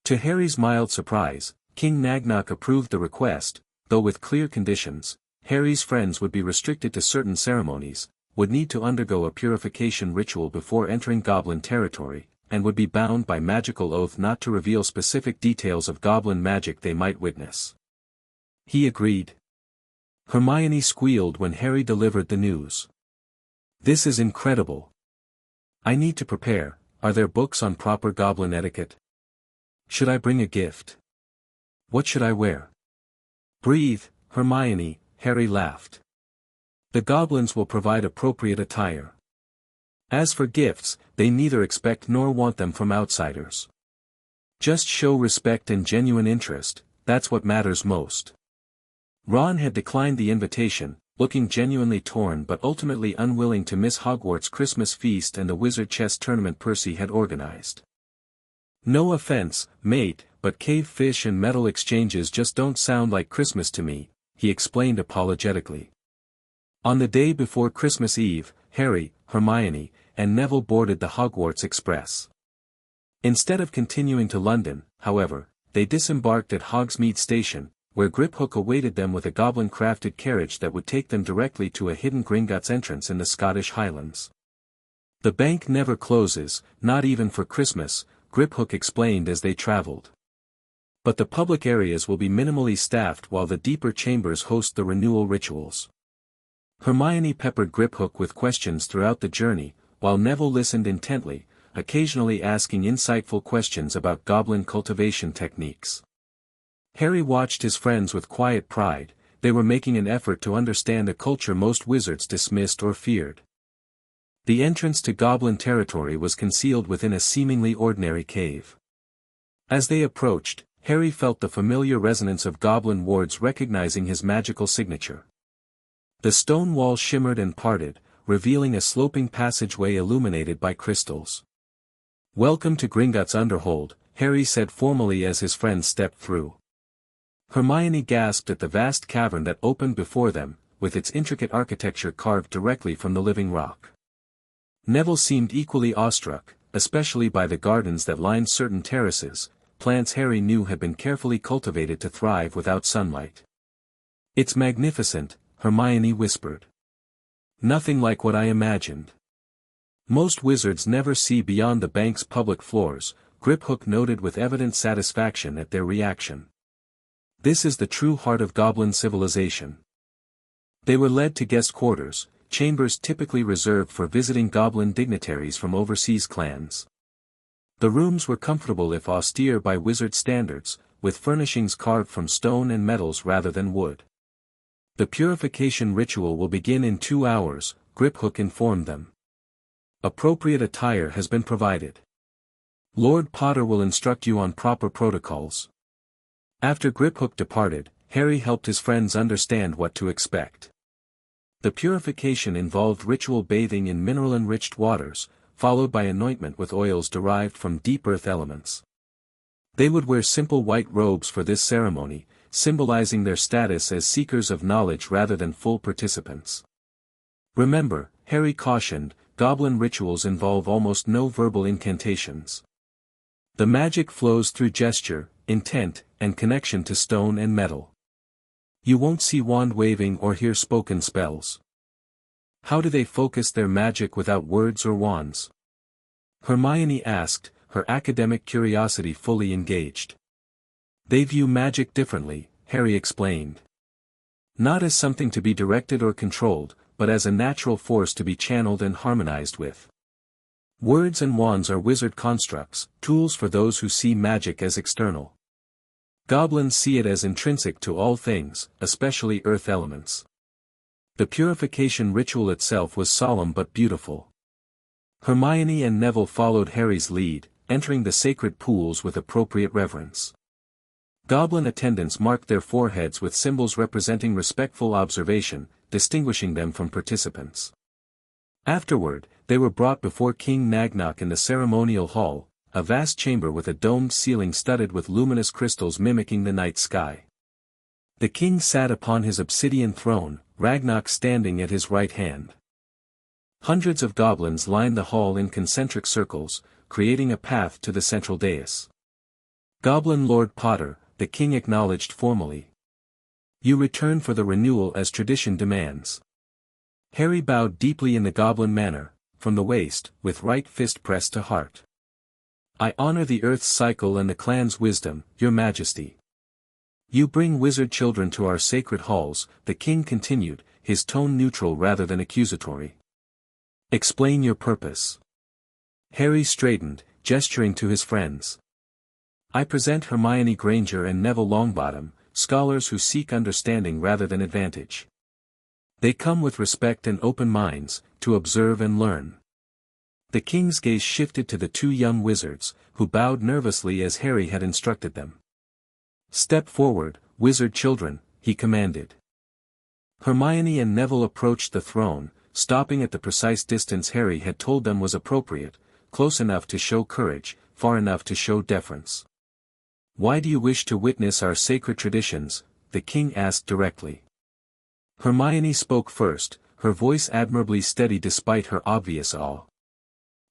To Harry's mild surprise, King Nagnok approved the request, though with clear conditions. Harry's friends would be restricted to certain ceremonies, would need to undergo a purification ritual before entering Goblin territory, and would be bound by magical oath not to reveal specific details of Goblin magic they might witness. He agreed. Hermione squealed when Harry delivered the news. This is incredible. I need to prepare. Are there books on proper Goblin etiquette? Should I bring a gift? What should I wear? Breathe, Hermione, Harry laughed. The goblins will provide appropriate attire. As for gifts, they neither expect nor want them from outsiders. Just show respect and genuine interest, that's what matters most. Ron had declined the invitation, looking genuinely torn but ultimately unwilling to miss Hogwarts' Christmas feast and the wizard chess tournament Percy had organized. No offense, mate, but cave fish and metal exchanges just don't sound like Christmas to me, he explained apologetically. On the day before Christmas Eve, Harry, Hermione, and Neville boarded the Hogwarts Express. Instead of continuing to London, however, they disembarked at Hogsmeade Station, where Griphook awaited them with a goblin-crafted carriage that would take them directly to a hidden Gringotts entrance in the Scottish Highlands. The bank never closes, not even for Christmas, Griphook explained as they traveled. But the public areas will be minimally staffed while the deeper chambers host the renewal rituals. Hermione peppered Griphook with questions throughout the journey, while Neville listened intently, occasionally asking insightful questions about goblin cultivation techniques. Harry watched his friends with quiet pride. They were making an effort to understand a culture most wizards dismissed or feared. The entrance to Goblin territory was concealed within a seemingly ordinary cave. As they approached, Harry felt the familiar resonance of Goblin wards recognizing his magical signature. The stone wall shimmered and parted, revealing a sloping passageway illuminated by crystals. "Welcome to Gringotts Underhold," Harry said formally as his friends stepped through. Hermione gasped at the vast cavern that opened before them, with its intricate architecture carved directly from the living rock. Neville seemed equally awestruck, especially by the gardens that lined certain terraces, plants Harry knew had been carefully cultivated to thrive without sunlight. "It's magnificent," Hermione whispered. "Nothing like what I imagined." Most wizards never see beyond the bank's public floors, Griphook noted with evident satisfaction at their reaction. This is the true heart of Goblin civilization. They were led to guest quarters, chambers typically reserved for visiting goblin dignitaries from overseas clans. The rooms were comfortable if austere by wizard standards, with furnishings carved from stone and metals rather than wood. The purification ritual will begin in 2 hours, Griphook informed them. Appropriate attire has been provided. Lord Potter will instruct you on proper protocols. After Griphook departed, Harry helped his friends understand what to expect. The purification involved ritual bathing in mineral-enriched waters, followed by anointment with oils derived from deep earth elements. They would wear simple white robes for this ceremony, symbolizing their status as seekers of knowledge rather than full participants. Remember, Harry cautioned, goblin rituals involve almost no verbal incantations. The magic flows through gesture, intent, and connection to stone and metal. You won't see wand waving or hear spoken spells. How do they focus their magic without words or wands? Hermione asked, her academic curiosity fully engaged. They view magic differently, Harry explained. Not as something to be directed or controlled, but as a natural force to be channeled and harmonized with. Words and wands are wizard constructs, tools for those who see magic as external. Goblins see it as intrinsic to all things, especially earth elements. The purification ritual itself was solemn but beautiful. Hermione and Neville followed Harry's lead, entering the sacred pools with appropriate reverence. Goblin attendants marked their foreheads with symbols representing respectful observation, distinguishing them from participants. Afterward, they were brought before King Nagnok in the ceremonial hall, a vast chamber with a domed ceiling studded with luminous crystals mimicking the night sky. The king sat upon his obsidian throne, Ragnarok standing at his right hand. Hundreds of goblins lined the hall in concentric circles, creating a path to the central dais. Goblin Lord Potter, the king acknowledged formally. You return for the renewal as tradition demands. Harry bowed deeply in the goblin manner, from the waist, with right fist pressed to heart. I honor the Earth's cycle and the clan's wisdom, Your Majesty. You bring wizard children to our sacred halls, the king continued, his tone neutral rather than accusatory. Explain your purpose. Harry straightened, gesturing to his friends. I present Hermione Granger and Neville Longbottom, scholars who seek understanding rather than advantage. They come with respect and open minds, to observe and learn. The king's gaze shifted to the 2 young wizards, who bowed nervously as Harry had instructed them. Step forward, wizard children, he commanded. Hermione and Neville approached the throne, stopping at the precise distance Harry had told them was appropriate, close enough to show courage, far enough to show deference. Why do you wish to witness our sacred traditions? The king asked directly. Hermione spoke first, her voice admirably steady despite her obvious awe.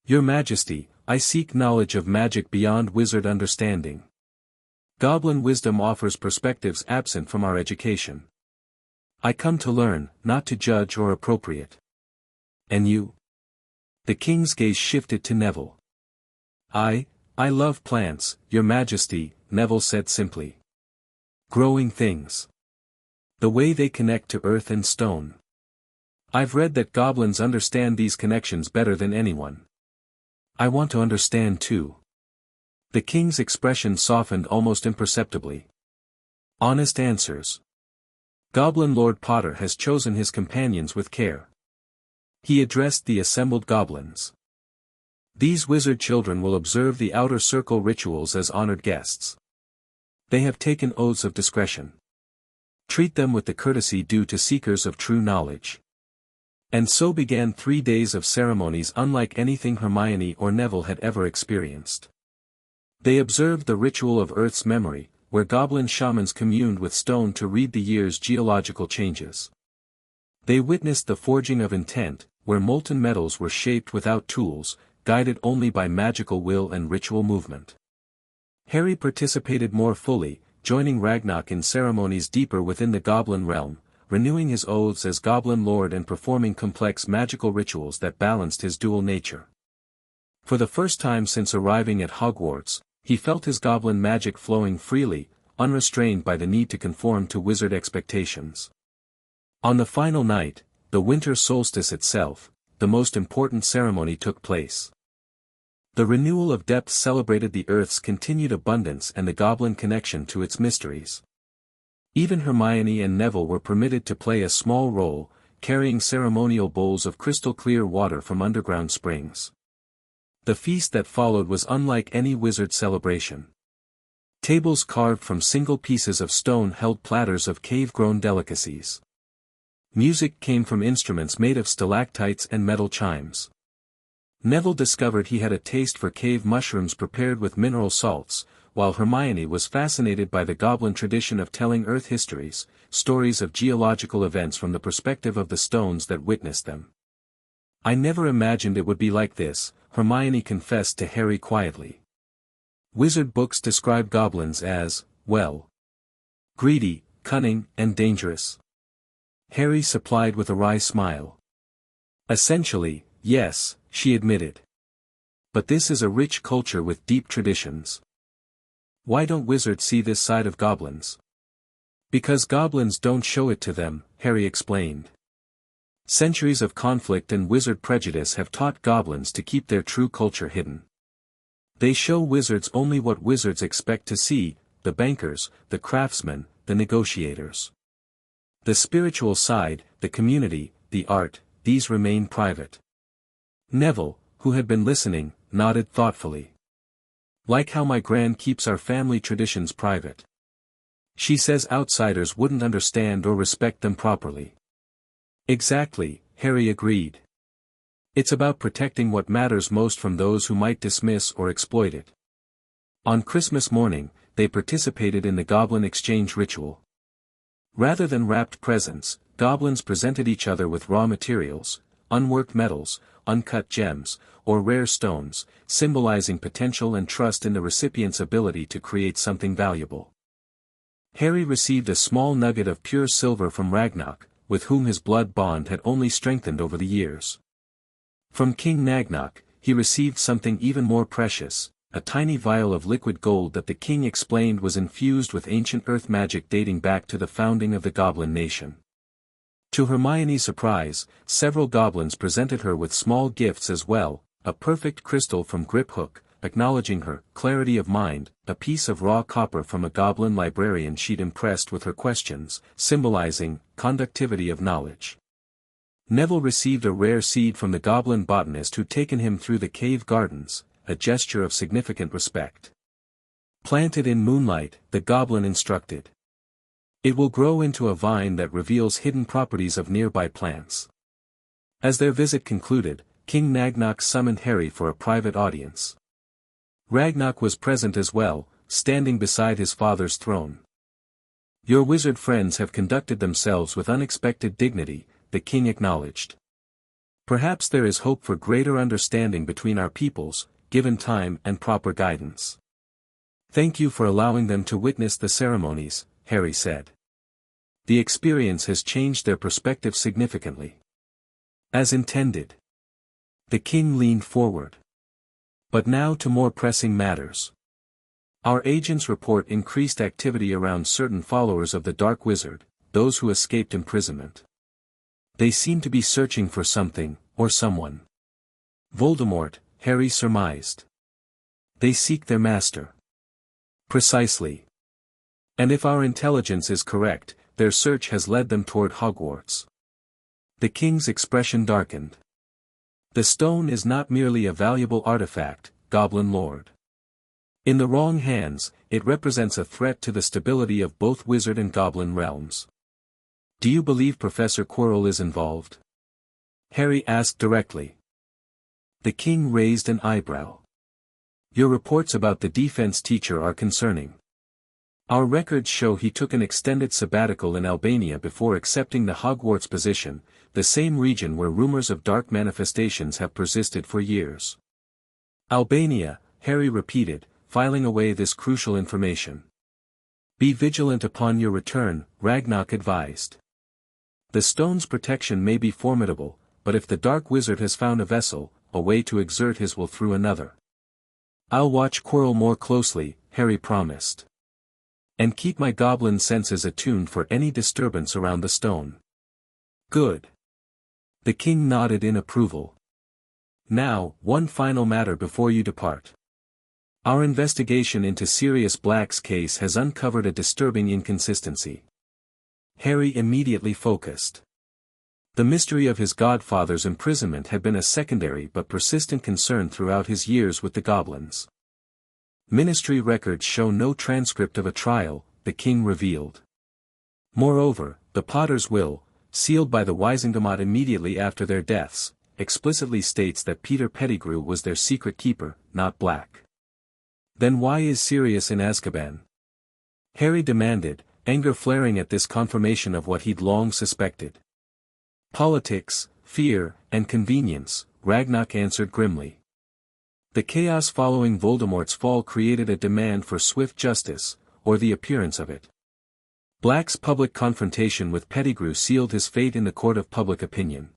Your Majesty, I seek knowledge of magic beyond wizard understanding. Goblin wisdom offers perspectives absent from our education. I come to learn, not to judge or appropriate. And you? The king's gaze shifted to Neville. I love plants, Your Majesty, Neville said simply. Growing things. The way they connect to earth and stone. I've read that goblins understand these connections better than anyone. I want to understand too. The king's expression softened almost imperceptibly. Honest answers. Goblin Lord Potter has chosen his companions with care. He addressed the assembled goblins. These wizard children will observe the outer circle rituals as honored guests. They have taken oaths of discretion. Treat them with the courtesy due to seekers of true knowledge. And so began 3 days of ceremonies unlike anything Hermione or Neville had ever experienced. They observed the ritual of Earth's memory, where goblin shamans communed with stone to read the year's geological changes. They witnessed the forging of intent, where molten metals were shaped without tools, guided only by magical will and ritual movement. Harry participated more fully, joining Ragnarok in ceremonies deeper within the goblin realm, renewing his oaths as Goblin Lord and performing complex magical rituals that balanced his dual nature. For the first time since arriving at Hogwarts, he felt his goblin magic flowing freely, unrestrained by the need to conform to wizard expectations. On the final night, the winter solstice itself, the most important ceremony took place. The renewal of depths celebrated the Earth's continued abundance and the goblin connection to its mysteries. Even Hermione and Neville were permitted to play a small role, carrying ceremonial bowls of crystal-clear water from underground springs. The feast that followed was unlike any wizard celebration. Tables carved from single pieces of stone held platters of cave-grown delicacies. Music came from instruments made of stalactites and metal chimes. Neville discovered he had a taste for cave mushrooms prepared with mineral salts, while Hermione was fascinated by the goblin tradition of telling Earth histories, stories of geological events from the perspective of the stones that witnessed them. "I never imagined it would be like this," Hermione confessed to Harry quietly. Wizard books describe goblins as, well, greedy, cunning, and dangerous. Harry supplied with a wry smile. "Essentially, yes," she admitted. "But this is a rich culture with deep traditions. Why don't wizards see this side of goblins?" "Because goblins don't show it to them," Harry explained. "Centuries of conflict and wizard prejudice have taught goblins to keep their true culture hidden. They show wizards only what wizards expect to see, the bankers, the craftsmen, the negotiators. The spiritual side, the community, the art, these remain private." Neville, who had been listening, nodded thoughtfully. "Like how my gran keeps our family traditions private. She says outsiders wouldn't understand or respect them properly." "Exactly," Harry agreed. "It's about protecting what matters most from those who might dismiss or exploit it." On Christmas morning, they participated in the Goblin exchange ritual. Rather than wrapped presents, goblins presented each other with raw materials, unworked metals, uncut gems, or rare stones, symbolizing potential and trust in the recipient's ability to create something valuable. Harry received a small nugget of pure silver from Ragnarok, with whom his blood bond had only strengthened over the years. From King Nagnok, he received something even more precious, a tiny vial of liquid gold that the king explained was infused with ancient earth magic dating back to the founding of the Goblin nation. To Hermione's surprise, several goblins presented her with small gifts as well, a perfect crystal from Griphook, acknowledging her clarity of mind, a piece of raw copper from a goblin librarian she'd impressed with her questions, symbolizing conductivity of knowledge. Neville received a rare seed from the goblin botanist who'd taken him through the cave gardens, a gesture of significant respect. "Plant it in moonlight," the goblin instructed. "It will grow into a vine that reveals hidden properties of nearby plants." As their visit concluded, King Nagnok summoned Harry for a private audience. Ragnarok was present as well, standing beside his father's throne. "Your wizard friends have conducted themselves with unexpected dignity," the king acknowledged. "Perhaps there is hope for greater understanding between our peoples, given time and proper guidance." "Thank you for allowing them to witness the ceremonies," Harry said. "The experience has changed their perspective significantly." "As intended." The king leaned forward. "But now to more pressing matters. Our agents report increased activity around certain followers of the Dark Wizard, those who escaped imprisonment. They seem to be searching for something, or someone." "Voldemort," Harry surmised. "They seek their master." "Precisely. And if our intelligence is correct, their search has led them toward Hogwarts." The king's expression darkened. "The stone is not merely a valuable artifact, Goblin Lord. In the wrong hands, it represents a threat to the stability of both wizard and goblin realms." "Do you believe Professor Quirrell is involved?" Harry asked directly. The king raised an eyebrow. "Your reports about the defense teacher are concerning. Our records show he took an extended sabbatical in Albania before accepting the Hogwarts position, the same region where rumors of dark manifestations have persisted for years." "Albania," Harry repeated, filing away this crucial information. "Be vigilant upon your return," Ragnarok advised. "The stone's protection may be formidable, but if the Dark Wizard has found a vessel, a way to exert his will through another." "I'll watch Quirrell more closely," Harry promised. "And keep my goblin senses attuned for any disturbance around the stone." "Good. The king nodded in approval. Now, one final matter before you depart. Our investigation into Sirius Black's case has uncovered a disturbing inconsistency. Harry immediately focused. The mystery of his godfather's imprisonment had been a secondary but persistent concern throughout his years with the goblins. Ministry records show no transcript of a trial, the king revealed. Moreover, the Potter's will, sealed by the Wisingamot immediately after their deaths, explicitly states that Peter Pettigrew was their secret keeper, not Black. Then why is Sirius in Azkaban? Harry demanded, anger flaring at this confirmation of what he'd long suspected. Politics, fear, and convenience, Ragnarok answered grimly. The chaos following Voldemort's fall created a demand for swift justice, or the appearance of it. Black's public confrontation with Pettigrew sealed his fate in the court of public opinion.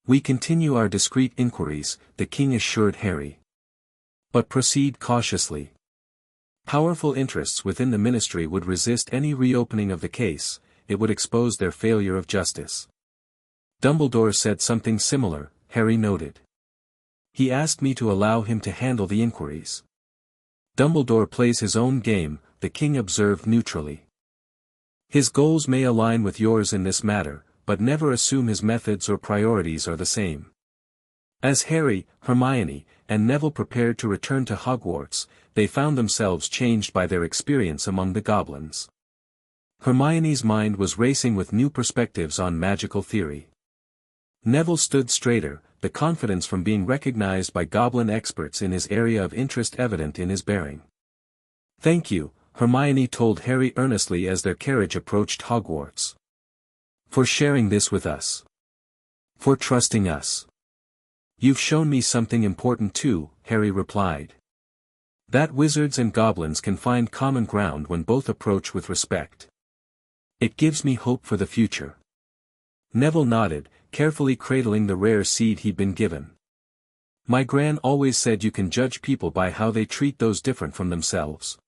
We continue our discreet inquiries, the king assured Harry. But proceed cautiously. Powerful interests within the ministry would resist any reopening of the case, it would expose their failure of justice. Dumbledore said something similar, Harry noted. He asked me to allow him to handle the inquiries. Dumbledore plays his own game, the king observed neutrally. His goals may align with yours in this matter, but never assume his methods or priorities are the same. As Harry, Hermione, and Neville prepared to return to Hogwarts, they found themselves changed by their experience among the goblins. Hermione's mind was racing with new perspectives on magical theory. Neville stood straighter, the confidence from being recognized by goblin experts in his area of interest evident in his bearing. Thank you, Hermione told Harry earnestly as their carriage approached Hogwarts. For sharing this with us. For trusting us. You've shown me something important too, Harry replied. That wizards and goblins can find common ground when both approach with respect. It gives me hope for the future. Neville nodded, carefully cradling the rare seed he'd been given. My gran always said you can judge people by how they treat those different from themselves.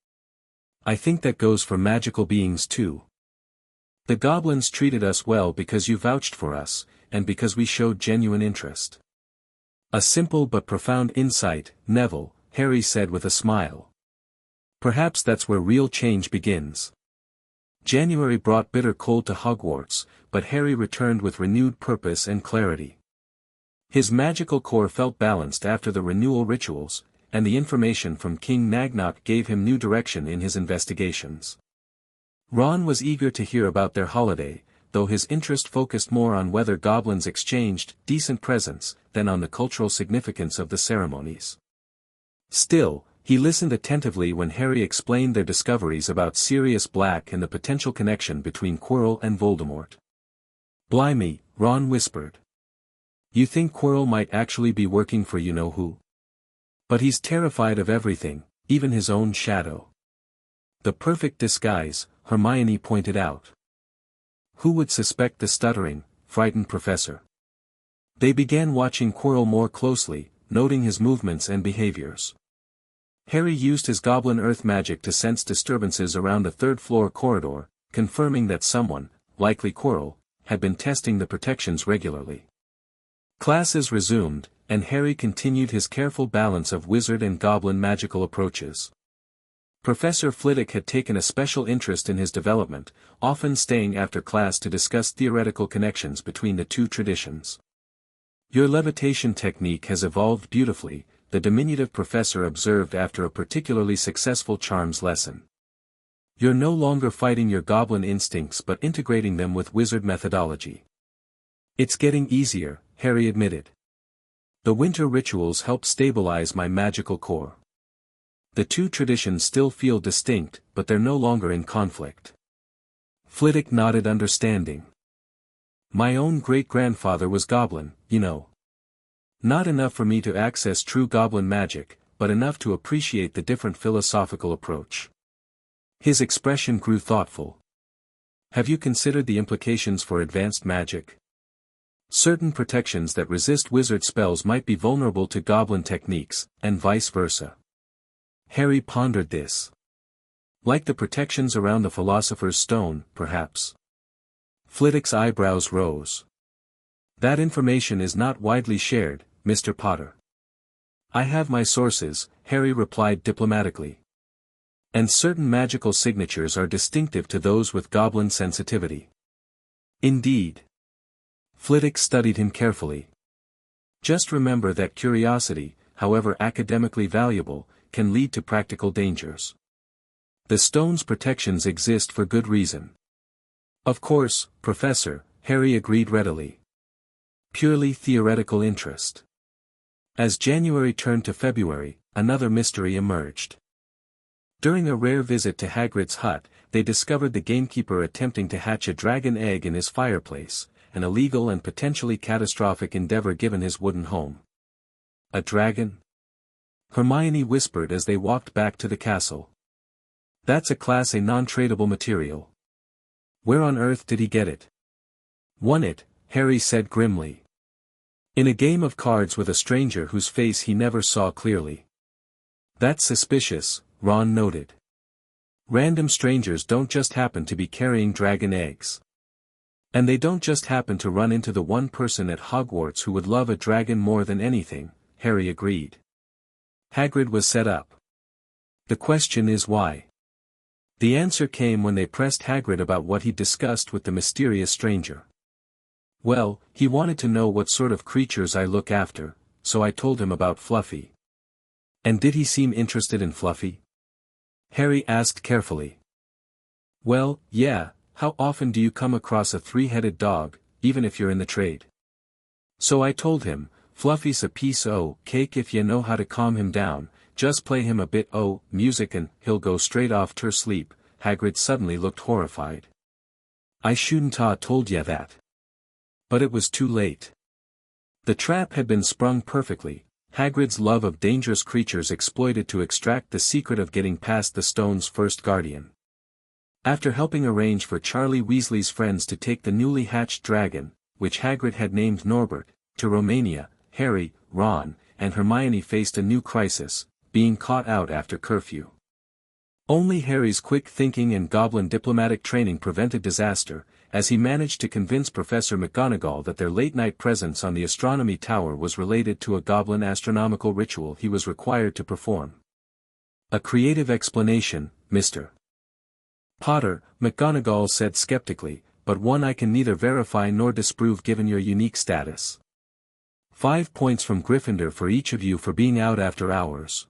I think that goes for magical beings too. The goblins treated us well because you vouched for us, and because we showed genuine interest. A simple but profound insight, Neville, Harry said with a smile. Perhaps that's where real change begins. January brought bitter cold to Hogwarts, but Harry returned with renewed purpose and clarity. His magical core felt balanced after the renewal rituals, and the information from King Nagnok gave him new direction in his investigations. Ron was eager to hear about their holiday, though his interest focused more on whether goblins exchanged decent presents than on the cultural significance of the ceremonies. Still, he listened attentively when Harry explained their discoveries about Sirius Black and the potential connection between Quirrell and Voldemort. Blimey, Ron whispered. You think Quirrell might actually be working for you-know-who? But he's terrified of everything, even his own shadow. The perfect disguise, Hermione pointed out. Who would suspect the stuttering, frightened professor? They began watching Quirrell more closely, noting his movements and behaviors. Harry used his goblin earth magic to sense disturbances around the third-floor corridor, confirming that someone, likely Quirrell, had been testing the protections regularly. Classes resumed, and Harry continued his careful balance of wizard and goblin magical approaches. Professor Flitwick had taken a special interest in his development, often staying after class to discuss theoretical connections between the two traditions. Your levitation technique has evolved beautifully, the diminutive professor observed after a particularly successful charms lesson. You're no longer fighting your goblin instincts but integrating them with wizard methodology. It's getting easier, Harry admitted. The winter rituals help stabilize my magical core. The two traditions still feel distinct, but they're no longer in conflict. Flitwick nodded understanding. My own great-grandfather was goblin, you know. Not enough for me to access true goblin magic, but enough to appreciate the different philosophical approach. His expression grew thoughtful. Have you considered the implications for advanced magic? Certain protections that resist wizard spells might be vulnerable to goblin techniques, and vice versa. Harry pondered this. Like the protections around the Philosopher's Stone, perhaps. Flitwick's eyebrows rose. That information is not widely shared, Mr. Potter. I have my sources, Harry replied diplomatically. And certain magical signatures are distinctive to those with goblin sensitivity. Indeed. Flitwick studied him carefully. Just remember that curiosity, however academically valuable, can lead to practical dangers. The stone's protections exist for good reason. Of course, Professor, Harry agreed readily. Purely theoretical interest. As January turned to February, another mystery emerged. During a rare visit to Hagrid's hut, they discovered the gamekeeper attempting to hatch a dragon egg in his fireplace, an illegal and potentially catastrophic endeavor given his wooden home. A dragon? Hermione whispered as they walked back to the castle. That's a Class A non-tradable material. Where on earth did he get it? Won it, Harry said grimly. In a game of cards with a stranger whose face he never saw clearly. That's suspicious, Ron noted. Random strangers don't just happen to be carrying dragon eggs. And they don't just happen to run into the one person at Hogwarts who would love a dragon more than anything, Harry agreed. Hagrid was set up. The question is why? The answer came when they pressed Hagrid about what he'd discussed with the mysterious stranger. Well, he wanted to know what sort of creatures I look after, so I told him about Fluffy. And did he seem interested in Fluffy? Harry asked carefully. Well, yeah, how often do you come across a three-headed dog, even if you're in the trade? So I told him, Fluffy's a piece o' cake if you know how to calm him down, just play him a bit o' music and he'll go straight off ter sleep. Hagrid suddenly looked horrified. I shouldn't ha' told ya that. But it was too late. The trap had been sprung perfectly, Hagrid's love of dangerous creatures exploited to extract the secret of getting past the stone's first guardian. After helping arrange for Charlie Weasley's friends to take the newly hatched dragon, which Hagrid had named Norbert, to Romania, Harry, Ron, and Hermione faced a new crisis, being caught out after curfew. Only Harry's quick thinking and goblin diplomatic training prevented disaster, as he managed to convince Professor McGonagall that their late-night presence on the astronomy tower was related to a goblin astronomical ritual he was required to perform. A creative explanation, Mr. Potter, McGonagall said skeptically, but one I can neither verify nor disprove given your unique status. 5 points from Gryffindor for each of you for being out after hours.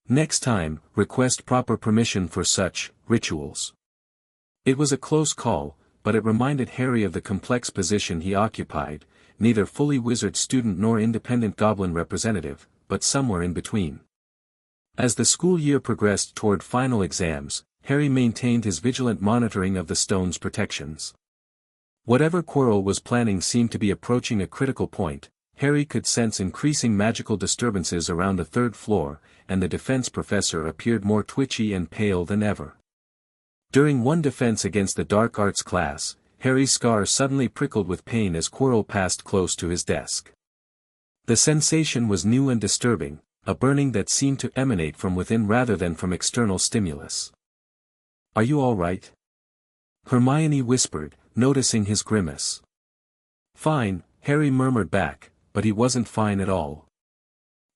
Next time, request proper permission for such rituals. It was a close call, but it reminded Harry of the complex position he occupied, neither fully wizard student nor independent goblin representative, but somewhere in between. As the school year progressed toward final exams, Harry maintained his vigilant monitoring of the stone's protections. Whatever Quirrell was planning seemed to be approaching a critical point. Harry could sense increasing magical disturbances around the third floor, and the defense professor appeared more twitchy and pale than ever. During one defense against the dark arts class, Harry's scar suddenly prickled with pain as Quirrell passed close to his desk. The sensation was new and disturbing, a burning that seemed to emanate from within rather than from external stimulus. Are you all right? Hermione whispered, noticing his grimace. Fine, Harry murmured back, but he wasn't fine at all.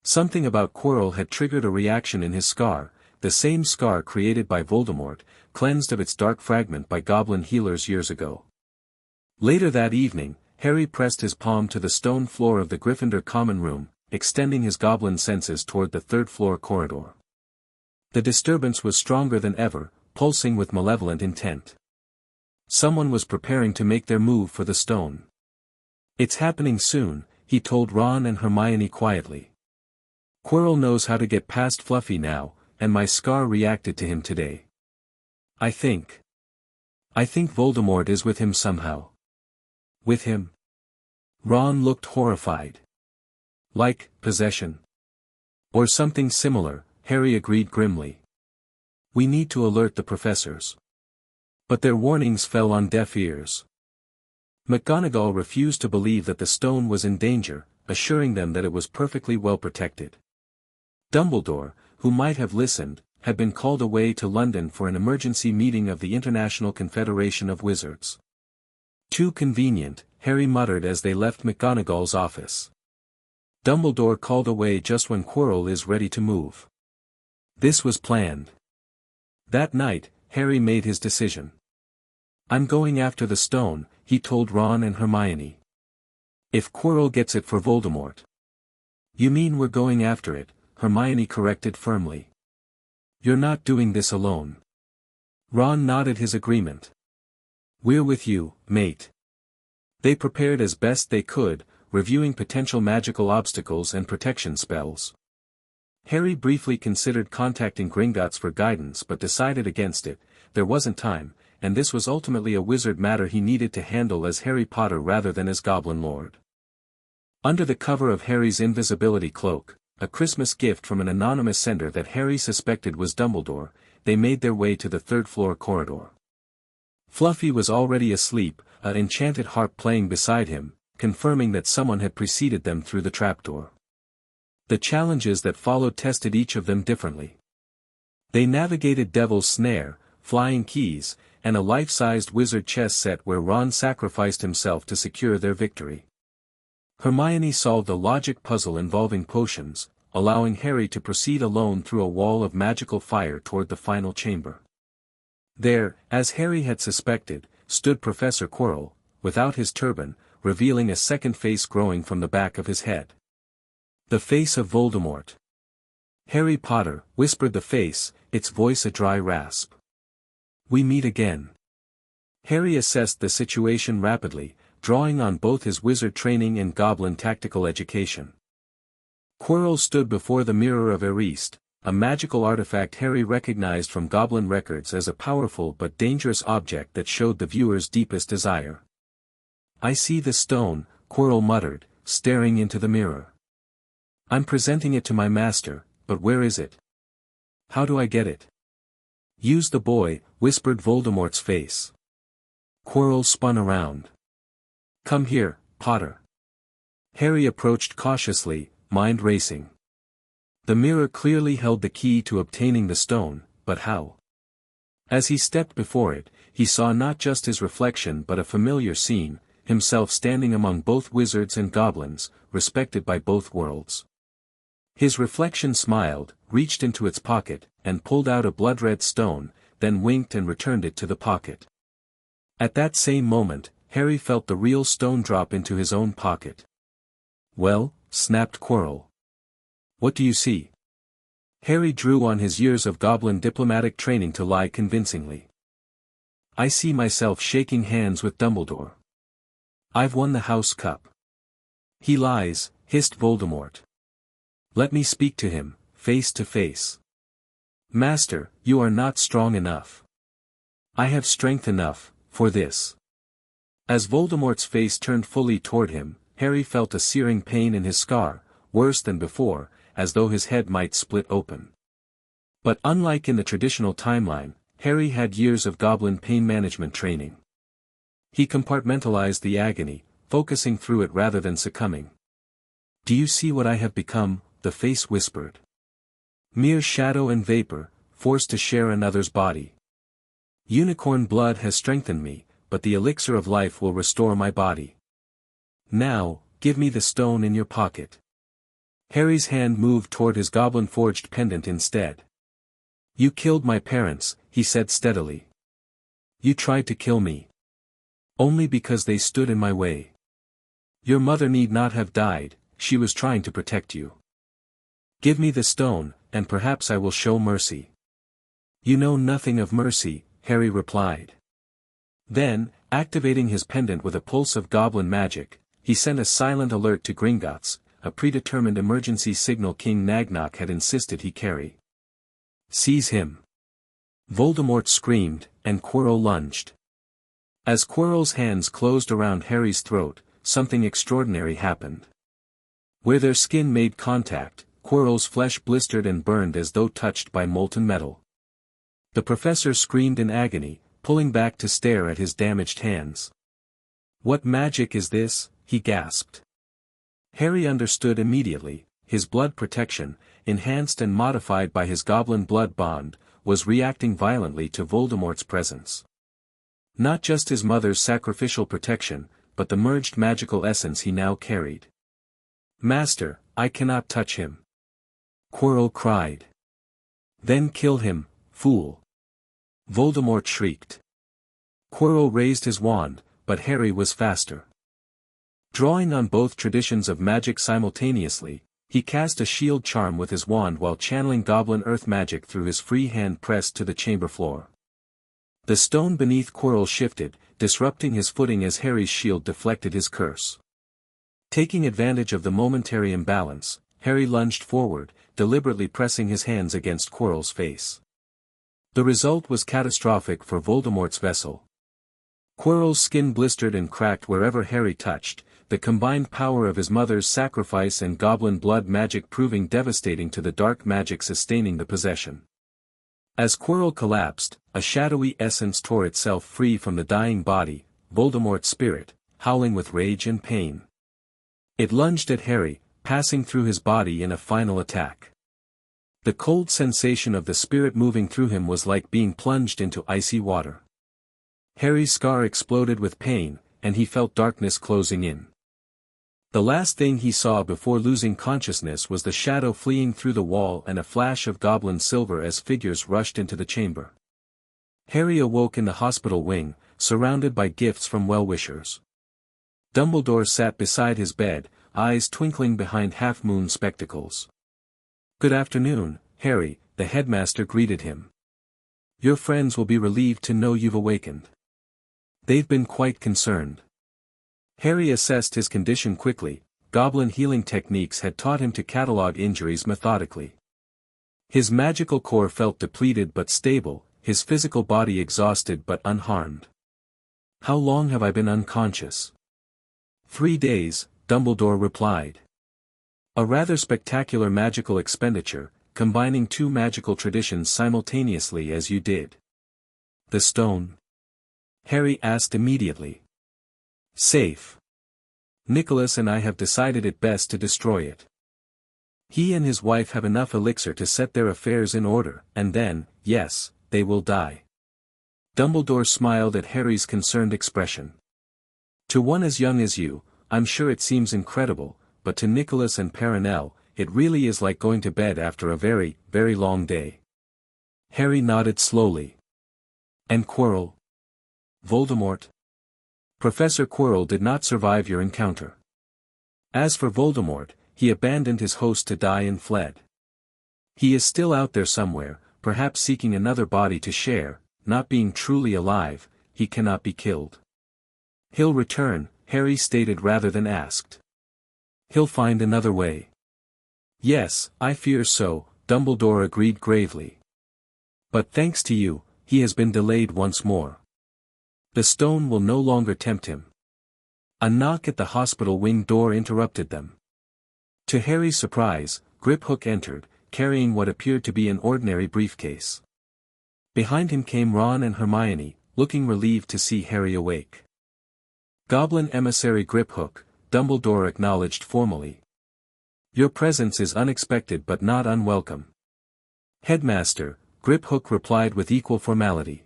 Something about Quirrell had triggered a reaction in his scar, the same scar created by Voldemort, cleansed of its dark fragment by goblin healers years ago. Later that evening, Harry pressed his palm to the stone floor of the Gryffindor common room, extending his goblin senses toward the third-floor corridor. The disturbance was stronger than ever, pulsing with malevolent intent. Someone was preparing to make their move for the stone. It's happening soon, he told Ron and Hermione quietly. Quirrell knows how to get past Fluffy now, and my scar reacted to him today. I think Voldemort is with him somehow. With him? Ron looked horrified. Like, possession. Or something similar, Harry agreed grimly. We need to alert the professors. But their warnings fell on deaf ears. McGonagall refused to believe that the stone was in danger, assuring them that it was perfectly well protected. Dumbledore, who might have listened, had been called away to London for an emergency meeting of the International Confederation of Wizards. Too convenient, Harry muttered as they left McGonagall's office. Dumbledore called away just when Quirrell is ready to move. This was planned. That night, Harry made his decision. I'm going after the stone, he told Ron and Hermione. If Quirrell gets it for Voldemort. You mean we're going after it, Hermione corrected firmly. You're not doing this alone. Ron nodded his agreement. We're with you, mate. They prepared as best they could, reviewing potential magical obstacles and protection spells. Harry briefly considered contacting Gringotts for guidance but decided against it. There wasn't time, and this was ultimately a wizard matter he needed to handle as Harry Potter rather than as Goblin Lord. Under the cover of Harry's invisibility cloak, a Christmas gift from an anonymous sender that Harry suspected was Dumbledore, they made their way to the third-floor corridor. Fluffy was already asleep, an enchanted harp playing beside him, confirming that someone had preceded them through the trapdoor. The challenges that followed tested each of them differently. They navigated Devil's Snare, flying keys, and a life-sized wizard chess set where Ron sacrificed himself to secure their victory. Hermione solved a logic puzzle involving potions, allowing Harry to proceed alone through a wall of magical fire toward the final chamber. There, as Harry had suspected, stood Professor Quirrell, without his turban, revealing a second face growing from the back of his head. The face of Voldemort. Harry Potter, whispered the face, its voice a dry rasp. We meet again. Harry assessed the situation rapidly, drawing on both his wizard training and goblin tactical education. Quirrell stood before the Mirror of Erist, a magical artifact Harry recognized from goblin records as a powerful but dangerous object that showed the viewer's deepest desire. I see the stone, Quirrell muttered, staring into the mirror. I'm presenting it to my master, but where is it? How do I get it? Use the boy, whispered Voldemort's face. Quirrell spun around. Come here, Potter. Harry approached cautiously, mind racing. The mirror clearly held the key to obtaining the stone, but how? As he stepped before it, he saw not just his reflection but a familiar scene, himself standing among both wizards and goblins, respected by both worlds. His reflection smiled, reached into its pocket, and pulled out a blood-red stone, then winked and returned it to the pocket. At that same moment, Harry felt the real stone drop into his own pocket. Well, snapped Quirrell. What do you see? Harry drew on his years of goblin diplomatic training to lie convincingly. I see myself shaking hands with Dumbledore. I've won the House Cup. He lies, hissed Voldemort. Let me speak to him, face to face. Master, you are not strong enough. I have strength enough, for this. As Voldemort's face turned fully toward him, Harry felt a searing pain in his scar, worse than before, as though his head might split open. But unlike in the traditional timeline, Harry had years of goblin pain management training. He compartmentalized the agony, focusing through it rather than succumbing. Do you see what I have become? The face whispered. Mere shadow and vapor, forced to share another's body. Unicorn blood has strengthened me, but the elixir of life will restore my body. Now, give me the stone in your pocket. Harry's hand moved toward his goblin-forged pendant instead. You killed my parents, he said steadily. You tried to kill me. Only because they stood in my way. Your mother need not have died, she was trying to protect you. Give me the stone, and perhaps I will show mercy. You know nothing of mercy, Harry replied. Then, activating his pendant with a pulse of goblin magic, he sent a silent alert to Gringotts, a predetermined emergency signal King Nagnok had insisted he carry. Seize him. Voldemort screamed, and Quirrell lunged. As Quirrell's hands closed around Harry's throat, something extraordinary happened. Where their skin made contact, Quirrell's flesh blistered and burned as though touched by molten metal. The professor screamed in agony, pulling back to stare at his damaged hands. What magic is this? He gasped. Harry understood immediately, his blood protection, enhanced and modified by his goblin blood bond, was reacting violently to Voldemort's presence. Not just his mother's sacrificial protection, but the merged magical essence he now carried. "Master, I cannot touch him," Quirrell cried. "Then kill him, fool!" Voldemort shrieked. Quirrell raised his wand, but Harry was faster. Drawing on both traditions of magic simultaneously, he cast a shield charm with his wand while channeling goblin earth magic through his free hand pressed to the chamber floor. The stone beneath Quirrell shifted, disrupting his footing as Harry's shield deflected his curse. Taking advantage of the momentary imbalance, Harry lunged forward, deliberately pressing his hands against Quirrell's face. The result was catastrophic for Voldemort's vessel. Quirrell's skin blistered and cracked wherever Harry touched, the combined power of his mother's sacrifice and goblin blood magic proving devastating to the dark magic sustaining the possession. As Quirrell collapsed, a shadowy essence tore itself free from the dying body, Voldemort's spirit, howling with rage and pain. It lunged at Harry, passing through his body in a final attack. The cold sensation of the spirit moving through him was like being plunged into icy water. Harry's scar exploded with pain, and he felt darkness closing in. The last thing he saw before losing consciousness was the shadow fleeing through the wall and a flash of goblin silver as figures rushed into the chamber. Harry awoke in the hospital wing, surrounded by gifts from well-wishers. Dumbledore sat beside his bed, eyes twinkling behind half-moon spectacles. "Good afternoon, Harry," the headmaster greeted him. "Your friends will be relieved to know you've awakened. They've been quite concerned." Harry assessed his condition quickly. Goblin healing techniques had taught him to catalog injuries methodically. His magical core felt depleted but stable, his physical body exhausted but unharmed. "How long have I been unconscious?" 3 days, Dumbledore replied. "A rather spectacular magical expenditure, combining 2 magical traditions simultaneously as you did." "The stone?" Harry asked immediately. "Safe. Nicholas and I have decided it best to destroy it. He and his wife have enough elixir to set their affairs in order, and then, yes, they will die." Dumbledore smiled at Harry's concerned expression. "To one as young as you, I'm sure it seems incredible, but to Nicholas and Perenelle, it really is like going to bed after a very, very long day." Harry nodded slowly. "And Quirrell? Voldemort?" "Professor Quirrell did not survive your encounter. As for Voldemort, he abandoned his host to die and fled. He is still out there somewhere, perhaps seeking another body to share, not being truly alive, he cannot be killed." "He'll return," Harry stated rather than asked. "He'll find another way." "Yes, I fear so," Dumbledore agreed gravely. "But thanks to you, he has been delayed once more. The stone will no longer tempt him." A knock at the hospital wing door interrupted them. To Harry's surprise, Griphook entered, carrying what appeared to be an ordinary briefcase. Behind him came Ron and Hermione, looking relieved to see Harry awake. "Goblin emissary Griphook," Dumbledore acknowledged formally. "Your presence is unexpected but not unwelcome." "Headmaster," Griphook replied with equal formality.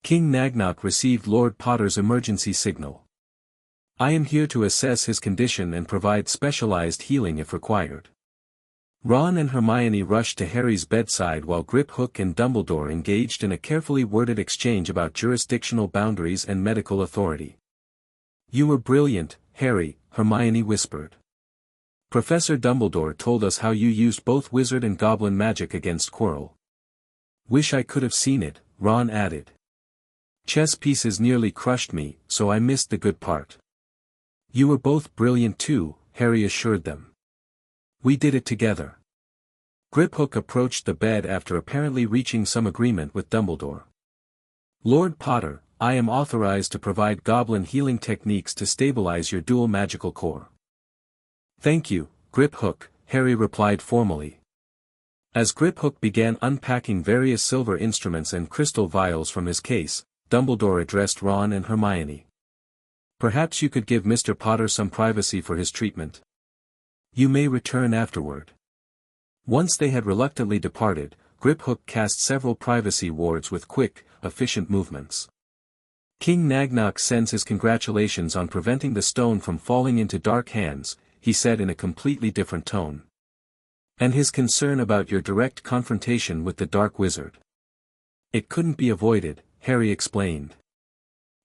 "King Nagnok received Lord Potter's emergency signal. I am here to assess his condition and provide specialized healing if required." Ron and Hermione rushed to Harry's bedside while Griphook and Dumbledore engaged in a carefully worded exchange about jurisdictional boundaries and medical authority. "You were brilliant, Harry," Hermione whispered. "Professor Dumbledore told us how you used both wizard and goblin magic against Quirrell." "Wish I could have seen it," Ron added. "Chess pieces nearly crushed me, so I missed the good part." "You were both brilliant too," Harry assured them. "We did it together." Griphook approached the bed after apparently reaching some agreement with Dumbledore. "Lord Potter, I am authorized to provide goblin healing techniques to stabilize your dual magical core." "Thank you, Griphook," Harry replied formally. As Griphook began unpacking various silver instruments and crystal vials from his case, Dumbledore addressed Ron and Hermione. "Perhaps you could give Mr. Potter some privacy for his treatment. You may return afterward." Once they had reluctantly departed, Griphook cast several privacy wards with quick, efficient movements. King Nagnok sends his congratulations on preventing the stone from falling into dark hands, he said in a completely different tone. And his concern about your direct confrontation with the Dark Wizard. It couldn't be avoided, Harry explained.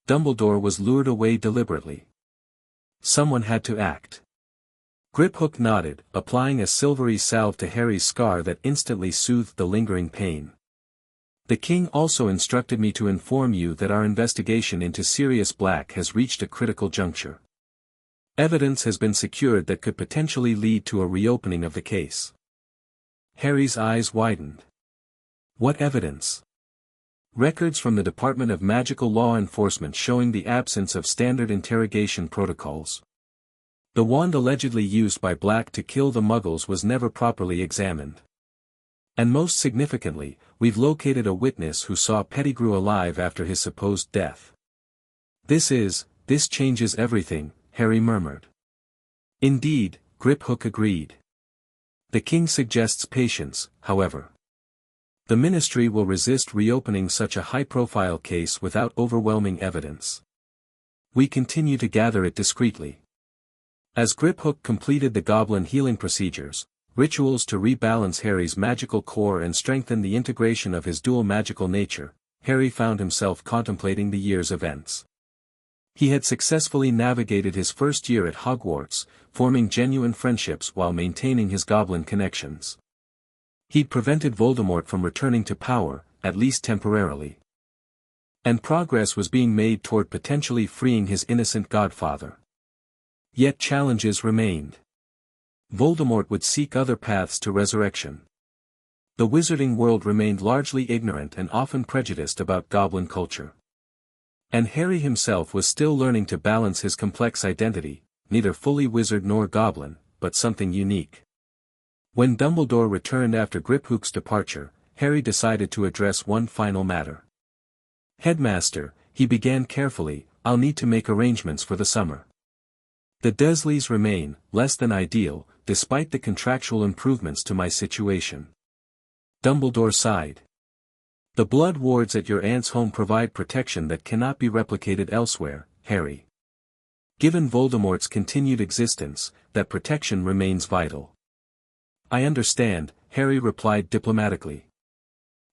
Dumbledore was lured away deliberately. Someone had to act. Griphook nodded, applying a silvery salve to Harry's scar that instantly soothed the lingering pain. The king also instructed me to inform you that our investigation into Sirius Black has reached a critical juncture. Evidence has been secured that could potentially lead to a reopening of the case. Harry's eyes widened. What evidence? Records from the Department of Magical Law Enforcement showing the absence of standard interrogation protocols. The wand allegedly used by Black to kill the Muggles was never properly examined. And most significantly, we've located a witness who saw Pettigrew alive after his supposed death. This changes everything, Harry murmured. Indeed, Griphook agreed. The king suggests patience, however. The ministry will resist reopening such a high-profile case without overwhelming evidence. We continue to gather it discreetly. As Griphook completed the goblin healing procedures, rituals to rebalance Harry's magical core and strengthen the integration of his dual magical nature, Harry found himself contemplating the year's events. He had successfully navigated his first year at Hogwarts, forming genuine friendships while maintaining his goblin connections. He'd prevented Voldemort from returning to power, at least temporarily. And progress was being made toward potentially freeing his innocent godfather. Yet challenges remained. Voldemort would seek other paths to resurrection. The wizarding world remained largely ignorant and often prejudiced about goblin culture. And Harry himself was still learning to balance his complex identity, neither fully wizard nor goblin, but something unique. When Dumbledore returned after Griphook's departure, Harry decided to address one final matter. Headmaster, he began carefully, I'll need to make arrangements for the summer. The Dursleys remain, less than ideal, despite the contractual improvements to my situation. Dumbledore sighed. The blood wards at your aunt's home provide protection that cannot be replicated elsewhere, Harry. Given Voldemort's continued existence, that protection remains vital. I understand, Harry replied diplomatically.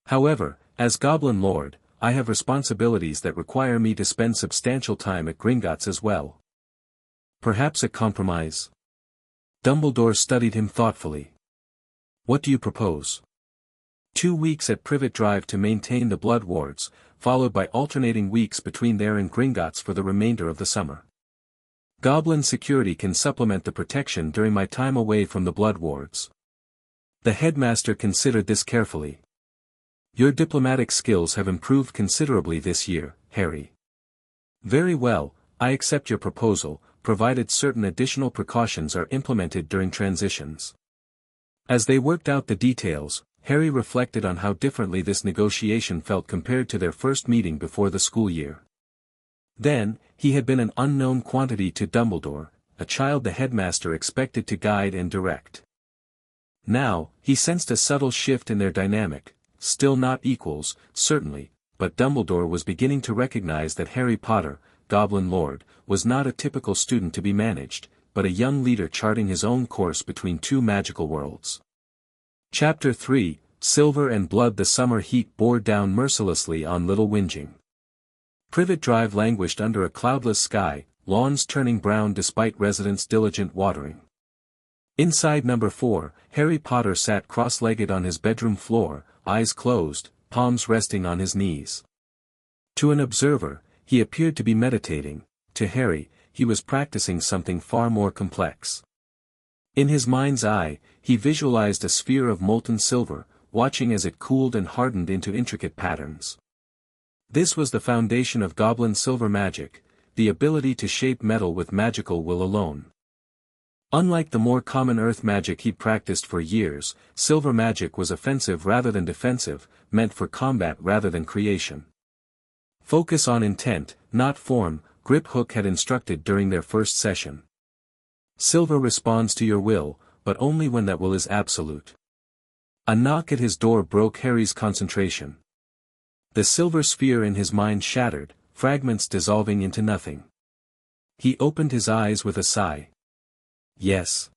However, as Goblin Lord, I have responsibilities that require me to spend substantial time at Gringotts as well. Perhaps a compromise? Dumbledore studied him thoughtfully. What do you propose? 2 weeks at Privet Drive to maintain the blood wards, followed by alternating weeks between there and Gringotts for the remainder of the summer. Goblin security can supplement the protection during my time away from the blood wards. The headmaster considered this carefully. Your diplomatic skills have improved considerably this year, Harry. Very well, I accept your proposal, provided certain additional precautions are implemented during transitions. As they worked out the details, Harry reflected on how differently this negotiation felt compared to their first meeting before the school year. Then, he had been an unknown quantity to Dumbledore, a child the headmaster expected to guide and direct. Now, he sensed a subtle shift in their dynamic, still not equals, certainly, but Dumbledore was beginning to recognize that Harry Potter, Goblin Lord, was not a typical student to be managed, but a young leader charting his own course between two magical worlds. Chapter 3, Silver and Blood. The summer heat bore down mercilessly on Little Whinging. Privet Drive languished under a cloudless sky, lawns turning brown despite residents' diligent watering. Inside number 4, Harry Potter sat cross-legged on his bedroom floor, eyes closed, palms resting on his knees. To an observer, he appeared to be meditating. To Harry, he was practicing something far more complex. In his mind's eye, he visualized a sphere of molten silver, watching as it cooled and hardened into intricate patterns. This was the foundation of Goblin silver magic, the ability to shape metal with magical will alone. Unlike the more common earth magic he'd practiced for years, silver magic was offensive rather than defensive, meant for combat rather than creation. Focus on intent, not form, Griphook had instructed during their first session. Silver responds to your will, but only when that will is absolute. A knock at his door broke Harry's concentration. The silver sphere in his mind shattered, fragments dissolving into nothing. He opened his eyes with a sigh. Yes.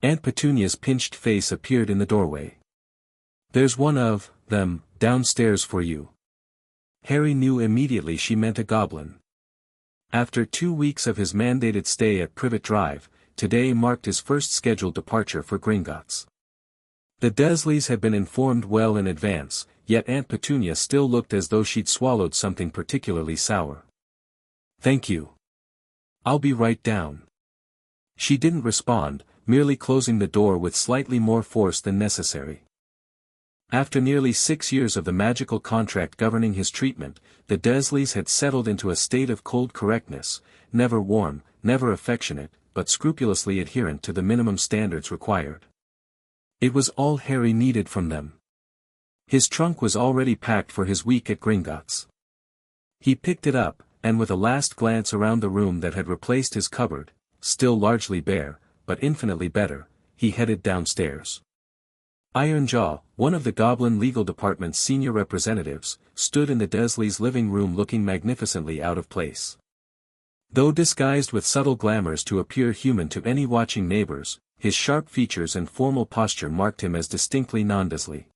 Aunt Petunia's pinched face appeared in the doorway. There's one of them downstairs for you. Harry knew immediately she meant a goblin. After 2 weeks of his mandated stay at Privet Drive, today marked his first scheduled departure for Gringotts. The Dursleys had been informed well in advance, yet Aunt Petunia still looked as though she'd swallowed something particularly sour. Thank you. I'll be right down. She didn't respond, merely closing the door with slightly more force than necessary. After nearly 6 years of the magical contract governing his treatment, the Dursleys had settled into a state of cold correctness, never warm, never affectionate, but scrupulously adherent to the minimum standards required. It was all Harry needed from them. His trunk was already packed for his week at Gringotts. He picked it up, and with a last glance around the room that had replaced his cupboard, still largely bare, but infinitely better, he headed downstairs. Ironjaw, one of the Goblin Legal Department's senior representatives, stood in the Dursleys' living room looking magnificently out of place. Though disguised with subtle glamours to appear human to any watching neighbors, his sharp features and formal posture marked him as distinctly non-Dursley.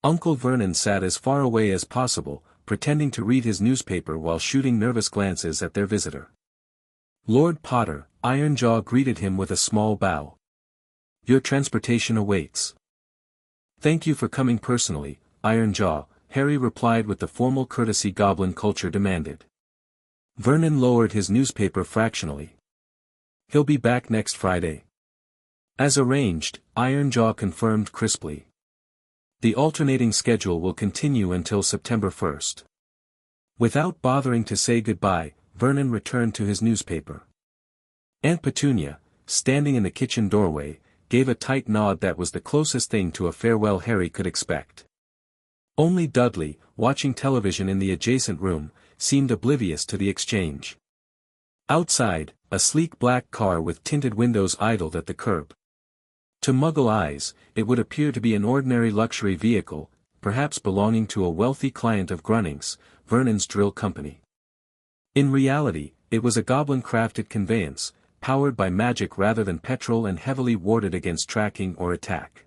Uncle Vernon sat as far away as possible, pretending to read his newspaper while shooting nervous glances at their visitor. Lord Potter, Ironjaw greeted him with a small bow. Your transportation awaits. Thank you for coming personally, Ironjaw, Harry replied with the formal courtesy Goblin culture demanded. Vernon lowered his newspaper fractionally. He'll be back next Friday. As arranged, Ironjaw confirmed crisply. The alternating schedule will continue until September 1st. Without bothering to say goodbye, Vernon returned to his newspaper. Aunt Petunia, standing in the kitchen doorway, gave a tight nod that was the closest thing to a farewell Harry could expect. Only Dudley, watching television in the adjacent room, seemed oblivious to the exchange. Outside, a sleek black car with tinted windows idled at the curb. To Muggle eyes, it would appear to be an ordinary luxury vehicle, perhaps belonging to a wealthy client of Grunning's, Vernon's drill company. In reality, it was a goblin-crafted conveyance, powered by magic rather than petrol and heavily warded against tracking or attack.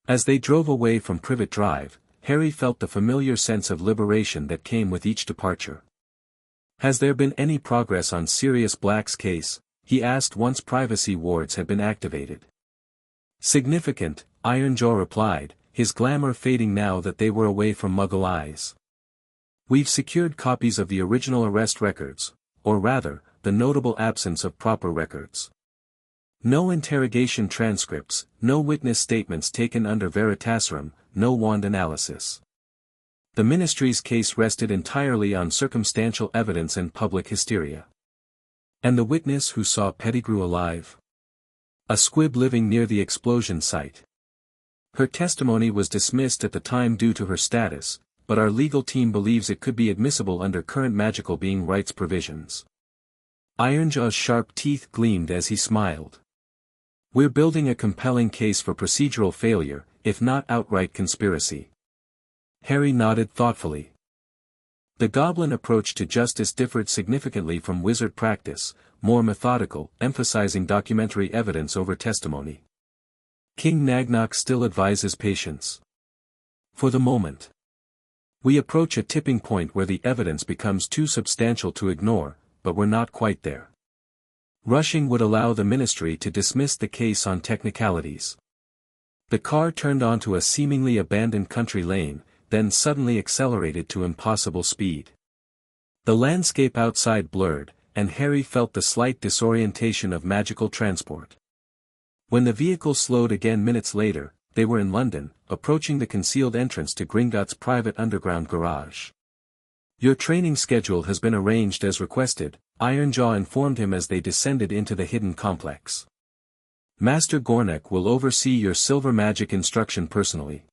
As they drove away from Privet Drive, Harry felt the familiar sense of liberation that came with each departure. Has there been any progress on Sirius Black's case? He asked once privacy wards had been activated. Significant, Ironjaw replied, his glamour fading now that they were away from Muggle eyes. We've secured copies of the original arrest records, or rather, the notable absence of proper records. No interrogation transcripts, no witness statements taken under veritaserum, no wand analysis. The Ministry's case rested entirely on circumstantial evidence and public hysteria. And the witness who saw Pettigrew alive? A squib living near the explosion site. Her testimony was dismissed at the time due to her status, but our legal team believes it could be admissible under current magical being rights provisions. Ironjaw's sharp teeth gleamed as he smiled. We're building a compelling case for procedural failure, if not outright conspiracy. Harry nodded thoughtfully. The Goblin approach to justice differed significantly from wizard practice, more methodical, emphasizing documentary evidence over testimony. King Nagnok still advises patience. For the moment. We approach a tipping point where the evidence becomes too substantial to ignore, but we're not quite there. Rushing would allow the Ministry to dismiss the case on technicalities. The car turned onto a seemingly abandoned country lane, then suddenly accelerated to impossible speed. The landscape outside blurred, and Harry felt the slight disorientation of magical transport. When the vehicle slowed again minutes later, they were in London, approaching the concealed entrance to Gringotts' private underground garage. Your training schedule has been arranged as requested, Ironjaw informed him as they descended into the hidden complex. Master Gornek will oversee your silver magic instruction personally.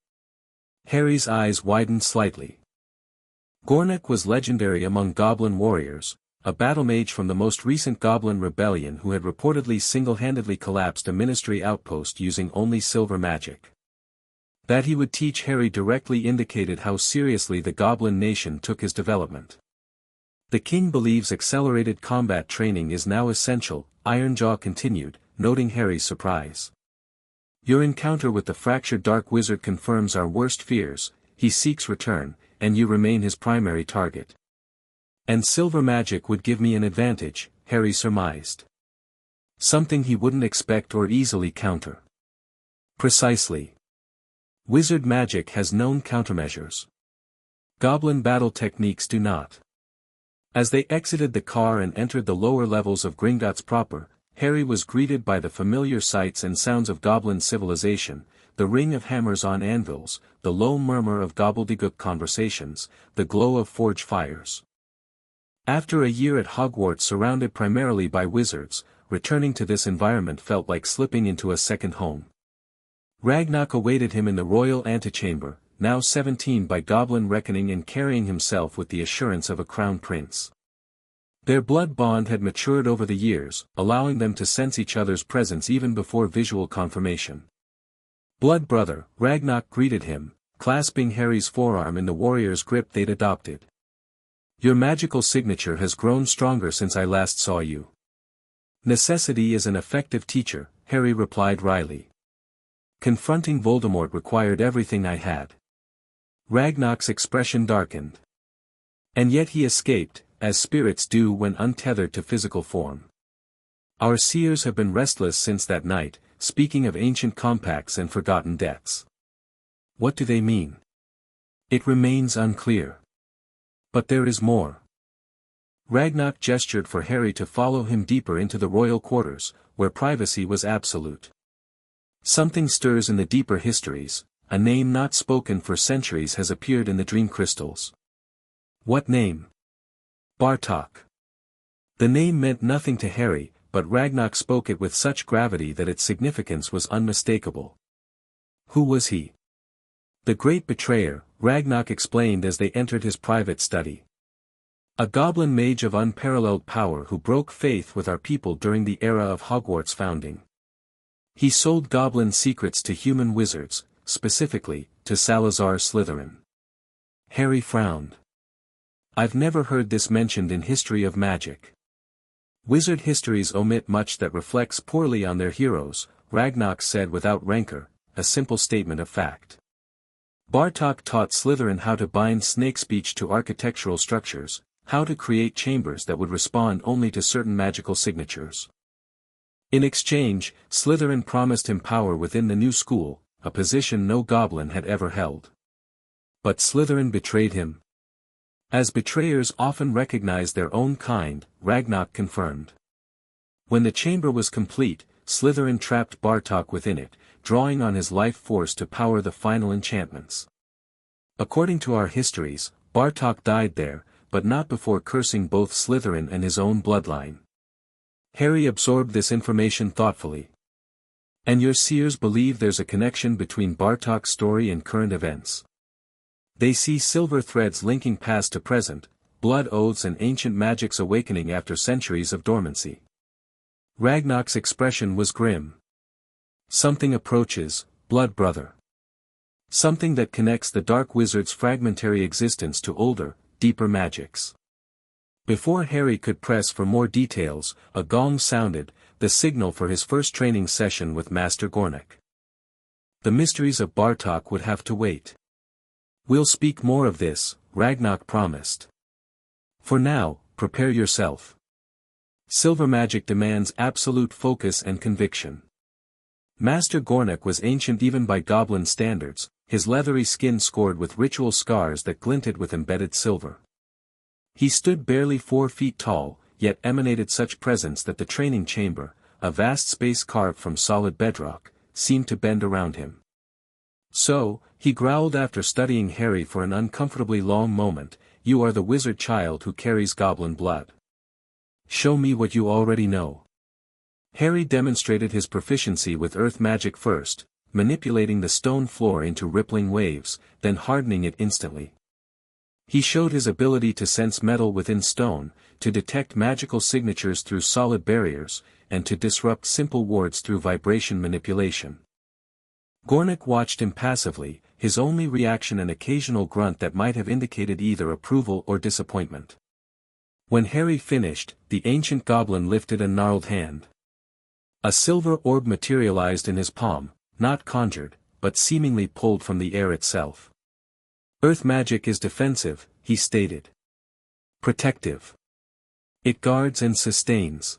Harry's eyes widened slightly. Gornek was legendary among goblin warriors, a battle mage from the most recent goblin rebellion who had reportedly single-handedly collapsed a Ministry outpost using only silver magic. That he would teach Harry directly indicated how seriously the goblin nation took his development. The king believes accelerated combat training is now essential, Ironjaw continued, noting Harry's surprise. Your encounter with the fractured dark wizard confirms our worst fears, he seeks return, and you remain his primary target. And silver magic would give me an advantage, Harry surmised. Something he wouldn't expect or easily counter. Precisely. Wizard magic has known countermeasures. Goblin battle techniques do not. As they exited the car and entered the lower levels of Gringotts proper, Harry was greeted by the familiar sights and sounds of goblin civilization, the ring of hammers on anvils, the low murmur of gobbledygook conversations, the glow of forge fires. After a year at Hogwarts surrounded primarily by wizards, returning to this environment felt like slipping into a second home. Ragnarok awaited him in the royal antechamber, now 17 by goblin reckoning and carrying himself with the assurance of a crown prince. Their blood bond had matured over the years, allowing them to sense each other's presence even before visual confirmation. Blood brother, Ragnarok greeted him, clasping Harry's forearm in the warrior's grip they'd adopted. Your magical signature has grown stronger since I last saw you. Necessity is an effective teacher, Harry replied wryly. Confronting Voldemort required everything I had. Ragnarok's expression darkened. And yet he escaped, as spirits do when untethered to physical form. Our seers have been restless since that night, speaking of ancient compacts and forgotten debts. What do they mean? It remains unclear. But there is more. Ragnarok gestured for Harry to follow him deeper into the royal quarters, where privacy was absolute. Something stirs in the deeper histories, a name not spoken for centuries has appeared in the dream crystals. What name? Bartok. The name meant nothing to Harry, but Ragnarok spoke it with such gravity that its significance was unmistakable. Who was he? The great betrayer, Ragnarok explained as they entered his private study. A goblin mage of unparalleled power who broke faith with our people during the era of Hogwarts founding. He sold goblin secrets to human wizards, specifically, to Salazar Slytherin. Harry frowned. I've never heard this mentioned in history of magic. Wizard histories omit much that reflects poorly on their heroes, Ragnarok said without rancor, a simple statement of fact. Bartok taught Slytherin how to bind snake speech to architectural structures, how to create chambers that would respond only to certain magical signatures. In exchange, Slytherin promised him power within the new school, a position no goblin had ever held. But Slytherin betrayed him. As betrayers often recognize their own kind, Ragnarok confirmed. When the chamber was complete, Slytherin trapped Bartok within it, drawing on his life force to power the final enchantments. According to our histories, Bartok died there, but not before cursing both Slytherin and his own bloodline. Harry absorbed this information thoughtfully. And your seers believe there's a connection between Bartok's story and current events. They see silver threads linking past to present, blood oaths and ancient magic's awakening after centuries of dormancy. Ragnarok's expression was grim. Something approaches, blood brother. Something that connects the dark wizard's fragmentary existence to older, deeper magics. Before Harry could press for more details, a gong sounded, the signal for his first training session with Master Gornik. The mysteries of Bartok would have to wait. We'll speak more of this, Ragnarok promised. For now, prepare yourself. Silver magic demands absolute focus and conviction. Master Gornik was ancient even by goblin standards, his leathery skin scored with ritual scars that glinted with embedded silver. He stood barely 4 feet tall, yet emanated such presence that the training chamber, a vast space carved from solid bedrock, seemed to bend around him. So, he growled after studying Harry for an uncomfortably long moment, you are the wizard child who carries goblin blood. Show me what you already know. Harry demonstrated his proficiency with earth magic first, manipulating the stone floor into rippling waves, then hardening it instantly. He showed his ability to sense metal within stone, to detect magical signatures through solid barriers, and to disrupt simple wards through vibration manipulation. Gornik watched him passively, his only reaction an occasional grunt that might have indicated either approval or disappointment. When Harry finished, the ancient goblin lifted a gnarled hand. A silver orb materialized in his palm, not conjured, but seemingly pulled from the air itself. Earth magic is defensive, he stated. Protective. It guards and sustains.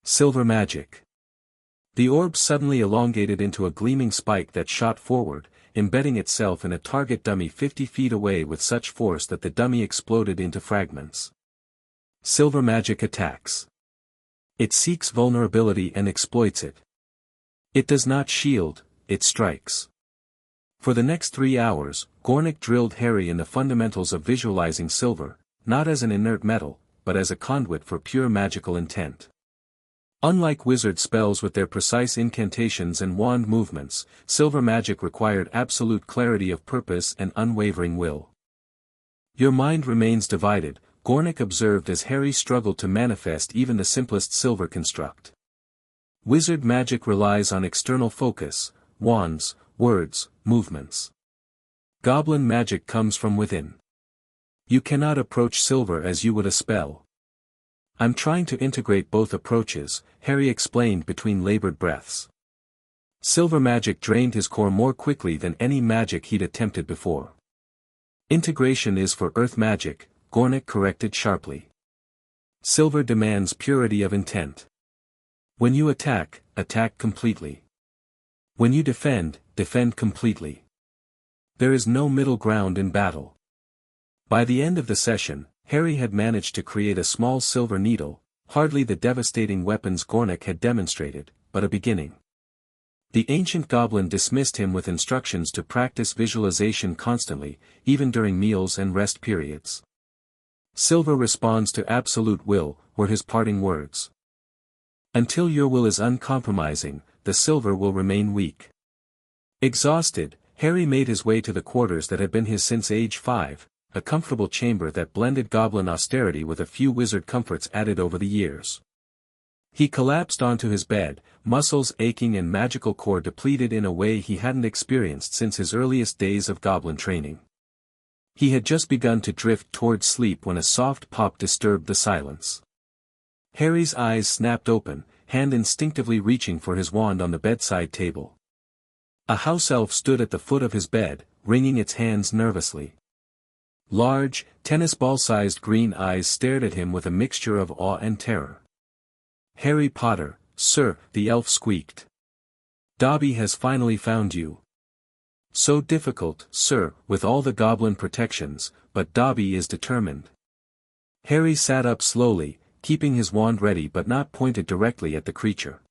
Silver magic. The orb suddenly elongated into a gleaming spike that shot forward, embedding itself in a target dummy 50 feet away with such force that the dummy exploded into fragments. Silver magic attacks. It seeks vulnerability and exploits it. It does not shield, it strikes. For the next 3 hours, Gornik drilled Harry in the fundamentals of visualizing silver, not as an inert metal, but as a conduit for pure magical intent. Unlike wizard spells with their precise incantations and wand movements, silver magic required absolute clarity of purpose and unwavering will. Your mind remains divided, Gornik observed as Harry struggled to manifest even the simplest silver construct. Wizard magic relies on external focus, wands, words, movements. Goblin magic comes from within. You cannot approach silver as you would a spell. I'm trying to integrate both approaches, Harry explained between labored breaths. Silver magic drained his core more quickly than any magic he'd attempted before. Integration is for earth magic, Gornik corrected sharply. Silver demands purity of intent. When you attack, attack completely. When you defend, defend completely. There is no middle ground in battle. By the end of the session, Harry had managed to create a small silver needle, hardly the devastating weapons Gornik had demonstrated, but a beginning. The ancient goblin dismissed him with instructions to practice visualization constantly, even during meals and rest periods. Silver responds to absolute will, were his parting words. Until your will is uncompromising, the silver will remain weak. Exhausted, Harry made his way to the quarters that had been his since age 5, a comfortable chamber that blended goblin austerity with a few wizard comforts added over the years. He collapsed onto his bed, muscles aching and magical core depleted in a way he hadn't experienced since his earliest days of goblin training. He had just begun to drift toward sleep when a soft pop disturbed the silence. Harry's eyes snapped open, hand instinctively reaching for his wand on the bedside table. A house elf stood at the foot of his bed, wringing its hands nervously. Large, tennis ball-sized green eyes stared at him with a mixture of awe and terror. "Harry Potter, sir," the elf squeaked. "Dobby has finally found you." "So difficult, sir, with all the goblin protections, but Dobby is determined." Harry sat up slowly, keeping his wand ready but not pointed directly at the creature.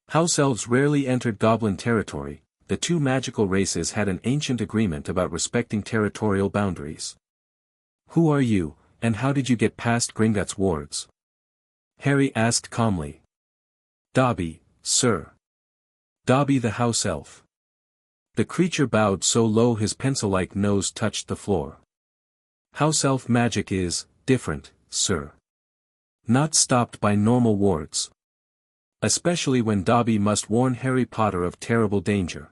House elves rarely entered goblin territory. The two magical races had an ancient agreement about respecting territorial boundaries. "Who are you, and how did you get past Gringotts' wards?" Harry asked calmly. "Dobby, sir." Dobby the house elf. The creature bowed so low his pencil-like nose touched the floor. "House elf magic is different, sir. Not stopped by normal wards. Especially when Dobby must warn Harry Potter of terrible danger."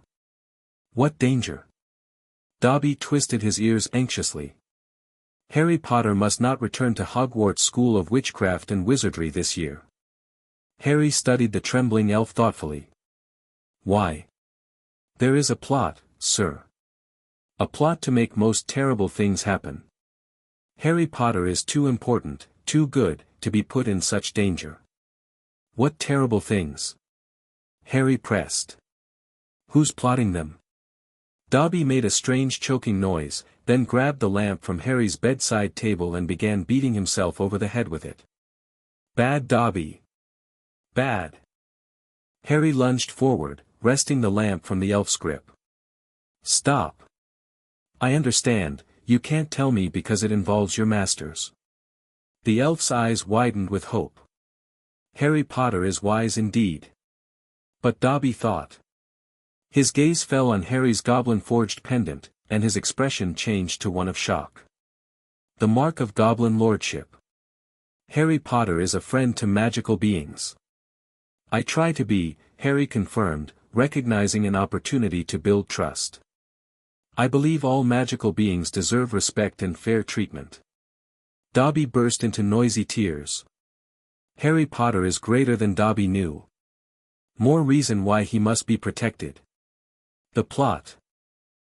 "What danger?" Dobby twisted his ears anxiously. "Harry Potter must not return to Hogwarts School of Witchcraft and Wizardry this year." Harry studied the trembling elf thoughtfully. "Why?" "There is a plot, sir. A plot to make most terrible things happen. Harry Potter is too important, too good, to be put in such danger." "What terrible things?" Harry pressed. "Who's plotting them?" Dobby made a strange choking noise, then grabbed the lamp from Harry's bedside table and began beating himself over the head with it. "Bad Dobby. Bad." Harry lunged forward, wresting the lamp from the elf's grip. "Stop. I understand, you can't tell me because it involves your masters." The elf's eyes widened with hope. Harry Potter is wise indeed. But Dobby thought. His gaze fell on Harry's goblin-forged pendant, and his expression changed to one of shock. "The mark of goblin lordship. Harry Potter is a friend to magical beings." "I try to be," Harry confirmed, recognizing an opportunity to build trust. "I believe all magical beings deserve respect and fair treatment." Dobby burst into noisy tears. Harry Potter is greater than Dobby knew. More reason why he must be protected. The plot.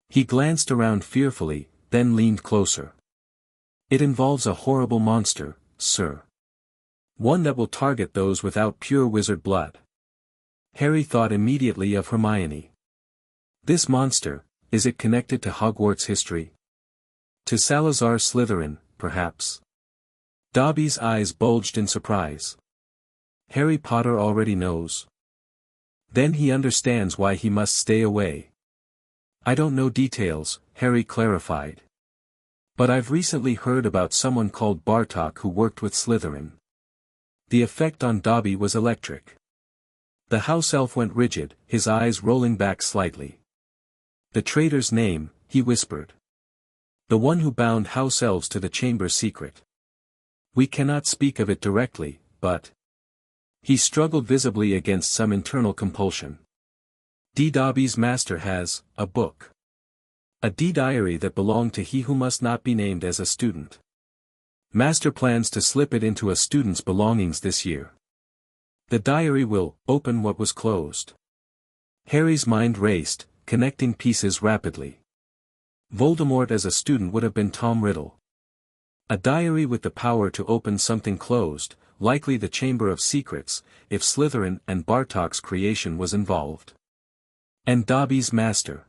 He glanced around fearfully, then leaned closer. It involves a horrible monster, sir. One that will target those without pure wizard blood. Harry thought immediately of Hermione. This monster, is it connected to Hogwarts history? To Salazar Slytherin, perhaps? Dobby's eyes bulged in surprise. Harry Potter already knows. Then he understands why he must stay away. I don't know details, Harry clarified. But I've recently heard about someone called Bartok who worked with Slytherin. The effect on Dobby was electric. The house elf went rigid, his eyes rolling back slightly. The traitor's name, he whispered. The one who bound house elves to the chamber secret. We cannot speak of it directly, but... He struggled visibly against some internal compulsion. Dobby's master has, a book. A diary that belonged to he who must not be named as a student. Master plans to slip it into a student's belongings this year. The diary will open what was closed. Harry's mind raced, connecting pieces rapidly. Voldemort as a student would have been Tom Riddle. A diary with the power to open something closed, likely the Chamber of Secrets, if Slytherin and Bartok's creation was involved. And Dobby's master.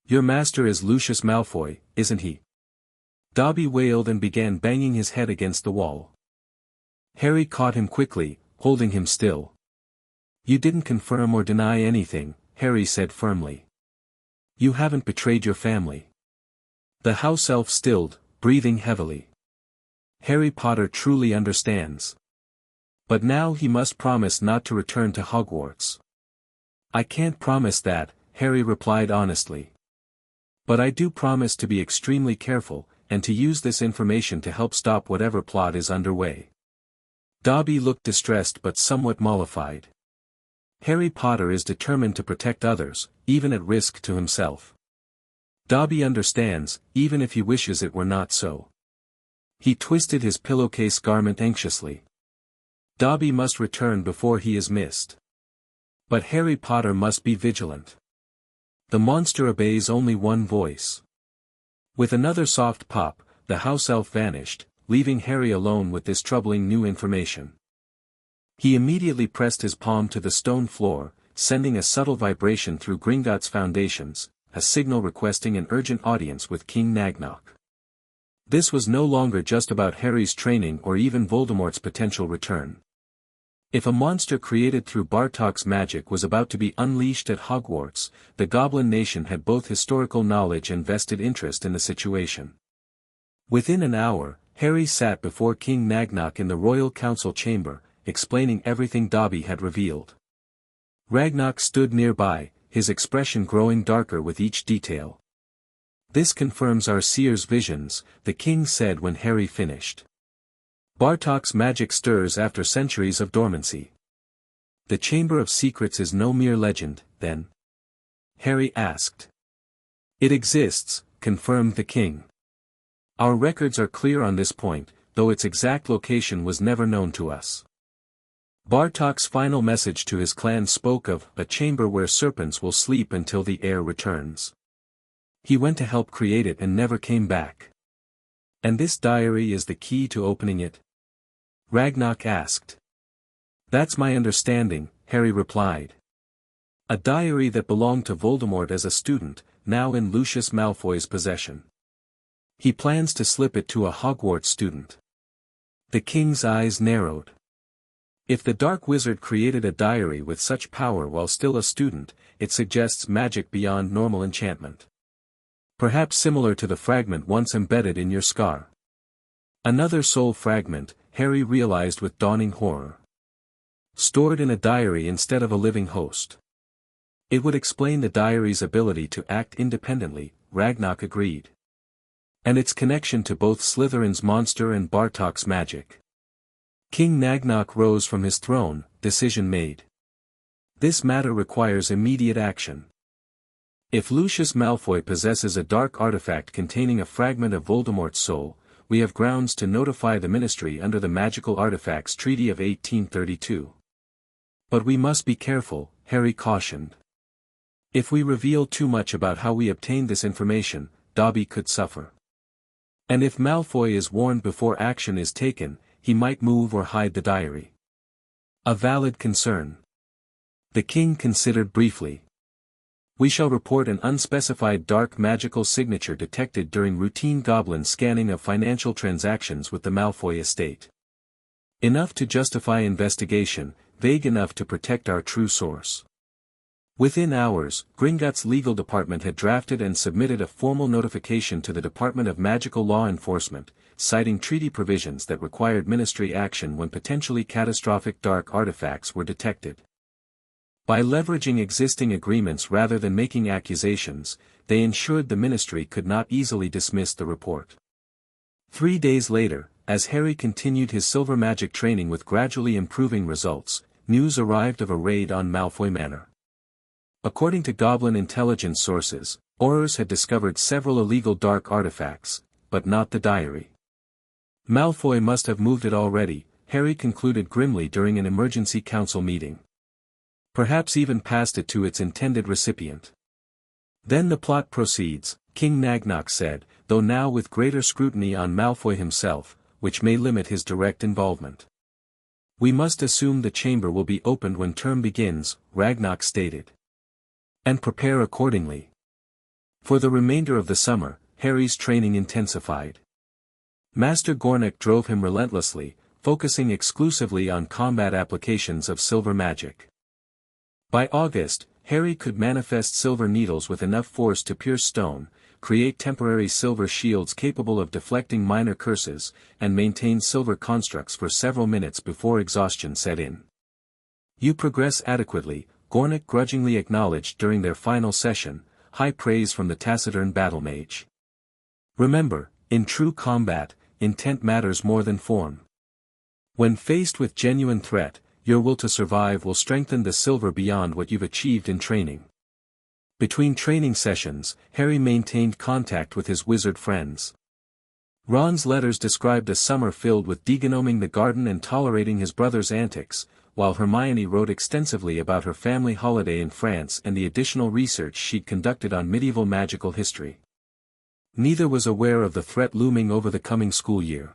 Your master is Lucius Malfoy, isn't he? Dobby wailed and began banging his head against the wall. Harry caught him quickly, holding him still. You didn't confirm or deny anything, Harry said firmly. You haven't betrayed your family. The house elf stilled, breathing heavily. Harry Potter truly understands. But now he must promise not to return to Hogwarts. I can't promise that, Harry replied honestly. But I do promise to be extremely careful, and to use this information to help stop whatever plot is underway. Dobby looked distressed but somewhat mollified. Harry Potter is determined to protect others, even at risk to himself. Dobby understands, even if he wishes it were not so. He twisted his pillowcase garment anxiously. Dobby must return before he is missed. But Harry Potter must be vigilant. The monster obeys only one voice. With another soft pop, the house elf vanished, leaving Harry alone with this troubling new information. He immediately pressed his palm to the stone floor, sending a subtle vibration through Gringotts' foundations, a signal requesting an urgent audience with King Nagnok. This was no longer just about Harry's training or even Voldemort's potential return. If a monster created through Bartok's magic was about to be unleashed at Hogwarts, the Goblin Nation had both historical knowledge and vested interest in the situation. Within an hour, Harry sat before King Nagnok in the Royal Council chamber, explaining everything Dobby had revealed. Ragnok stood nearby, his expression growing darker with each detail. This confirms our seer's visions, the king said when Harry finished. Bartok's magic stirs after centuries of dormancy. The Chamber of Secrets is no mere legend, then? Harry asked. It exists, confirmed the king. Our records are clear on this point, though its exact location was never known to us. Bartok's final message to his clan spoke of a chamber where serpents will sleep until the heir returns. He went to help create it and never came back. And this diary is the key to opening it? Ragnok asked. That's my understanding, Harry replied. A diary that belonged to Voldemort as a student, now in Lucius Malfoy's possession. He plans to slip it to a Hogwarts student. The king's eyes narrowed. If the Dark Wizard created a diary with such power while still a student, it suggests magic beyond normal enchantment. Perhaps similar to the fragment once embedded in your scar. Another soul fragment, Harry realized with dawning horror. Stored in a diary instead of a living host. It would explain the diary's ability to act independently, Ragnok agreed. And its connection to both Slytherin's monster and Bartok's magic. King Nagnok rose from his throne, decision made. This matter requires immediate action. If Lucius Malfoy possesses a dark artifact containing a fragment of Voldemort's soul, we have grounds to notify the Ministry under the Magical Artifacts Treaty of 1832. But we must be careful, Harry cautioned. If we reveal too much about how we obtained this information, Dobby could suffer. And if Malfoy is warned before action is taken, he might move or hide the diary. A valid concern. The king considered briefly. We shall report an unspecified dark magical signature detected during routine goblin scanning of financial transactions with the Malfoy estate. Enough to justify investigation, vague enough to protect our true source. Within hours, Gringotts' legal department had drafted and submitted a formal notification to the Department of Magical Law Enforcement, citing treaty provisions that required ministry action when potentially catastrophic dark artifacts were detected. By leveraging existing agreements rather than making accusations, they ensured the ministry could not easily dismiss the report. 3 days later, as Harry continued his silver magic training with gradually improving results, news arrived of a raid on Malfoy Manor. According to Goblin intelligence sources, Aurors had discovered several illegal dark artifacts, but not the diary. Malfoy must have moved it already, Harry concluded grimly during an emergency council meeting. Perhaps even passed it to its intended recipient. Then the plot proceeds, King Nagnok said, though now with greater scrutiny on Malfoy himself, which may limit his direct involvement. We must assume the chamber will be opened when term begins, Ragnok stated. And prepare accordingly. For the remainder of the summer, Harry's training intensified. Master Gornik drove him relentlessly, focusing exclusively on combat applications of silver magic. By August, Harry could manifest silver needles with enough force to pierce stone, create temporary silver shields capable of deflecting minor curses, and maintain silver constructs for several minutes before exhaustion set in. You progress adequately, Gornik grudgingly acknowledged during their final session, high praise from the taciturn battle mage. Remember, in true combat, intent matters more than form. When faced with genuine threat, your will to survive will strengthen the silver beyond what you've achieved in training. Between training sessions, Harry maintained contact with his wizard friends. Ron's letters described a summer filled with degenoming the garden and tolerating his brother's antics, while Hermione wrote extensively about her family holiday in France and the additional research she'd conducted on medieval magical history. Neither was aware of the threat looming over the coming school year.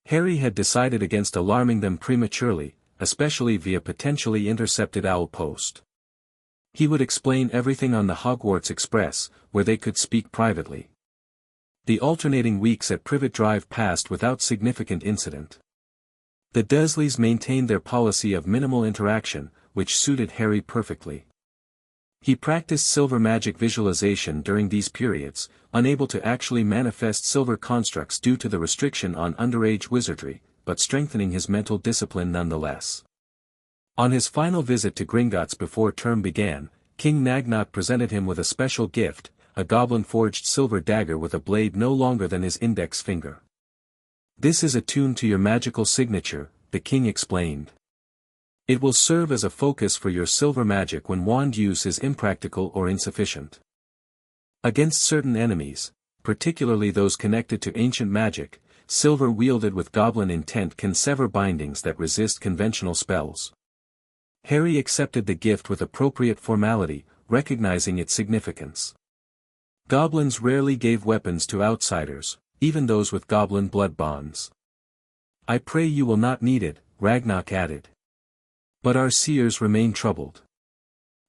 Harry had decided against alarming them prematurely, especially via potentially intercepted owl post. He would explain everything on the Hogwarts Express, where they could speak privately. The alternating weeks at Privet Drive passed without significant incident. The Dursleys maintained their policy of minimal interaction, which suited Harry perfectly. He practiced silver magic visualization during these periods, unable to actually manifest silver constructs due to the restriction on underage wizardry, but strengthening his mental discipline nonetheless. On his final visit to Gringotts before term began, King Nagnok presented him with a special gift, a goblin-forged silver dagger with a blade no longer than his index finger. This is attuned to your magical signature, the king explained. It will serve as a focus for your silver magic when wand use is impractical or insufficient. Against certain enemies, particularly those connected to ancient magic, silver wielded with goblin intent can sever bindings that resist conventional spells. Harry accepted the gift with appropriate formality, recognizing its significance. Goblins rarely gave weapons to outsiders, even those with goblin blood bonds. I pray you will not need it, Ragnok added. But our seers remain troubled.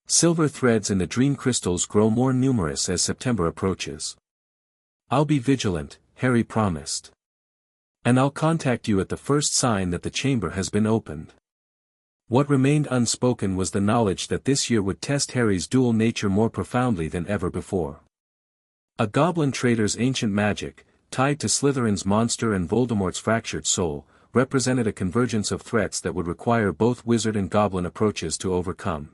Silver threads in the dream crystals grow more numerous as September approaches. I'll be vigilant, Harry promised. And I'll contact you at the first sign that the chamber has been opened. What remained unspoken was the knowledge that this year would test Harry's dual nature more profoundly than ever before. A goblin trader's ancient magic, tied to Slytherin's monster and Voldemort's fractured soul, represented a convergence of threats that would require both wizard and goblin approaches to overcome.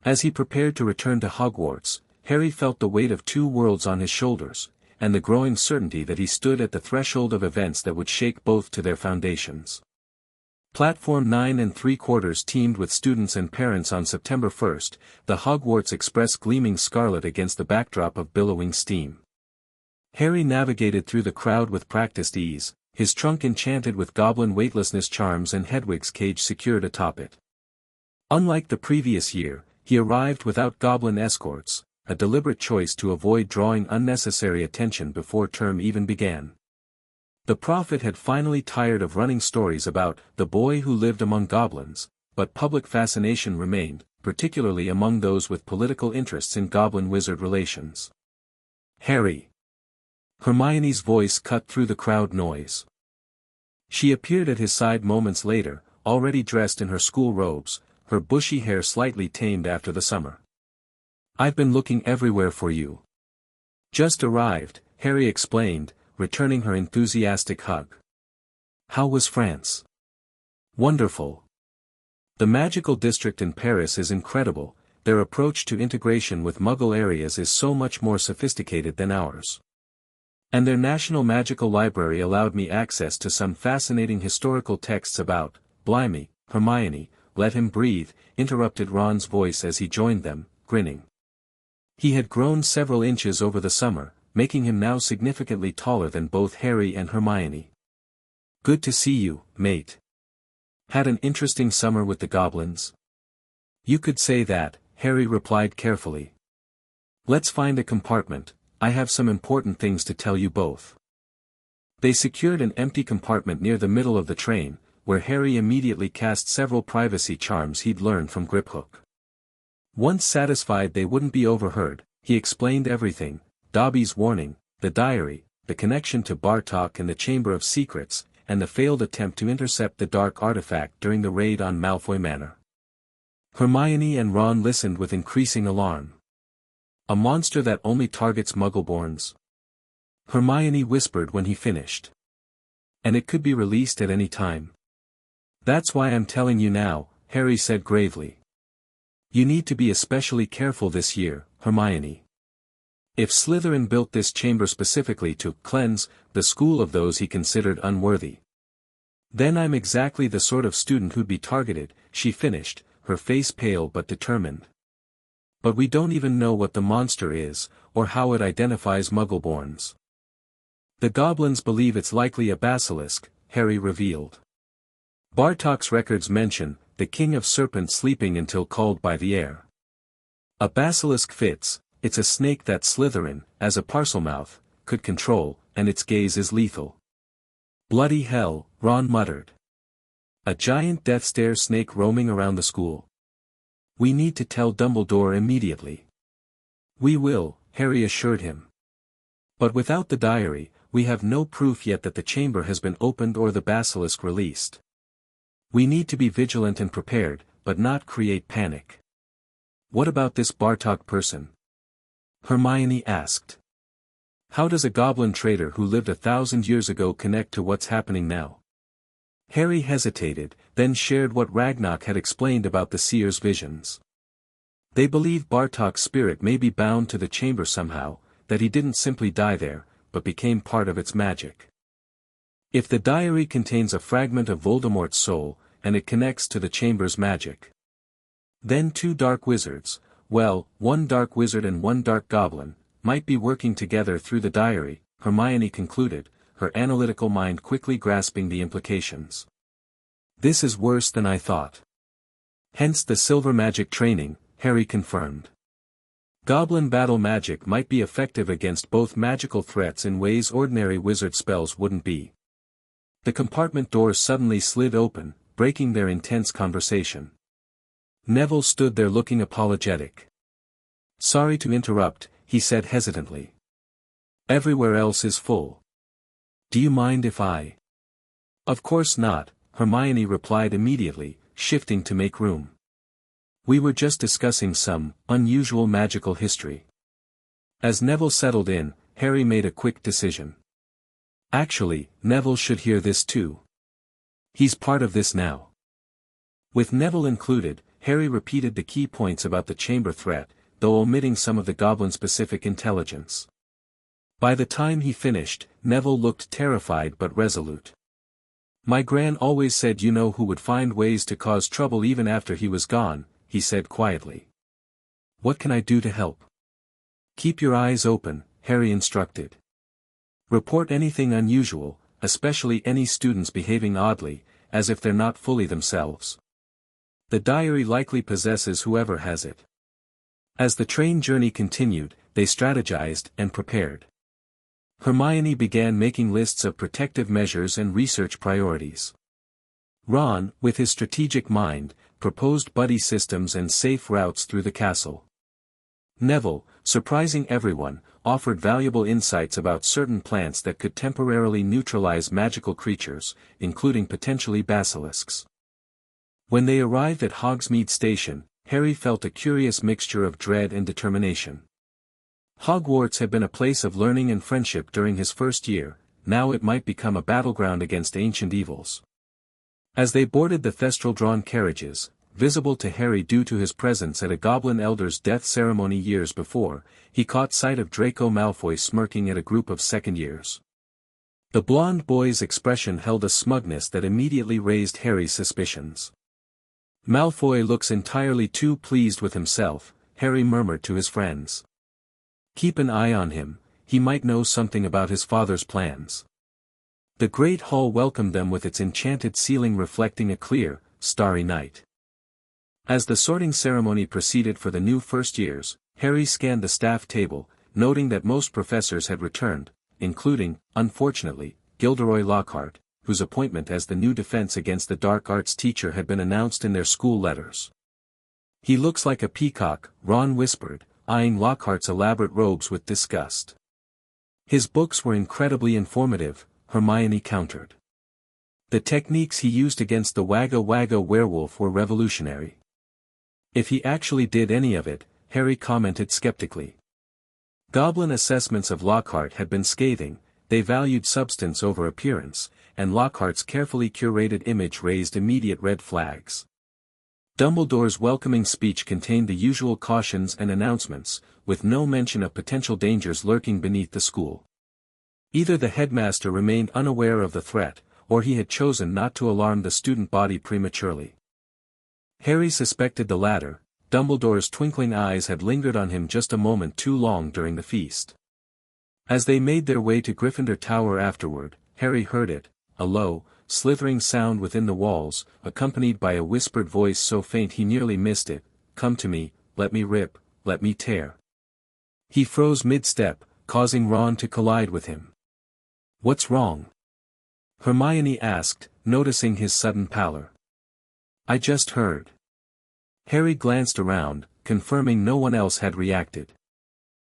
As he prepared to return to Hogwarts, Harry felt the weight of two worlds on his shoulders, and the growing certainty that he stood at the threshold of events that would shake both to their foundations. Platform 9 3/4 teamed with students and parents on September 1, the Hogwarts Express gleaming scarlet against the backdrop of billowing steam. Harry navigated through the crowd with practiced ease, his trunk enchanted with goblin weightlessness charms and Hedwig's cage secured atop it. Unlike the previous year, he arrived without goblin escorts, a deliberate choice to avoid drawing unnecessary attention before term even began. The prophet had finally tired of running stories about the boy who lived among goblins, but public fascination remained, particularly among those with political interests in goblin-wizard relations. Harry. Hermione's voice cut through the crowd noise. She appeared at his side moments later, already dressed in her school robes, her bushy hair slightly tamed after the summer. "I've been looking everywhere for you." "Just arrived," Harry explained, returning her enthusiastic hug. "How was France?" "Wonderful. The magical district in Paris is incredible, their approach to integration with Muggle areas is so much more sophisticated than ours. And their national magical library allowed me access to some fascinating historical texts about, blimey, Hermione, let him breathe," interrupted Ron's voice as he joined them, grinning. He had grown several inches over the summer, making him now significantly taller than both Harry and Hermione. "Good to see you, mate. Had an interesting summer with the goblins?" "You could say that," Harry replied carefully. "Let's find a compartment, I have some important things to tell you both." They secured an empty compartment near the middle of the train, where Harry immediately cast several privacy charms he'd learned from Griphook. Once satisfied they wouldn't be overheard, he explained everything: Dobby's warning, the diary, the connection to Bartok and the Chamber of Secrets, and the failed attempt to intercept the dark artifact during the raid on Malfoy Manor. Hermione and Ron listened with increasing alarm. "A monster that only targets Muggleborns?" Hermione whispered when he finished. "And it could be released at any time." "That's why I'm telling you now," Harry said gravely. "You need to be especially careful this year, Hermione. If Slytherin built this chamber specifically to cleanse the school of those he considered unworthy, then I'm exactly the sort of student who'd be targeted," she finished, her face pale but determined. "But we don't even know what the monster is, or how it identifies Muggleborns." "The goblins believe it's likely a basilisk," Harry revealed. "Bartok's records mention the king of serpents sleeping until called by the air. A basilisk fits, it's a snake that Slytherin, as a Parselmouth, could control, and its gaze is lethal." "Bloody hell," Ron muttered. "A giant death stare snake roaming around the school. We need to tell Dumbledore immediately." "We will," Harry assured him. "But without the diary, we have no proof yet that the chamber has been opened or the basilisk released. We need to be vigilant and prepared, but not create panic." "What about this Bartok person?" Hermione asked. "How does a goblin trader who lived 1,000 years ago connect to what's happening now?" Harry hesitated, then shared what Ragnarok had explained about the seer's visions. "They believe Bartok's spirit may be bound to the chamber somehow, that he didn't simply die there, but became part of its magic. If the diary contains a fragment of Voldemort's soul, and it connects to the chamber's magic, then two dark wizards, well, one dark wizard and one dark goblin, might be working together through the diary," Hermione concluded, her analytical mind quickly grasping the implications. "This is worse than I thought." "Hence the silver magic training," Harry confirmed. "Goblin battle magic might be effective against both magical threats in ways ordinary wizard spells wouldn't be." The compartment door suddenly slid open, breaking their intense conversation. Neville stood there looking apologetic. "Sorry to interrupt," he said hesitantly. "Everywhere else is full. Do you mind if I—" "Of course not," Hermione replied immediately, shifting to make room. "We were just discussing some unusual magical history." As Neville settled in, Harry made a quick decision. Actually, Neville should hear this too. He's part of this now. With Neville included, Harry repeated the key points about the chamber threat, though omitting some of the goblin-specific intelligence. By the time he finished, Neville looked terrified but resolute. "My gran always said you know who would find ways to cause trouble even after he was gone," he said quietly. "What can I do to help?" "Keep your eyes open," Harry instructed. Report anything unusual, especially any students behaving oddly, as if they're not fully themselves. The diary likely possesses whoever has it. As the train journey continued, they strategized and prepared. Hermione began making lists of protective measures and research priorities. Ron, with his strategic mind, proposed buddy systems and safe routes through the castle. Neville, surprising everyone, offered valuable insights about certain plants that could temporarily neutralize magical creatures, including potentially basilisks. When they arrived at Hogsmeade Station, Harry felt a curious mixture of dread and determination. Hogwarts had been a place of learning and friendship during his first year, now it might become a battleground against ancient evils. As they boarded the thestral-drawn carriages, visible to Harry due to his presence at a Goblin Elder's death ceremony years before, he caught sight of Draco Malfoy smirking at a group of second-years. The blond boy's expression held a smugness that immediately raised Harry's suspicions. "Malfoy looks entirely too pleased with himself," Harry murmured to his friends. "Keep an eye on him, he might know something about his father's plans." The Great Hall welcomed them with its enchanted ceiling reflecting a clear, starry night. As the sorting ceremony proceeded for the new first years, Harry scanned the staff table, noting that most professors had returned, including, unfortunately, Gilderoy Lockhart, whose appointment as the new Defense Against the Dark Arts teacher had been announced in their school letters. "He looks like a peacock," Ron whispered, eyeing Lockhart's elaborate robes with disgust. "His books were incredibly informative," Hermione countered. "The techniques he used against the Wagga Wagga werewolf were revolutionary." "If he actually did any of it," Harry commented skeptically. Goblin assessments of Lockhart had been scathing, they valued substance over appearance, and Lockhart's carefully curated image raised immediate red flags. Dumbledore's welcoming speech contained the usual cautions and announcements, with no mention of potential dangers lurking beneath the school. Either the headmaster remained unaware of the threat, or he had chosen not to alarm the student body prematurely. Harry suspected the latter. Dumbledore's twinkling eyes had lingered on him just a moment too long during the feast. As they made their way to Gryffindor Tower afterward, Harry heard it, a low, slithering sound within the walls, accompanied by a whispered voice so faint he nearly missed it, "Come to me, let me rip, let me tear." He froze mid-step, causing Ron to collide with him. "What's wrong?" Hermione asked, noticing his sudden pallor. "I just heard." Harry glanced around, confirming no one else had reacted.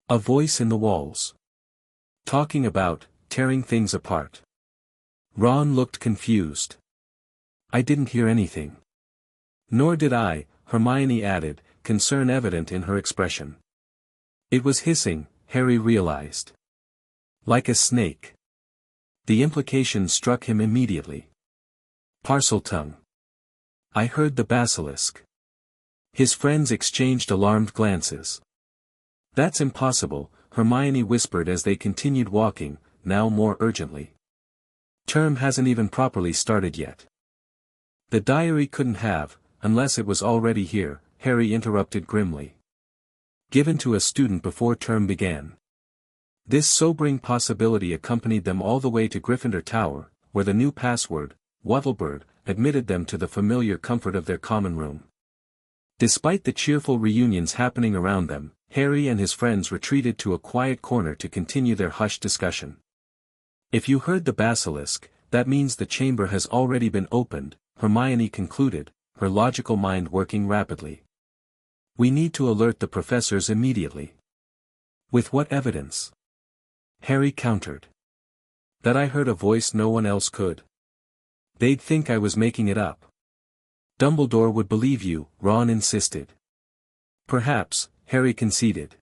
A voice in the walls. "Talking about, tearing things apart." Ron looked confused. "I didn't hear anything." "Nor did I," Hermione added, concern evident in her expression. It was hissing, Harry realized. Like a snake. The implication struck him immediately. Parseltongue. "I heard the basilisk." His friends exchanged alarmed glances. "That's impossible," Hermione whispered as they continued walking, now more urgently. "Term hasn't even properly started yet." "The diary couldn't have, unless it was already here," Harry interrupted grimly. "Given to a student before term began." This sobering possibility accompanied them all the way to Gryffindor Tower, where the new password, Wufflebird, admitted them to the familiar comfort of their common room. Despite the cheerful reunions happening around them, Harry and his friends retreated to a quiet corner to continue their hushed discussion. "If you heard the basilisk, that means the chamber has already been opened," Hermione concluded, her logical mind working rapidly. "We need to alert the professors immediately." "With what evidence?" Harry countered. "That I heard a voice no one else could. They'd think I was making it up." "Dumbledore would believe you," Ron insisted. "Perhaps," Harry conceded.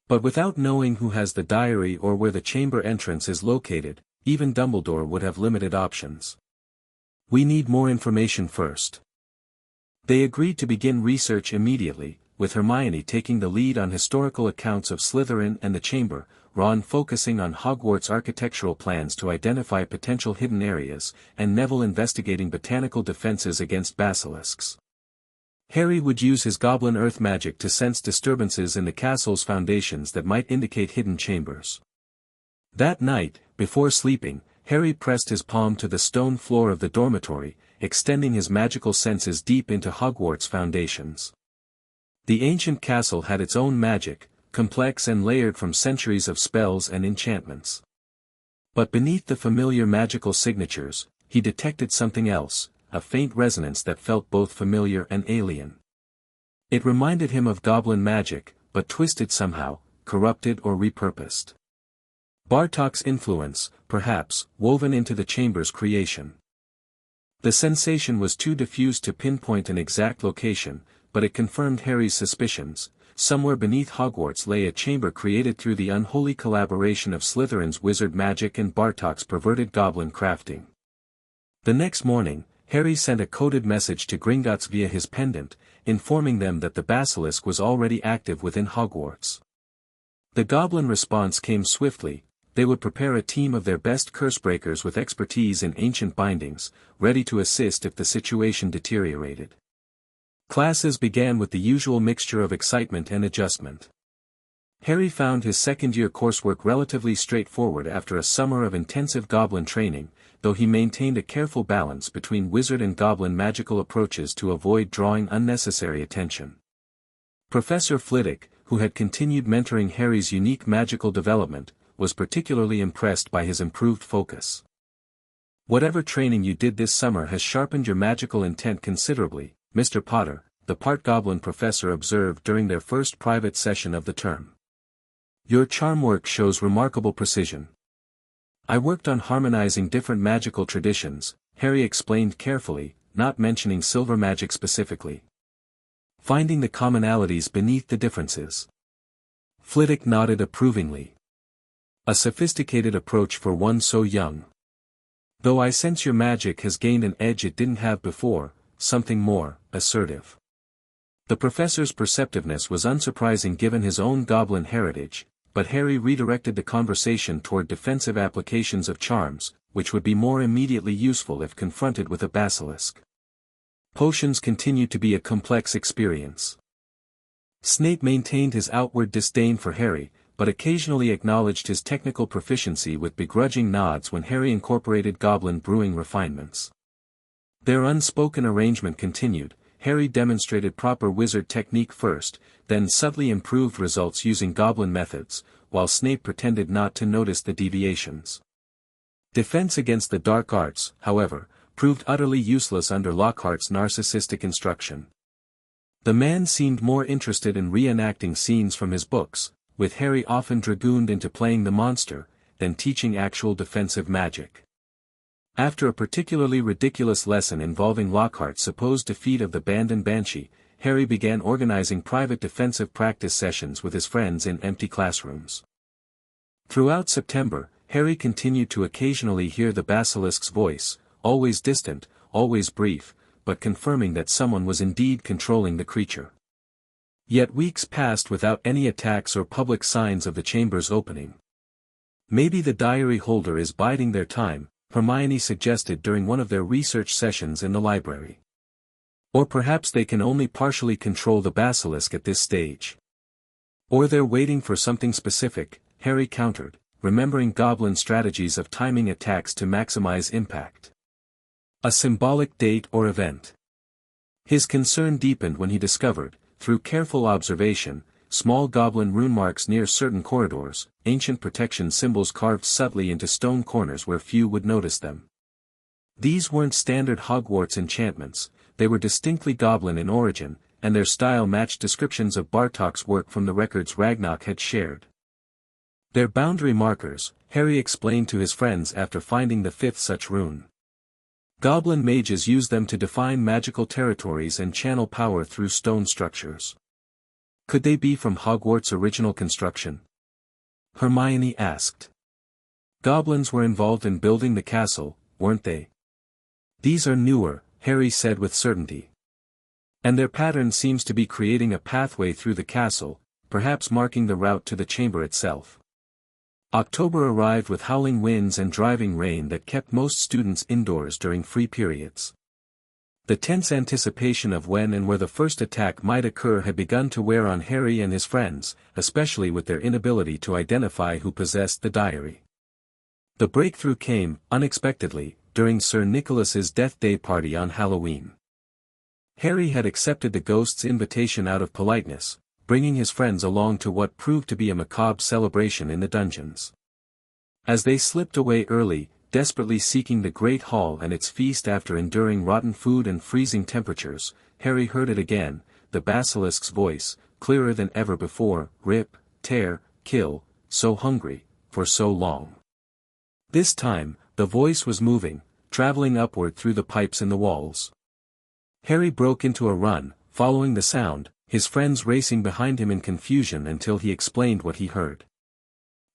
"But without knowing who has the diary or where the chamber entrance is located, even Dumbledore would have limited options. We need more information first." They agreed to begin research immediately, with Hermione taking the lead on historical accounts of Slytherin and the chamber, Ron focusing on Hogwarts architectural plans to identify potential hidden areas, and Neville investigating botanical defenses against basilisks. Harry would use his goblin earth magic to sense disturbances in the castle's foundations that might indicate hidden chambers. That night, before sleeping, Harry pressed his palm to the stone floor of the dormitory, extending his magical senses deep into Hogwarts' foundations. The ancient castle had its own magic, complex and layered from centuries of spells and enchantments. But beneath the familiar magical signatures, he detected something else, a faint resonance that felt both familiar and alien. It reminded him of goblin magic, but twisted somehow, corrupted or repurposed. Bartok's influence, perhaps, woven into the chamber's creation. The sensation was too diffused to pinpoint an exact location, but it confirmed Harry's suspicions. Somewhere beneath Hogwarts lay a chamber created through the unholy collaboration of Slytherin's wizard magic and Bartok's perverted goblin crafting. The next morning, Harry sent a coded message to Gringotts via his pendant, informing them that the basilisk was already active within Hogwarts. The goblin response came swiftly. They would prepare a team of their best cursebreakers with expertise in ancient bindings, ready to assist if the situation deteriorated. Classes began with the usual mixture of excitement and adjustment. Harry found his second-year coursework relatively straightforward after a summer of intensive goblin training, though he maintained a careful balance between wizard and goblin magical approaches to avoid drawing unnecessary attention. Professor Flitwick, who had continued mentoring Harry's unique magical development, was particularly impressed by his improved focus. "Whatever training you did this summer has sharpened your magical intent considerably, Mr. Potter," the part-goblin professor observed during their first private session of the term. "Your charm work shows remarkable precision." "I worked on harmonizing different magical traditions," Harry explained carefully, not mentioning silver magic specifically. "Finding the commonalities beneath the differences." Flitwick nodded approvingly. "A sophisticated approach for one so young. Though I sense your magic has gained an edge it didn't have before, something more assertive." The professor's perceptiveness was unsurprising given his own goblin heritage, but Harry redirected the conversation toward defensive applications of charms, which would be more immediately useful if confronted with a basilisk. Potions continued to be a complex experience. Snape maintained his outward disdain for Harry, but occasionally acknowledged his technical proficiency with begrudging nods when Harry incorporated goblin brewing refinements. Their unspoken arrangement continued. Harry demonstrated proper wizard technique first, then subtly improved results using goblin methods, while Snape pretended not to notice the deviations. Defense against the dark arts, however, proved utterly useless under Lockhart's narcissistic instruction. The man seemed more interested in reenacting scenes from his books, with Harry often dragooned into playing the monster, than teaching actual defensive magic. After a particularly ridiculous lesson involving Lockhart's supposed defeat of the Band and Banshee, Harry began organizing private defensive practice sessions with his friends in empty classrooms. Throughout September, Harry continued to occasionally hear the basilisk's voice, always distant, always brief, but confirming that someone was indeed controlling the creature. Yet weeks passed without any attacks or public signs of the chamber's opening. "Maybe the diary holder is biding their time," Hermione suggested during one of their research sessions in the library. "Or perhaps they can only partially control the basilisk at this stage." "Or they're waiting for something specific," Harry countered, remembering goblin strategies of timing attacks to maximize impact. "A symbolic date or event." His concern deepened when he discovered, through careful observation, small goblin rune marks near certain corridors, ancient protection symbols carved subtly into stone corners where few would notice them. These weren't standard Hogwarts enchantments, they were distinctly goblin in origin, and their style matched descriptions of Bartok's work from the records Ragnarok had shared. "They're boundary markers," Harry explained to his friends after finding the fifth such rune. "Goblin mages use them to define magical territories and channel power through stone structures." "Could they be from Hogwarts' original construction?" Hermione asked. "Goblins were involved in building the castle, weren't they?" "These are newer," Harry said with certainty. "And their pattern seems to be creating a pathway through the castle, perhaps marking the route to the chamber itself." October arrived with howling winds and driving rain that kept most students indoors during free periods. The tense anticipation of when and where the first attack might occur had begun to wear on Harry and his friends, especially with their inability to identify who possessed the diary. The breakthrough came, unexpectedly, during Sir Nicholas's death day party on Halloween. Harry had accepted the ghost's invitation out of politeness, bringing his friends along to what proved to be a macabre celebration in the dungeons. As they slipped away early, desperately seeking the Great Hall and its feast after enduring rotten food and freezing temperatures, Harry heard it again, the basilisk's voice, clearer than ever before: "Rip, tear, kill, so hungry, for so long." This time, the voice was moving, traveling upward through the pipes in the walls. Harry broke into a run, following the sound, his friends racing behind him in confusion until he explained what he heard.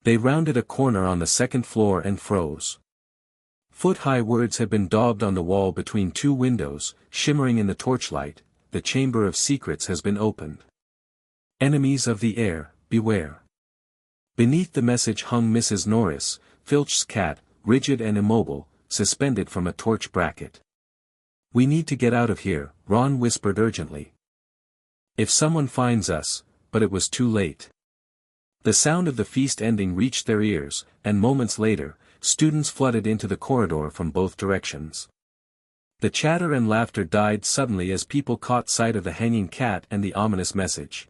They rounded a corner on the second floor and froze. Foot-high words had been daubed on the wall between two windows, shimmering in the torchlight: "The Chamber of Secrets has been opened. Enemies of the air, beware." Beneath the message hung Mrs. Norris, Filch's cat, rigid and immobile, suspended from a torch bracket. "We need to get out of here," Ron whispered urgently. "If someone finds us," but it was too late. The sound of the feast ending reached their ears, and moments later, students flooded into the corridor from both directions. The chatter and laughter died suddenly as people caught sight of the hanging cat and the ominous message.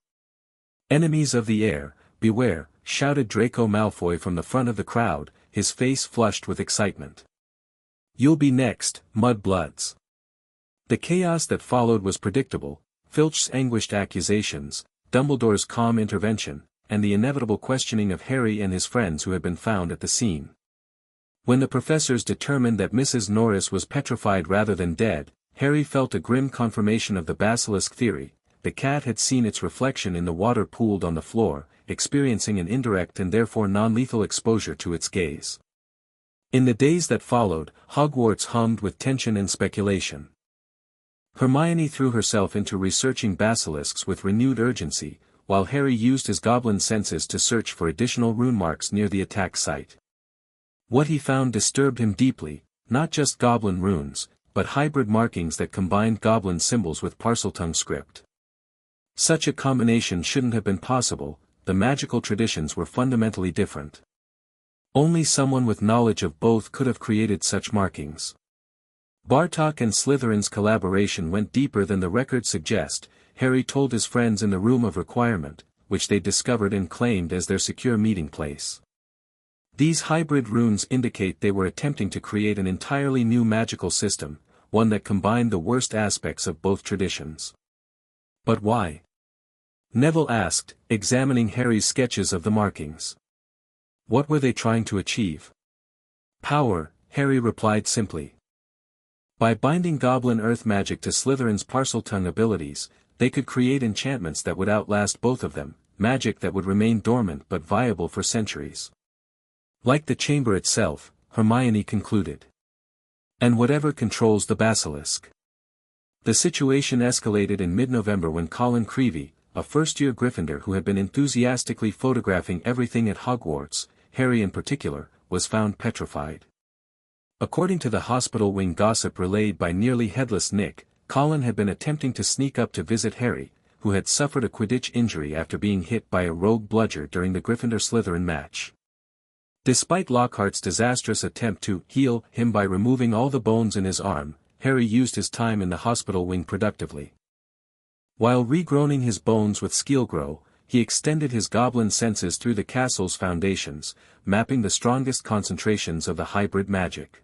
"Enemies of the air, beware," shouted Draco Malfoy from the front of the crowd, his face flushed with excitement. "You'll be next, mudbloods." The chaos that followed was predictable: Filch's anguished accusations, Dumbledore's calm intervention, and the inevitable questioning of Harry and his friends who had been found at the scene. When the professors determined that Mrs. Norris was petrified rather than dead, Harry felt a grim confirmation of the basilisk theory. The cat had seen its reflection in the water pooled on the floor, experiencing an indirect and therefore non-lethal exposure to its gaze. In the days that followed, Hogwarts hummed with tension and speculation. Hermione threw herself into researching basilisks with renewed urgency, while Harry used his goblin senses to search for additional rune marks near the attack site. What he found disturbed him deeply: not just goblin runes, but hybrid markings that combined goblin symbols with Parseltongue script. Such a combination shouldn't have been possible. The magical traditions were fundamentally different. Only someone with knowledge of both could have created such markings. Bartok and Slytherin's collaboration went deeper than the records suggest, Harry told his friends in the Room of Requirement, which they discovered and claimed as their secure meeting place. These hybrid runes indicate they were attempting to create an entirely new magical system, one that combined the worst aspects of both traditions. But why? Neville asked, examining Harry's sketches of the markings. What were they trying to achieve? Power, Harry replied simply. By binding goblin earth magic to Slytherin's Parseltongue abilities, they could create enchantments that would outlast both of them, magic that would remain dormant but viable for centuries. Like the chamber itself, Hermione concluded. And whatever controls the basilisk. The situation escalated in mid-November when Colin Creevey, a first-year Gryffindor who had been enthusiastically photographing everything at Hogwarts, Harry in particular, was found petrified. According to the hospital wing gossip relayed by nearly headless Nick, Colin had been attempting to sneak up to visit Harry, who had suffered a Quidditch injury after being hit by a rogue bludger during the Gryffindor-Slytherin match. Despite Lockhart's disastrous attempt to heal him by removing all the bones in his arm, Harry used his time in the hospital wing productively. While regrowing his bones with Skeelgrow, he extended his goblin senses through the castle's foundations, mapping the strongest concentrations of the hybrid magic.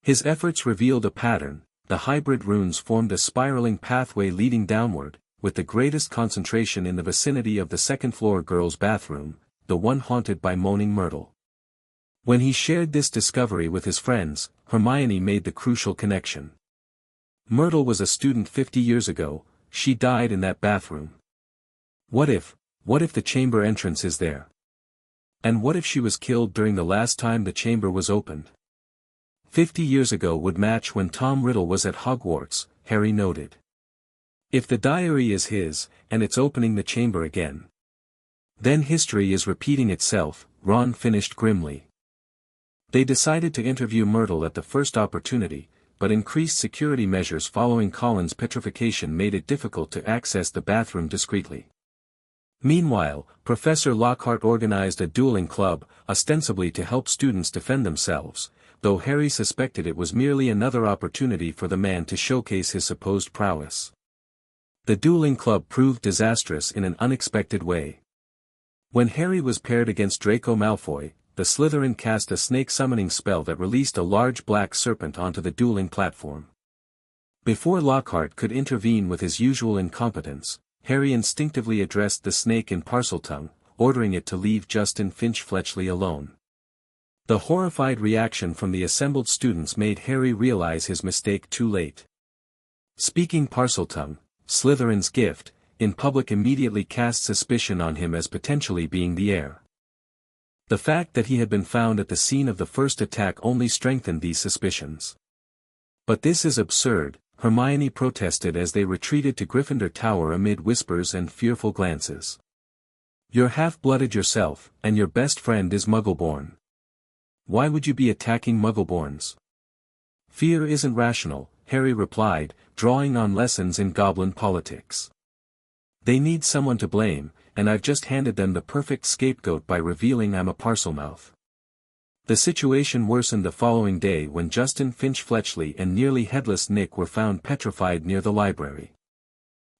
His efforts revealed a pattern: the hybrid runes formed a spiraling pathway leading downward, with the greatest concentration in the vicinity of the second-floor girls' bathroom, the one haunted by Moaning Myrtle. When he shared this discovery with his friends, Hermione made the crucial connection. Myrtle was a student 50 years ago. She died in that bathroom. What if the chamber entrance is there? And what if she was killed during the last time the chamber was opened? 50 years ago would match when Tom Riddle was at Hogwarts, Harry noted. If the diary is his, and it's opening the chamber again, then history is repeating itself, Ron finished grimly. They decided to interview Myrtle at the first opportunity, but increased security measures following Colin's petrification made it difficult to access the bathroom discreetly. Meanwhile, Professor Lockhart organized a dueling club, ostensibly to help students defend themselves, though Harry suspected it was merely another opportunity for the man to showcase his supposed prowess. The dueling club proved disastrous in an unexpected way. When Harry was paired against Draco Malfoy, the Slytherin cast a snake-summoning spell that released a large black serpent onto the dueling platform. Before Lockhart could intervene with his usual incompetence, Harry instinctively addressed the snake in Parseltongue, ordering it to leave Justin Finch-Fletchley alone. The horrified reaction from the assembled students made Harry realize his mistake too late. Speaking Parseltongue, Slytherin's gift, in public immediately cast suspicion on him as potentially being the heir. The fact that he had been found at the scene of the first attack only strengthened these suspicions. "But this is absurd," Hermione protested as they retreated to Gryffindor Tower amid whispers and fearful glances. "You're half-blooded yourself, and your best friend is Muggleborn. Why would you be attacking Muggleborns?" "Fear isn't rational," Harry replied, drawing on lessons in Goblin politics. "They need someone to blame, and I've just handed them the perfect scapegoat by revealing I'm a Parselmouth." The situation worsened the following day when Justin Finch-Fletchley and nearly headless Nick were found petrified near the library.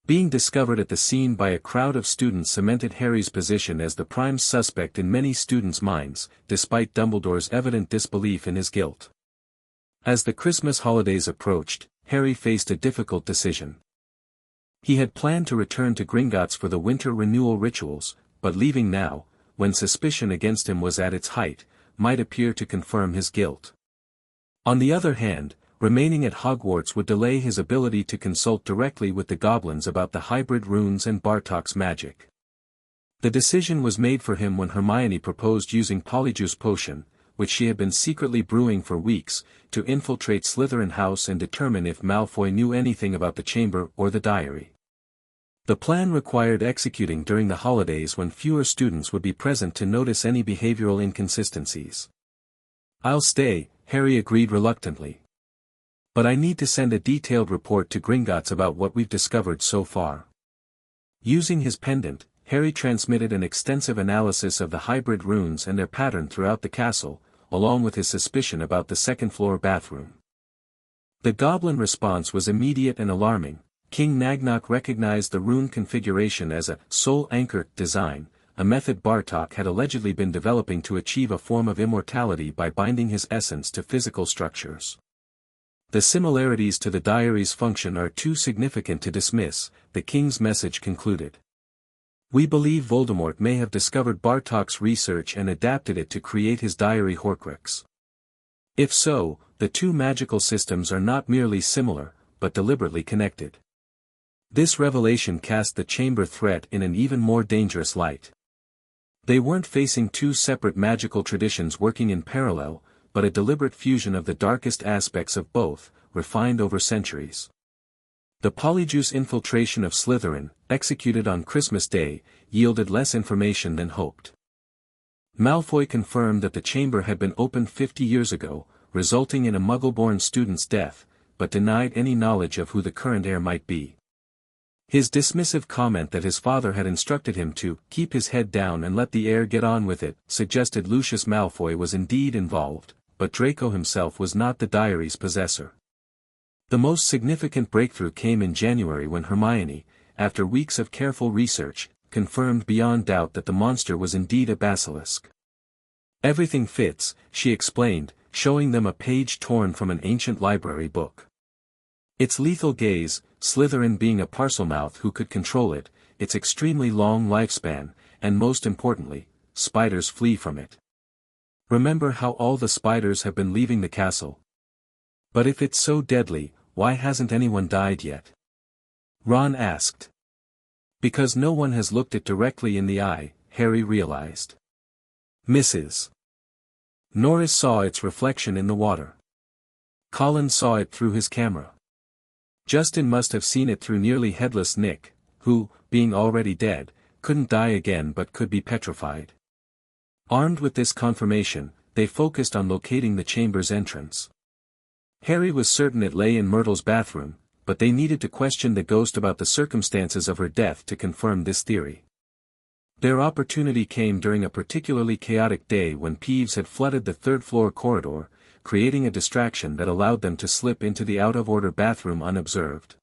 Being discovered at the scene by a crowd of students cemented Harry's position as the prime suspect in many students' minds, despite Dumbledore's evident disbelief in his guilt. As the Christmas holidays approached, Harry faced a difficult decision. He had planned to return to Gringotts for the winter renewal rituals, but leaving now, when suspicion against him was at its height, might appear to confirm his guilt. On the other hand, remaining at Hogwarts would delay his ability to consult directly with the goblins about the hybrid runes and Bartok's magic. The decision was made for him when Hermione proposed using Polyjuice Potion, which she had been secretly brewing for weeks, to infiltrate Slytherin House and determine if Malfoy knew anything about the chamber or the diary. The plan required executing during the holidays when fewer students would be present to notice any behavioral inconsistencies. "I'll stay," Harry agreed reluctantly. "But I need to send a detailed report to Gringotts about what we've discovered so far." Using his pendant, Harry transmitted an extensive analysis of the hybrid runes and their pattern throughout the castle, along with his suspicion about the second-floor bathroom. The goblin response was immediate and alarming. King Nagnok recognized the rune configuration as a soul anchor design, a method Bartok had allegedly been developing to achieve a form of immortality by binding his essence to physical structures. "The similarities to the diary's function are too significant to dismiss," the king's message concluded. "We believe Voldemort may have discovered Bartok's research and adapted it to create his diary Horcrux. If so, the two magical systems are not merely similar, but deliberately connected." This revelation cast the chamber threat in an even more dangerous light. They weren't facing two separate magical traditions working in parallel, but a deliberate fusion of the darkest aspects of both, refined over centuries. The Polyjuice infiltration of Slytherin, executed on Christmas Day, yielded less information than hoped. Malfoy confirmed that the chamber had been opened 50 years ago, resulting in a Muggleborn student's death, but denied any knowledge of who the current heir might be. His dismissive comment that his father had instructed him to keep his head down and let the heir get on with it suggested Lucius Malfoy was indeed involved, but Draco himself was not the diary's possessor. The most significant breakthrough came in January when Hermione, after weeks of careful research, confirmed beyond doubt that the monster was indeed a basilisk. "Everything fits," she explained, showing them a page torn from an ancient library book. "Its lethal gaze, Slytherin being a Parselmouth who could control it, its extremely long lifespan, and most importantly, spiders flee from it. Remember how all the spiders have been leaving the castle? But if it's so deadly, why hasn't anyone died yet?" Ron asked. "Because no one has looked it directly in the eye," Harry realized. Mrs. Norris saw its reflection in the water. Colin saw it through his camera. Justin must have seen it through nearly headless Nick, who, being already dead, couldn't die again but could be petrified. Armed with this confirmation, they focused on locating the chamber's entrance. Harry was certain it lay in Myrtle's bathroom, but they needed to question the ghost about the circumstances of her death to confirm this theory. Their opportunity came during a particularly chaotic day when Peeves had flooded the third-floor corridor, creating a distraction that allowed them to slip into the out-of-order bathroom unobserved.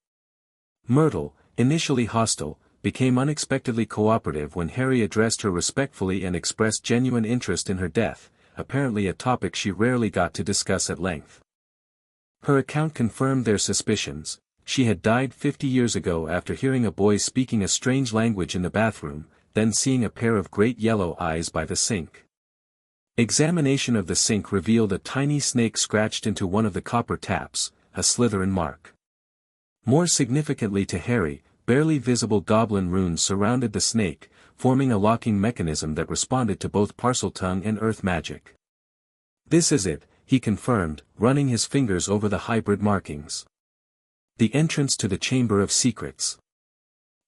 Myrtle, initially hostile, became unexpectedly cooperative when Harry addressed her respectfully and expressed genuine interest in her death, apparently a topic she rarely got to discuss at length. Her account confirmed their suspicions. She had died 50 years ago after hearing a boy speaking a strange language in the bathroom, then seeing a pair of great yellow eyes by the sink. Examination of the sink revealed a tiny snake scratched into one of the copper taps, a Slytherin mark. More significantly to Harry, barely visible goblin runes surrounded the snake, forming a locking mechanism that responded to both Parseltongue and earth magic. "This is it," he confirmed, running his fingers over the hybrid markings. The entrance to the Chamber of Secrets.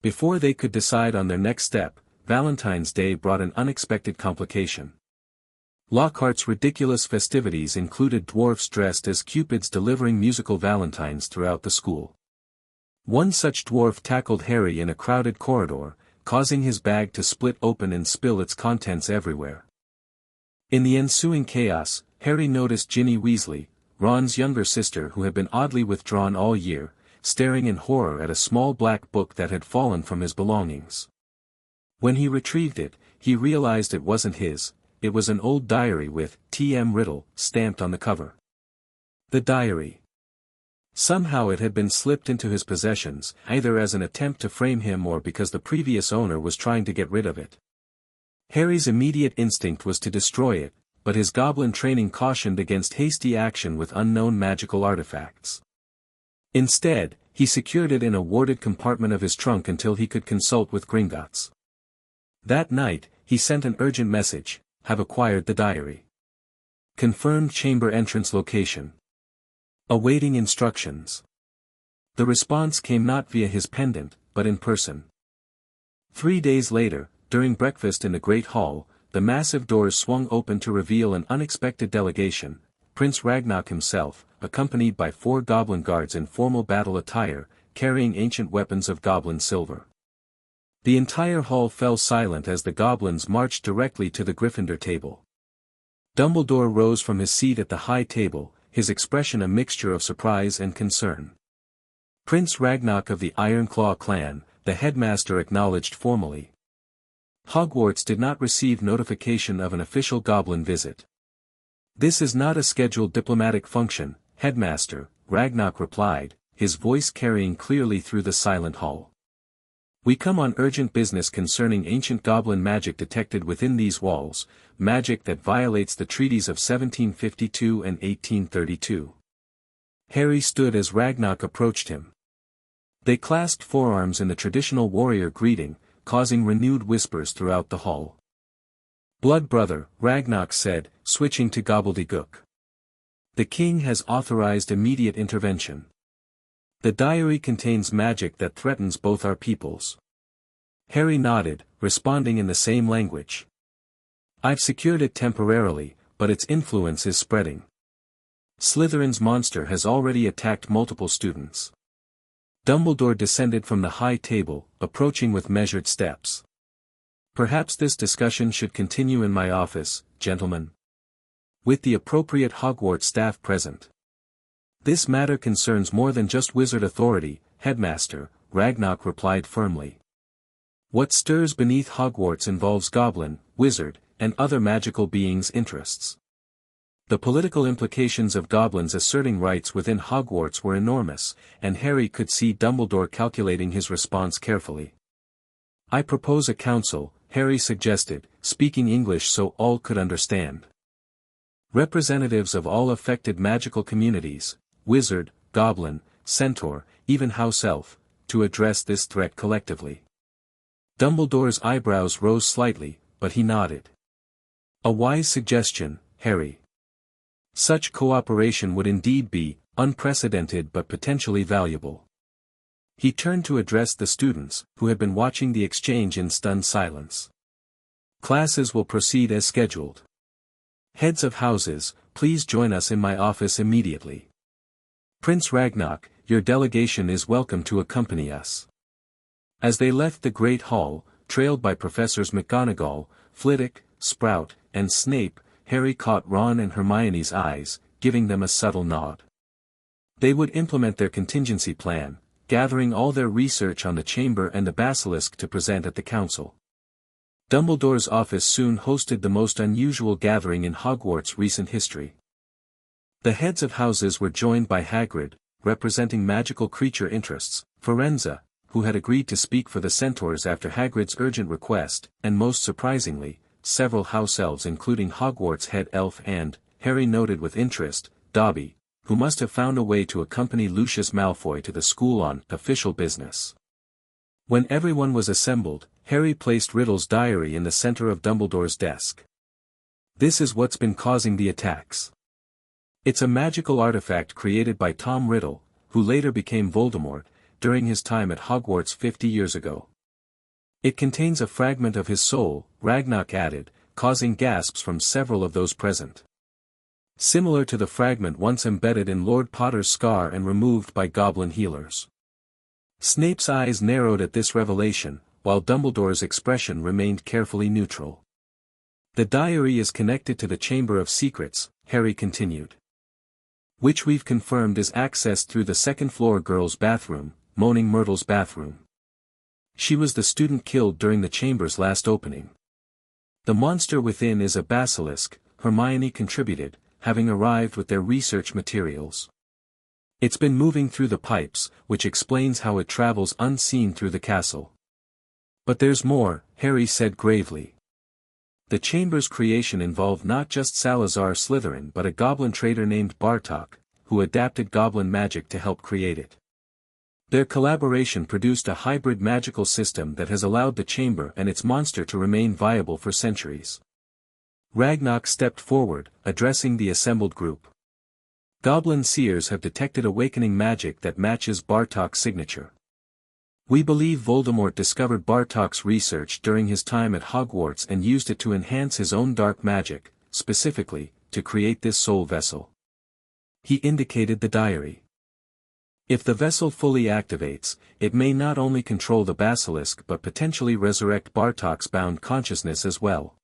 Before they could decide on their next step, Valentine's Day brought an unexpected complication. Lockhart's ridiculous festivities included dwarfs dressed as cupids delivering musical valentines throughout the school. One such dwarf tackled Harry in a crowded corridor, causing his bag to split open and spill its contents everywhere. In the ensuing chaos, Harry noticed Ginny Weasley, Ron's younger sister who had been oddly withdrawn all year, staring in horror at a small black book that had fallen from his belongings. When he retrieved it, he realized it wasn't his. It was an old diary with T.M. Riddle stamped on the cover. The diary. Somehow it had been slipped into his possessions, either as an attempt to frame him or because the previous owner was trying to get rid of it. Harry's immediate instinct was to destroy it, but his goblin training cautioned against hasty action with unknown magical artifacts. Instead, he secured it in a warded compartment of his trunk until he could consult with Gringotts. That night, he sent an urgent message: "Have acquired the diary. Confirmed chamber entrance location. Awaiting instructions." The response came not via his pendant, but in person. 3 days later, during breakfast in the Great Hall, the massive doors swung open to reveal an unexpected delegation: Prince Ragnarok himself, accompanied by 4 goblin guards in formal battle attire, carrying ancient weapons of goblin silver. The entire hall fell silent as the goblins marched directly to the Gryffindor table. Dumbledore rose from his seat at the high table, his expression a mixture of surprise and concern. "Prince Ragnarok of the Ironclaw clan," the headmaster acknowledged formally. "Hogwarts did not receive notification of an official goblin visit." "This is not a scheduled diplomatic function, headmaster," Ragnarok replied, his voice carrying clearly through the silent hall. "We come on urgent business concerning ancient goblin magic detected within these walls, magic that violates the treaties of 1752 and 1832. Harry stood as Ragnarok approached him. They clasped forearms in the traditional warrior greeting, causing renewed whispers throughout the hall. "Blood brother," Ragnarok said, switching to gobbledygook. "The king has authorized immediate intervention. The diary contains magic that threatens both our peoples." Harry nodded, responding in the same language. "I've secured it temporarily, but its influence is spreading. Slytherin's monster has already attacked multiple students." Dumbledore descended from the high table, approaching with measured steps. "Perhaps this discussion should continue in my office, gentlemen. With the appropriate Hogwarts staff present. This matter concerns more than just wizard authority, headmaster," Ragnarok replied firmly. "What stirs beneath Hogwarts involves goblin, wizard, and other magical beings' interests. The political implications of goblins asserting rights within Hogwarts were enormous, and Harry could see Dumbledore calculating his response carefully. "I propose a council," Harry suggested, speaking English so all could understand. "Representatives of all affected magical communities, wizard, goblin, centaur, even house elf, to address this threat collectively." Dumbledore's eyebrows rose slightly, but he nodded. "A wise suggestion, Harry. Such cooperation would indeed be unprecedented but potentially valuable." He turned to address the students, who had been watching the exchange in stunned silence. "Classes will proceed as scheduled. Heads of houses, please join us in my office immediately. Prince Ragnarok, your delegation is welcome to accompany us." As they left the Great Hall, trailed by Professors McGonagall, Flitwick, Sprout, and Snape. Harry caught Ron and Hermione's eyes, giving them a subtle nod. They would implement their contingency plan, gathering all their research on the chamber and the basilisk to present at the council. Dumbledore's office soon hosted the most unusual gathering in Hogwarts' recent history. The heads of houses were joined by Hagrid, representing magical creature interests, Firenze, who had agreed to speak for the Centaurs after Hagrid's urgent request, and most surprisingly, several house elves including Hogwarts head elf and, Harry noted with interest, Dobby, who must have found a way to accompany Lucius Malfoy to the school on official business. When everyone was assembled, Harry placed Riddle's diary in the center of Dumbledore's desk. "This is what's been causing the attacks. It's a magical artifact created by Tom Riddle, who later became Voldemort, during his time at Hogwarts 50 years ago. It contains a fragment of his soul," Ragnarok added, causing gasps from several of those present. "Similar to the fragment once embedded in Lord Potter's scar and removed by goblin healers." Snape's eyes narrowed at this revelation, while Dumbledore's expression remained carefully neutral. "The diary is connected to the Chamber of Secrets," Harry continued. "Which we've confirmed is accessed through the second-floor girls' bathroom, Moaning Myrtle's bathroom. She was the student killed during the chamber's last opening. The monster within is a basilisk," Hermione contributed, having arrived with their research materials. "It's been moving through the pipes, which explains how it travels unseen through the castle." "But there's more," Harry said gravely. "The chamber's creation involved not just Salazar Slytherin but a goblin trader named Bartok, who adapted goblin magic to help create it. Their collaboration produced a hybrid magical system that has allowed the chamber and its monster to remain viable for centuries." Ragnarok stepped forward, addressing the assembled group. "Goblin seers have detected awakening magic that matches Bartok's signature. We believe Voldemort discovered Bartok's research during his time at Hogwarts and used it to enhance his own dark magic, specifically, to create this soul vessel." He indicated the diary. "If the vessel fully activates, it may not only control the basilisk but potentially resurrect Bartok's bound consciousness as well.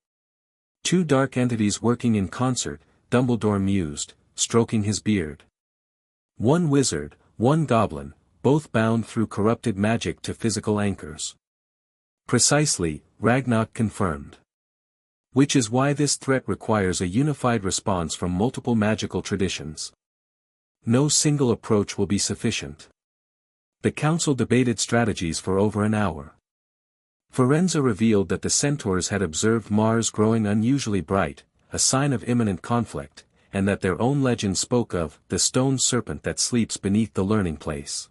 Two dark entities working in concert," Dumbledore mused, stroking his beard. "One wizard, one goblin, both bound through corrupted magic to physical anchors." "Precisely," Ragnarok confirmed. "Which is why this threat requires a unified response from multiple magical traditions. No single approach will be sufficient." The council debated strategies for over an hour. Firenze revealed that the Centaurs had observed Mars growing unusually bright, a sign of imminent conflict, and that their own legend spoke of the stone serpent that sleeps beneath the learning place.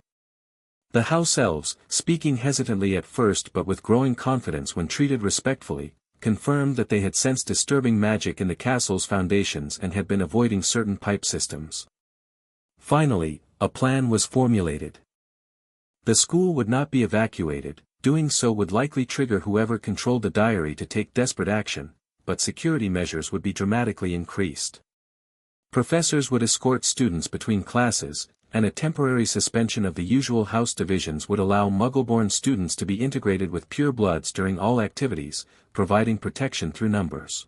The house elves, speaking hesitantly at first but with growing confidence when treated respectfully, confirmed that they had sensed disturbing magic in the castle's foundations and had been avoiding certain pipe systems. Finally, a plan was formulated. The school would not be evacuated, doing so would likely trigger whoever controlled the diary to take desperate action, but security measures would be dramatically increased. Professors would escort students between classes, and a temporary suspension of the usual house divisions would allow Muggle-born students to be integrated with purebloods during all activities, providing protection through numbers.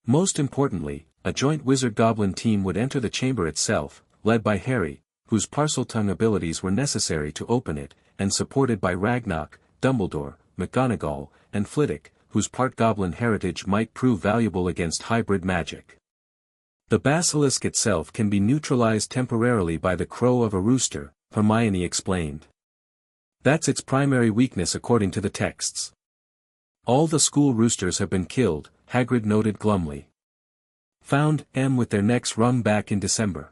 Most importantly, a joint wizard-goblin team would enter the chamber itself, led by Harry, whose Parseltongue abilities were necessary to open it, and supported by Ragnarok, Dumbledore, McGonagall, and Flitwick, whose part-goblin heritage might prove valuable against hybrid magic. "The basilisk itself can be neutralized temporarily by the crow of a rooster," Hermione explained. "That's its primary weakness according to the texts. All the school roosters have been killed," Hagrid noted glumly. "Found with their necks wrung back in December.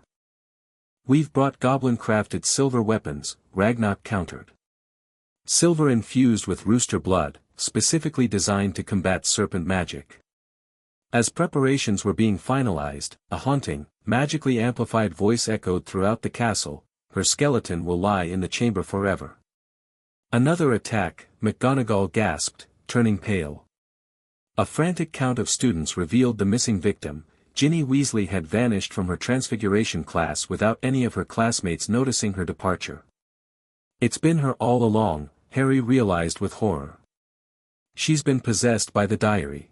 We've brought goblin-crafted silver weapons," Ragnarok countered. "Silver infused with rooster blood, specifically designed to combat serpent magic." As preparations were being finalized, a haunting, magically amplified voice echoed throughout the castle, "Her skeleton will lie in the chamber forever." "Another attack," McGonagall gasped, turning pale. A frantic count of students revealed the missing victim. Ginny Weasley had vanished from her Transfiguration class without any of her classmates noticing her departure. "It's been her all along," Harry realized with horror. She's been possessed by the diary.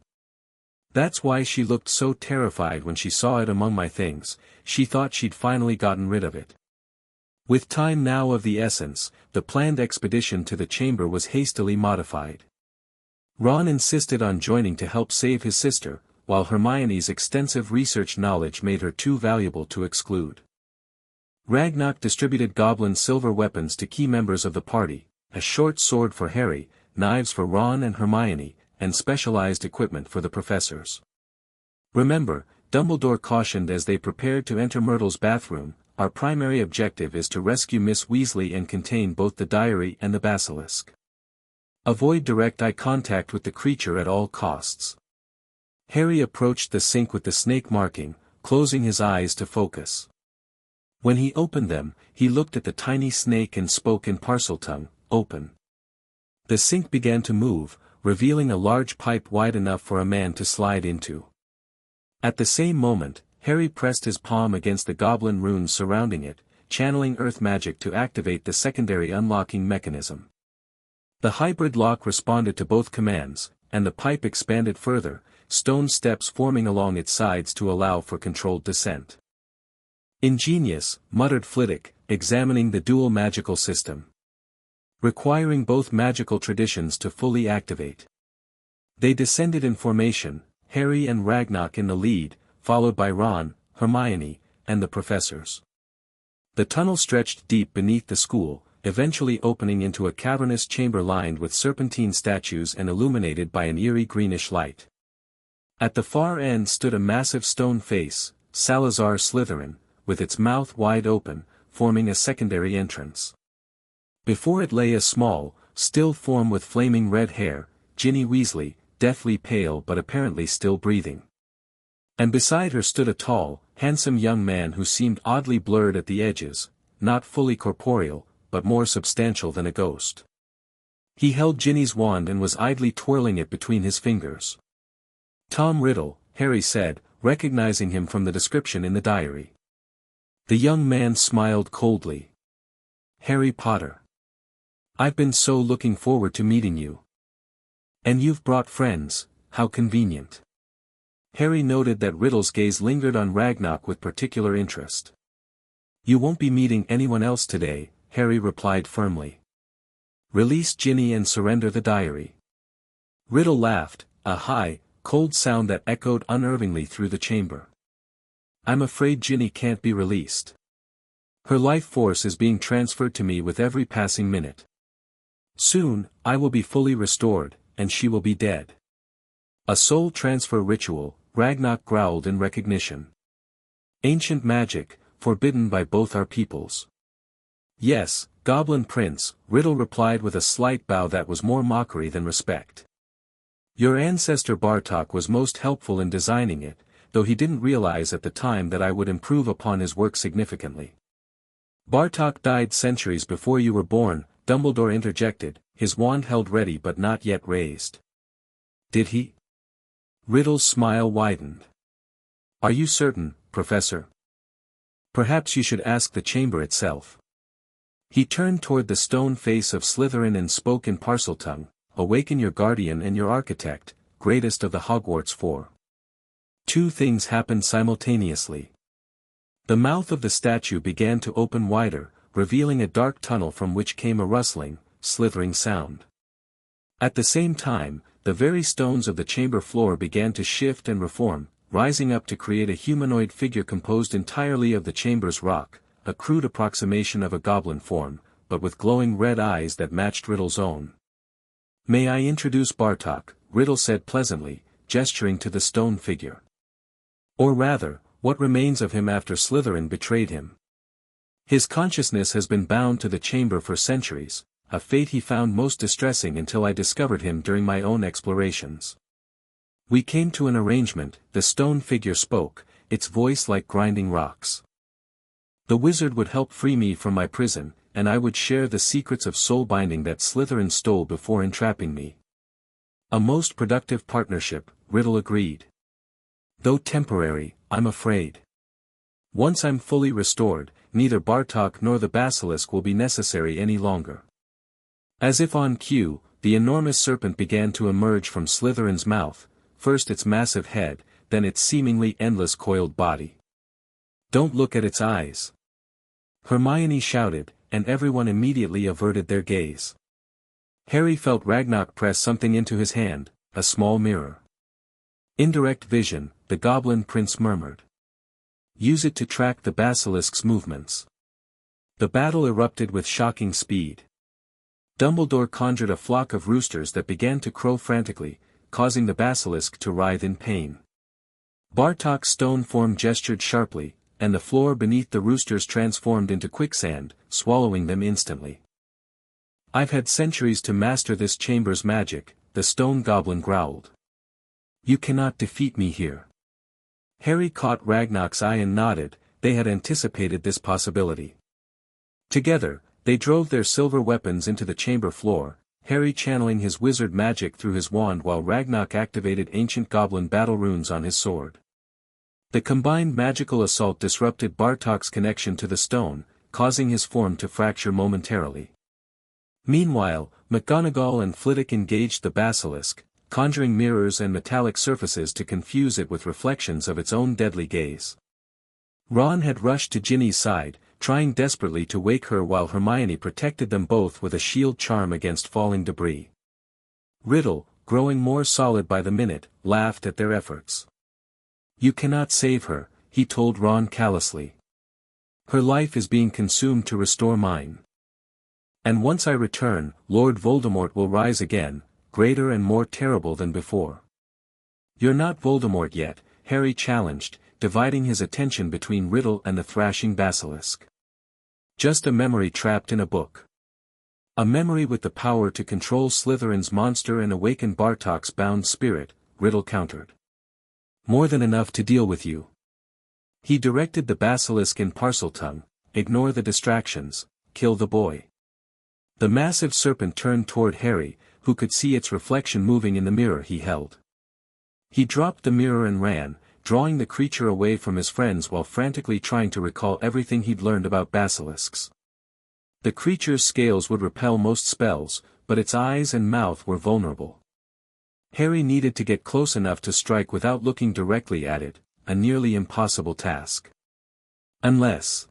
That's why she looked so terrified when she saw it among my things. She thought she'd finally gotten rid of it. With time now of the essence, the planned expedition to the chamber was hastily modified. Ron insisted on joining to help save his sister, while Hermione's extensive research knowledge made her too valuable to exclude. Ragnock distributed Goblin silver weapons to key members of the party, a short sword for Harry, knives for Ron and Hermione, and specialized equipment for the professors. Remember, Dumbledore cautioned as they prepared to enter Myrtle's bathroom, our primary objective is to rescue Miss Weasley and contain both the diary and the basilisk. Avoid direct eye contact with the creature at all costs. Harry approached the sink with the snake marking, closing his eyes to focus. When he opened them, he looked at the tiny snake and spoke in Parseltongue, "Open." The sink began to move, revealing a large pipe wide enough for a man to slide into. At the same moment, Harry pressed his palm against the goblin runes surrounding it, channeling earth magic to activate the secondary unlocking mechanism. The hybrid lock responded to both commands, and the pipe expanded further, stone steps forming along its sides to allow for controlled descent. "Ingenious," muttered Flitwick, examining the dual magical system. Requiring both magical traditions to fully activate. They descended in formation, Harry and Ragnock in the lead, followed by Ron, Hermione, and the professors. The tunnel stretched deep beneath the school, eventually opening into a cavernous chamber lined with serpentine statues and illuminated by an eerie greenish light. At the far end stood a massive stone face, Salazar Slytherin, with its mouth wide open, forming a secondary entrance. Before it lay a small, still form with flaming red hair, Ginny Weasley, deathly pale but apparently still breathing. And beside her stood a tall, handsome young man who seemed oddly blurred at the edges, not fully corporeal, but more substantial than a ghost. He held Ginny's wand and was idly twirling it between his fingers. "Tom Riddle," Harry said, recognizing him from the description in the diary. The young man smiled coldly. "Harry Potter. I've been so looking forward to meeting you. And you've brought friends, how convenient." Harry noted that Riddle's gaze lingered on Ragnock with particular interest. "You won't be meeting anyone else today," Harry replied firmly. "Release Ginny and surrender the diary." Riddle laughed, a high, cold sound that echoed unnervingly through the chamber. "I'm afraid Ginny can't be released. Her life force is being transferred to me with every passing minute. Soon, I will be fully restored, and she will be dead." "A soul transfer ritual," Ragnock growled in recognition. "Ancient magic, forbidden by both our peoples." "Yes, Goblin Prince," Riddle replied with a slight bow that was more mockery than respect. "Your ancestor Bartok was most helpful in designing it, though he didn't realize at the time that I would improve upon his work significantly." "Bartok died centuries before you were born," Dumbledore interjected, his wand held ready but not yet raised. "Did he?" Riddle's smile widened. "Are you certain, Professor? Perhaps you should ask the chamber itself." He turned toward the stone face of Slytherin and spoke in Parseltongue, "Awaken your guardian and your architect, greatest of the Hogwarts Four." Two things happened simultaneously. The mouth of the statue began to open wider, revealing a dark tunnel from which came a rustling, slithering sound. At the same time, the very stones of the chamber floor began to shift and reform, rising up to create a humanoid figure composed entirely of the chamber's rock, a crude approximation of a goblin form, but with glowing red eyes that matched Riddle's own. "May I introduce Bartok?" Riddle said pleasantly, gesturing to the stone figure. "Or rather, what remains of him after Slytherin betrayed him. His consciousness has been bound to the chamber for centuries, a fate he found most distressing until I discovered him during my own explorations. We came to an arrangement," the stone figure spoke, its voice like grinding rocks. "The wizard would help free me from my prison, and I would share the secrets of soul binding that Slytherin stole before entrapping me." "A most productive partnership," Riddle agreed. "Though temporary, I'm afraid. Once I'm fully restored, neither Bartok nor the basilisk will be necessary any longer." As if on cue, the enormous serpent began to emerge from Slytherin's mouth, first its massive head, then its seemingly endless coiled body. "Don't look at its eyes!" Hermione shouted, and everyone immediately averted their gaze. Harry felt Ragnarok press something into his hand, a small mirror. "Indirect vision," the Goblin Prince murmured. "Use it to track the basilisk's movements." The battle erupted with shocking speed. Dumbledore conjured a flock of roosters that began to crow frantically, causing the basilisk to writhe in pain. Bartok's stone form gestured sharply, and the floor beneath the roosters transformed into quicksand, swallowing them instantly. "I've had centuries to master this chamber's magic," the stone goblin growled. "You cannot defeat me here." Harry caught Ragnarok's eye and nodded, they had anticipated this possibility. Together, they drove their silver weapons into the chamber floor, Harry channeling his wizard magic through his wand while Ragnarok activated ancient goblin battle runes on his sword. The combined magical assault disrupted Bartok's connection to the stone, causing his form to fracture momentarily. Meanwhile, McGonagall and Flitwick engaged the basilisk, conjuring mirrors and metallic surfaces to confuse it with reflections of its own deadly gaze. Ron had rushed to Ginny's side, trying desperately to wake her while Hermione protected them both with a shield charm against falling debris. Riddle, growing more solid by the minute, laughed at their efforts. "You cannot save her," he told Ron callously. "Her life is being consumed to restore mine. And once I return, Lord Voldemort will rise again, greater and more terrible than before." "You're not Voldemort yet," Harry challenged, dividing his attention between Riddle and the thrashing basilisk. "Just a memory trapped in a book." "A memory with the power to control Slytherin's monster and awaken Bartok's bound spirit," Riddle countered. "More than enough to deal with you." He directed the basilisk in Parseltongue, "Ignore the distractions, kill the boy." The massive serpent turned toward Harry, who could see its reflection moving in the mirror he held. He dropped the mirror and ran, drawing the creature away from his friends while frantically trying to recall everything he'd learned about basilisks. The creature's scales would repel most spells, but its eyes and mouth were vulnerable. Harry needed to get close enough to strike without looking directly at it, a nearly impossible task. Unless...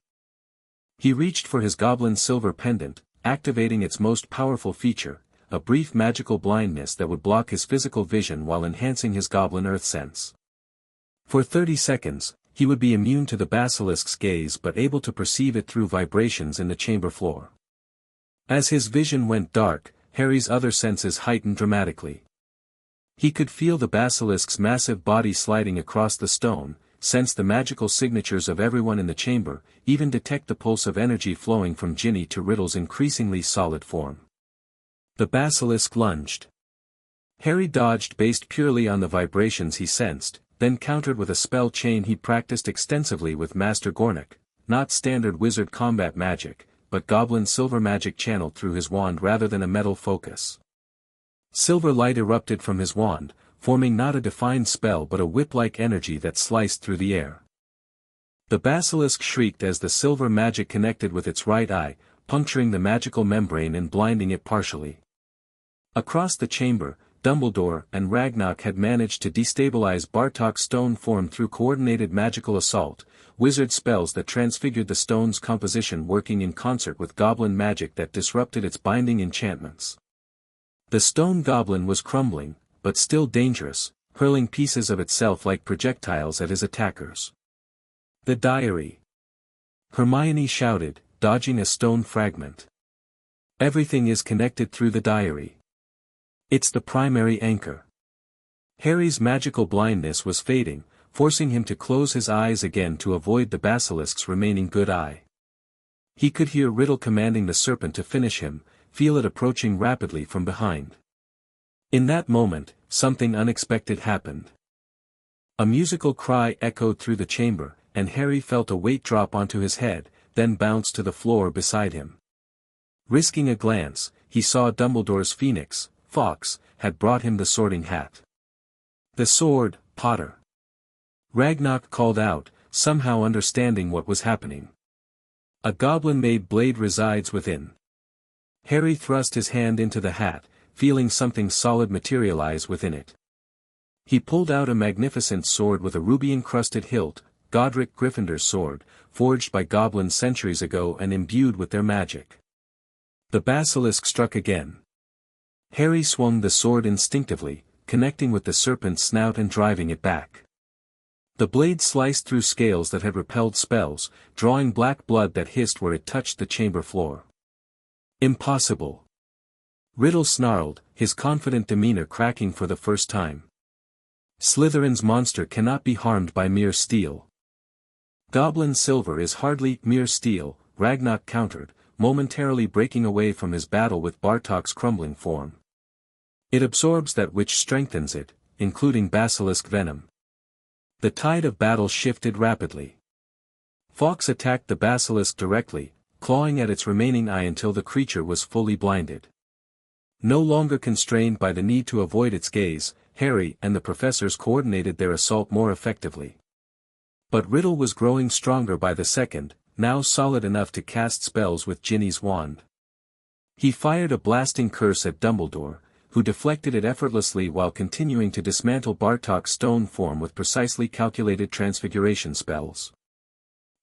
He reached for his goblin silver pendant, activating its most powerful feature, a brief magical blindness that would block his physical vision while enhancing his goblin earth sense. For 30 seconds, he would be immune to the basilisk's gaze but able to perceive it through vibrations in the chamber floor. As his vision went dark, Harry's other senses heightened dramatically. He could feel the basilisk's massive body sliding across the stone, sense the magical signatures of everyone in the chamber, even detect the pulse of energy flowing from Ginny to Riddle's increasingly solid form. The basilisk lunged. Harry dodged based purely on the vibrations he sensed, then countered with a spell chain he practiced extensively with Master Gornick, not standard wizard combat magic, but goblin silver magic channeled through his wand rather than a metal focus. Silver light erupted from his wand, forming not a defined spell but a whip-like energy that sliced through the air. The basilisk shrieked as the silver magic connected with its right eye, puncturing the magical membrane and blinding it partially. Across the chamber, Dumbledore and Ragnarok had managed to destabilize Bartok's stone form through coordinated magical assault, wizard spells that transfigured the stone's composition working in concert with goblin magic that disrupted its binding enchantments. The stone goblin was crumbling, but still dangerous, hurling pieces of itself like projectiles at his attackers. "The diary!" Hermione shouted, dodging a stone fragment. "Everything is connected through the diary. It's the primary anchor." Harry's magical blindness was fading, forcing him to close his eyes again to avoid the basilisk's remaining good eye. He could hear Riddle commanding the serpent to finish him, feel it approaching rapidly from behind. In that moment, something unexpected happened. A musical cry echoed through the chamber, and Harry felt a weight drop onto his head, then bounce to the floor beside him. Risking a glance, he saw Dumbledore's phoenix, Fawkes, had brought him the sorting hat. "The sword, Potter!" Ragnarok called out, somehow understanding what was happening. "A goblin-made blade resides within." Harry thrust his hand into the hat, feeling something solid materialize within it. He pulled out a magnificent sword with a ruby-encrusted hilt, Godric Gryffindor's sword, forged by goblins centuries ago and imbued with their magic. The basilisk struck again. Harry swung the sword instinctively, connecting with the serpent's snout and driving it back. The blade sliced through scales that had repelled spells, drawing black blood that hissed where it touched the chamber floor. Impossible! Riddle snarled, his confident demeanor cracking for the first time. Slytherin's monster cannot be harmed by mere steel. Goblin silver is hardly mere steel, Ragnarok countered, momentarily breaking away from his battle with Bartok's crumbling form. It absorbs that which strengthens it, including basilisk venom. The tide of battle shifted rapidly. Fawkes attacked the basilisk directly, clawing at its remaining eye until the creature was fully blinded. No longer constrained by the need to avoid its gaze, Harry and the professors coordinated their assault more effectively. But Riddle was growing stronger by the second, now solid enough to cast spells with Ginny's wand. He fired a blasting curse at Dumbledore, who deflected it effortlessly while continuing to dismantle Bartok's stone form with precisely calculated transfiguration spells.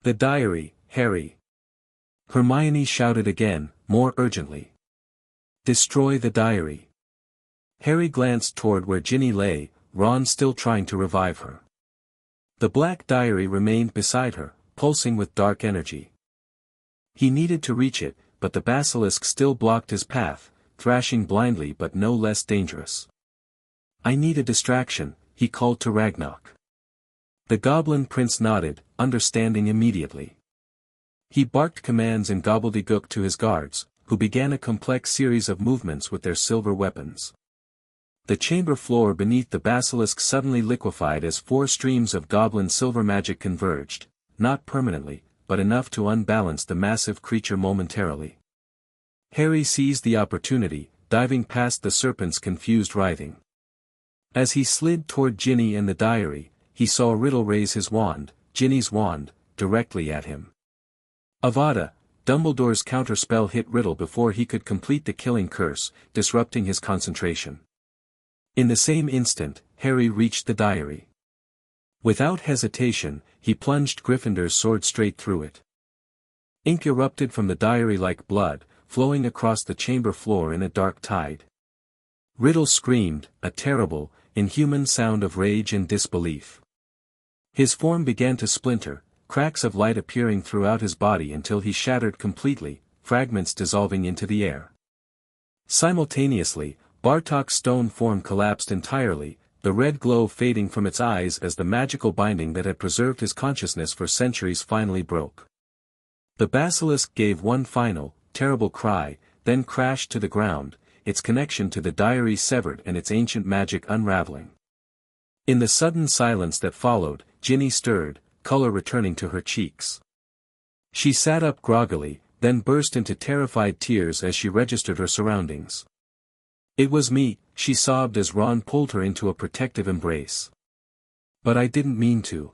"The diary, Harry!" Hermione shouted again, more urgently. "Destroy the diary!" Harry glanced toward where Ginny lay, Ron still trying to revive her. The black diary remained beside her, pulsing with dark energy. He needed to reach it, but the basilisk still blocked his path, thrashing blindly but no less dangerous. "I need a distraction," he called to Ragnarok. The Goblin Prince nodded, understanding immediately. He barked commands in gobbledygook to his guards, who began a complex series of movements with their silver weapons. The chamber floor beneath the basilisk suddenly liquefied as 4 streams of goblin silver magic converged, not permanently, but enough to unbalance the massive creature momentarily. Harry seized the opportunity, diving past the serpent's confused writhing. As he slid toward Ginny and the diary, he saw Riddle raise his wand, Ginny's wand, directly at him. Avada! Dumbledore's counterspell hit Riddle before he could complete the killing curse, disrupting his concentration. In the same instant, Harry reached the diary. Without hesitation, he plunged Gryffindor's sword straight through it. Ink erupted from the diary like blood, flowing across the chamber floor in a dark tide. Riddle screamed, a terrible, inhuman sound of rage and disbelief. His form began to splinter, cracks of light appearing throughout his body until he shattered completely, fragments dissolving into the air. Simultaneously, Bartok's stone form collapsed entirely, the red glow fading from its eyes as the magical binding that had preserved his consciousness for centuries finally broke. The basilisk gave one final, terrible cry, then crashed to the ground, its connection to the diary severed and its ancient magic unraveling. In the sudden silence that followed, Ginny stirred, color returning to her cheeks. She sat up groggily, then burst into terrified tears as she registered her surroundings. "It was me," she sobbed as Ron pulled her into a protective embrace. "But I didn't mean to.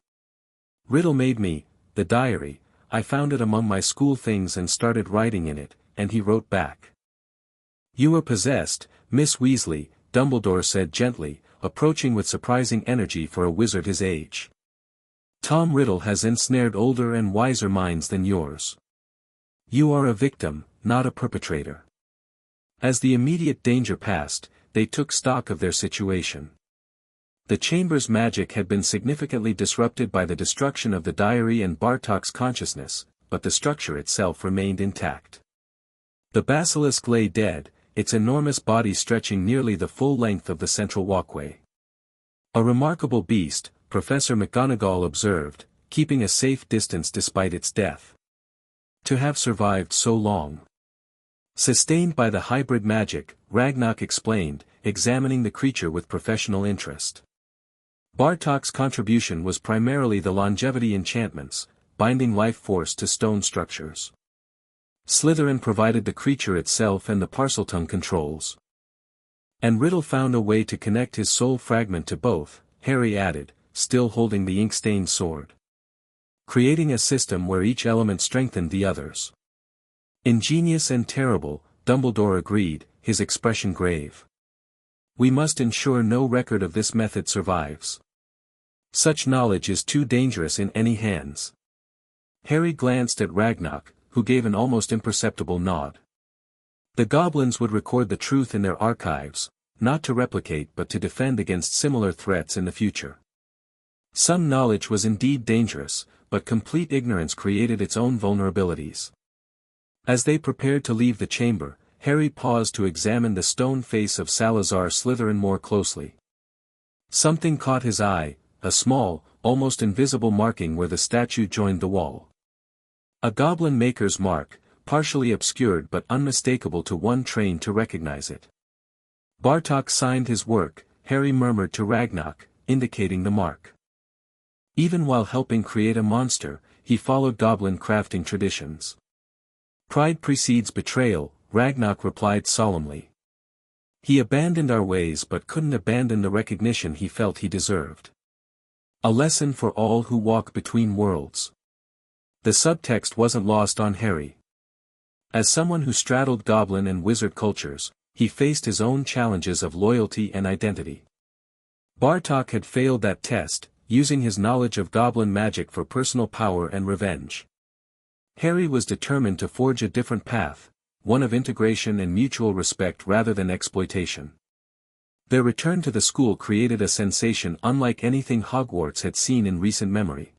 Riddle made me, the diary, I found it among my school things and started writing in it," and he wrote back. "You were possessed, Miss Weasley," Dumbledore said gently, approaching with surprising energy for a wizard his age. "Tom Riddle has ensnared older and wiser minds than yours. You are a victim, not a perpetrator." As the immediate danger passed, they took stock of their situation. The chamber's magic had been significantly disrupted by the destruction of the diary and Bartok's consciousness, but the structure itself remained intact. The basilisk lay dead, its enormous body stretching nearly the full length of the central walkway. "A remarkable beast," Professor McGonagall observed, keeping a safe distance despite its death. "To have survived so long." Sustained by the hybrid magic, Ragnarok explained, examining the creature with professional interest. Bartok's contribution was primarily the longevity enchantments, binding life force to stone structures. Slytherin provided the creature itself and the Parseltongue controls. And Riddle found a way to connect his soul fragment to both, Harry added, still holding the ink-stained sword. Creating a system where each element strengthened the others. "Ingenious and terrible," Dumbledore agreed, his expression grave. We must ensure no record of this method survives. Such knowledge is too dangerous in any hands. Harry glanced at Ragnar, who gave an almost imperceptible nod. The goblins would record the truth in their archives, not to replicate but to defend against similar threats in the future. Some knowledge was indeed dangerous, but complete ignorance created its own vulnerabilities. As they prepared to leave the chamber, Harry paused to examine the stone face of Salazar Slytherin more closely. Something caught his eye, a small, almost invisible marking where the statue joined the wall. A goblin maker's mark, partially obscured but unmistakable to one trained to recognize it. Bartok signed his work, Harry murmured to Ragnar, indicating the mark. Even while helping create a monster, he followed goblin crafting traditions. Pride precedes betrayal, Ragnar replied solemnly. He abandoned our ways but couldn't abandon the recognition he felt he deserved. A lesson for all who walk between worlds. The subtext wasn't lost on Harry. As someone who straddled goblin and wizard cultures, he faced his own challenges of loyalty and identity. Bartok had failed that test, using his knowledge of goblin magic for personal power and revenge. Harry was determined to forge a different path, one of integration and mutual respect rather than exploitation. Their return to the school created a sensation unlike anything Hogwarts had seen in recent memory.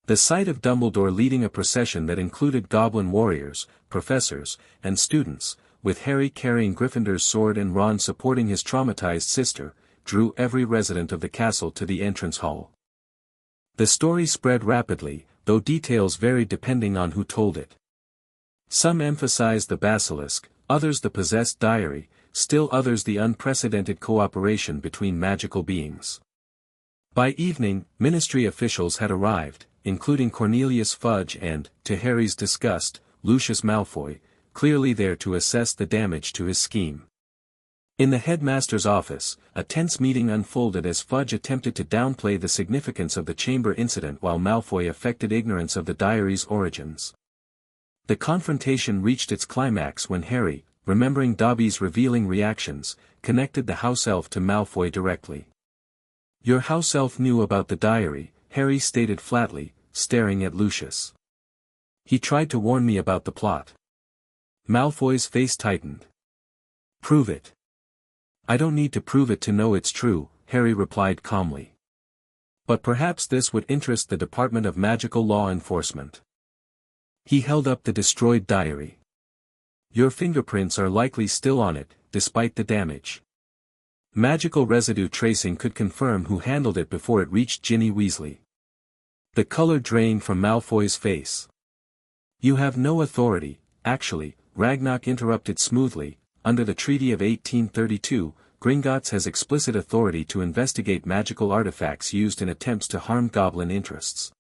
The sight of Dumbledore leading a procession that included goblin warriors, professors, and students, with Harry carrying Gryffindor's sword and Ron supporting his traumatized sister, drew every resident of the castle to the entrance hall. The story spread rapidly, though details varied depending on who told it. Some emphasized the basilisk, others the possessed diary, still others the unprecedented cooperation between magical beings. By evening, ministry officials had arrived, including Cornelius Fudge and, to Harry's disgust, Lucius Malfoy, clearly there to assess the damage to his scheme. In the headmaster's office, a tense meeting unfolded as Fudge attempted to downplay the significance of the chamber incident while Malfoy affected ignorance of the diary's origins. The confrontation reached its climax when Harry, remembering Dobby's revealing reactions, connected the house elf to Malfoy directly. Your house elf knew about the diary, Harry stated flatly, staring at Lucius. He tried to warn me about the plot. Malfoy's face tightened. Prove it. I don't need to prove it to know it's true, Harry replied calmly. But perhaps this would interest the Department of Magical Law Enforcement. He held up the destroyed diary. Your fingerprints are likely still on it, despite the damage. Magical residue tracing could confirm who handled it before it reached Ginny Weasley. The color drained from Malfoy's face. You have no authority, actually, Ragnar interrupted smoothly. Under the Treaty of 1832, Gringotts has explicit authority to investigate magical artifacts used in attempts to harm goblin interests.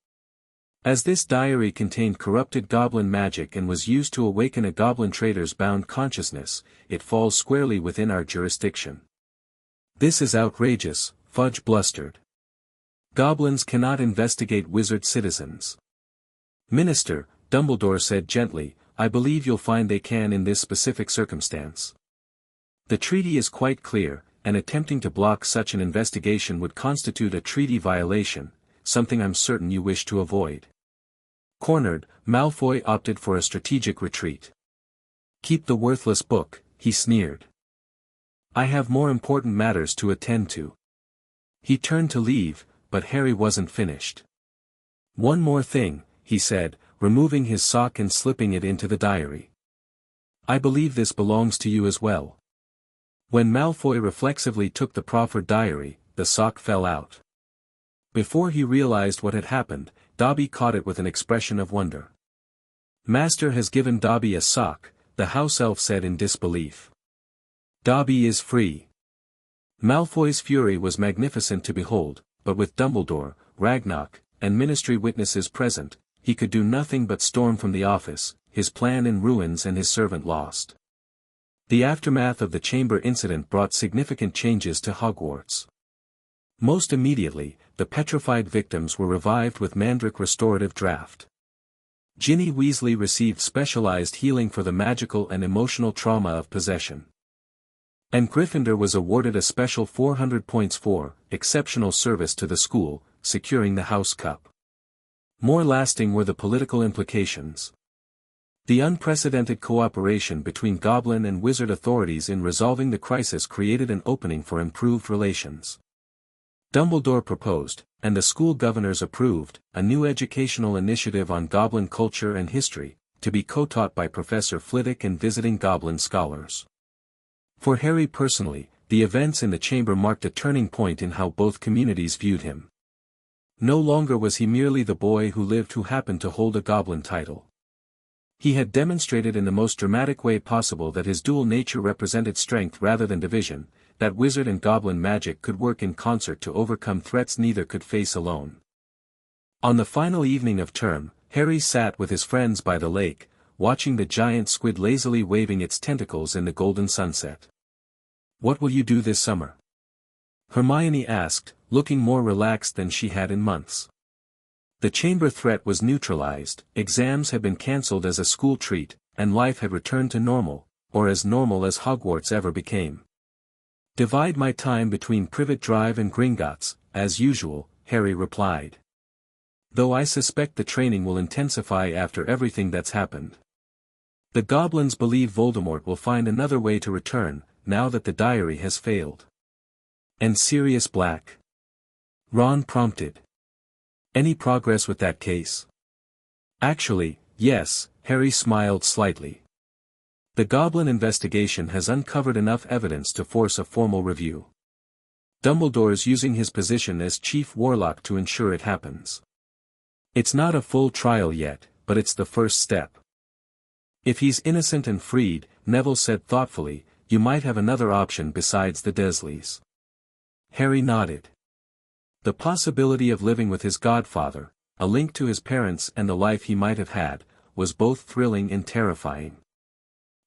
As this diary contained corrupted goblin magic and was used to awaken a goblin trader's bound consciousness, it falls squarely within our jurisdiction. This is outrageous, Fudge blustered. Goblins cannot investigate wizard citizens. Minister, Dumbledore said gently, I believe you'll find they can in this specific circumstance. The treaty is quite clear, and attempting to block such an investigation would constitute a treaty violation, something I'm certain you wish to avoid. Cornered, Malfoy opted for a strategic retreat. Keep the worthless book, he sneered. I have more important matters to attend to. He turned to leave, but Harry wasn't finished. One more thing, he said, removing his sock and slipping it into the diary. I believe this belongs to you as well. When Malfoy reflexively took the proffered diary, the sock fell out. Before he realized what had happened, Dobby caught it with an expression of wonder. Master has given Dobby a sock, the house elf said in disbelief. Dobby is free. Malfoy's fury was magnificent to behold, but with Dumbledore, Ragnar, and ministry witnesses present, he could do nothing but storm from the office, his plan in ruins and his servant lost. The aftermath of the chamber incident brought significant changes to Hogwarts. Most immediately, the petrified victims were revived with Mandrake restorative draft. Ginny Weasley received specialized healing for the magical and emotional trauma of possession. And Gryffindor was awarded a special 400 points for exceptional service to the school, securing the House Cup. More lasting were the political implications. The unprecedented cooperation between Goblin and Wizard authorities in resolving the crisis created an opening for improved relations. Dumbledore proposed, and the school governors approved, a new educational initiative on Goblin culture and history, to be co-taught by Professor Flitwick and visiting Goblin scholars. For Harry personally, the events in the chamber marked a turning point in how both communities viewed him. No longer was he merely the boy who lived who happened to hold a Goblin title. He had demonstrated in the most dramatic way possible that his dual nature represented strength rather than division, that wizard and goblin magic could work in concert to overcome threats neither could face alone. On the final evening of term, Harry sat with his friends by the lake, watching the giant squid lazily waving its tentacles in the golden sunset. "What will you do this summer?" Hermione asked, looking more relaxed than she had in months. The chamber threat was neutralized, exams had been cancelled as a school treat, and life had returned to normal, or as normal as Hogwarts ever became. "Divide my time between Privet Drive and Gringotts, as usual," Harry replied. "Though I suspect the training will intensify after everything that's happened. The goblins believe Voldemort will find another way to return, now that the diary has failed." "And Sirius Black?" Ron prompted. "Any progress with that case?" "Actually, yes," Harry smiled slightly. "The Goblin investigation has uncovered enough evidence to force a formal review. Dumbledore's using his position as Chief Warlock to ensure it happens. It's not a full trial yet, but it's the first step. If he's innocent and freed," Neville said thoughtfully, "you might have another option besides the Dursleys." Harry nodded. The possibility of living with his godfather, a link to his parents and the life he might have had, was both thrilling and terrifying.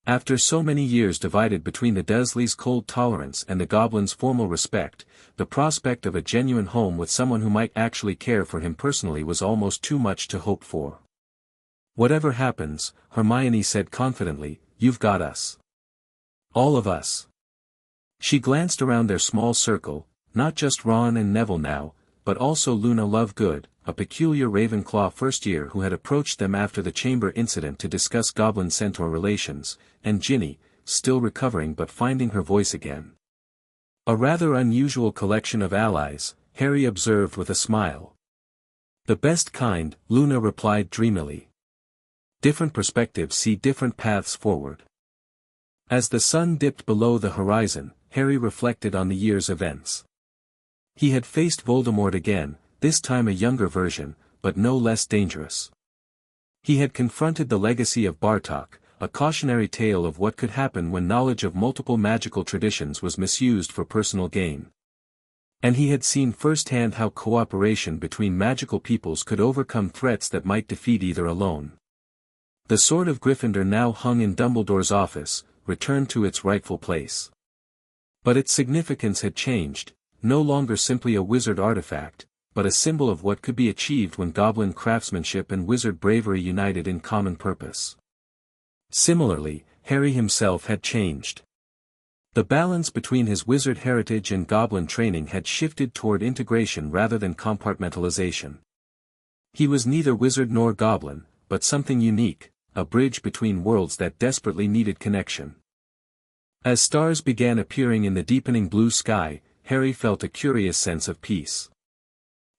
After so many years divided between the Dursleys' cold tolerance and the Goblins' formal respect, the prospect of a genuine home with someone who might actually care for him personally was almost too much to hope for. "Whatever happens," Hermione said confidently, "you've got us. All of us." She glanced around their small circle, not just Ron and Neville now, but also Luna Lovegood, a peculiar Ravenclaw first year who had approached them after the chamber incident to discuss Goblin-Centaur relations, and Ginny, still recovering but finding her voice again. "A rather unusual collection of allies," Harry observed with a smile. "The best kind," Luna replied dreamily. "Different perspectives see different paths forward." As the sun dipped below the horizon, Harry reflected on the year's events. He had faced Voldemort again, this time a younger version, but no less dangerous. He had confronted the legacy of Bartok, a cautionary tale of what could happen when knowledge of multiple magical traditions was misused for personal gain. And he had seen firsthand how cooperation between magical peoples could overcome threats that might defeat either alone. The sword of Gryffindor now hung in Dumbledore's office, returned to its rightful place. But its significance had changed, no longer simply a wizard artifact, but a symbol of what could be achieved when goblin craftsmanship and wizard bravery united in common purpose. Similarly, Harry himself had changed. The balance between his wizard heritage and goblin training had shifted toward integration rather than compartmentalization. He was neither wizard nor goblin, but something unique, a bridge between worlds that desperately needed connection. As stars began appearing in the deepening blue sky, Harry felt a curious sense of peace.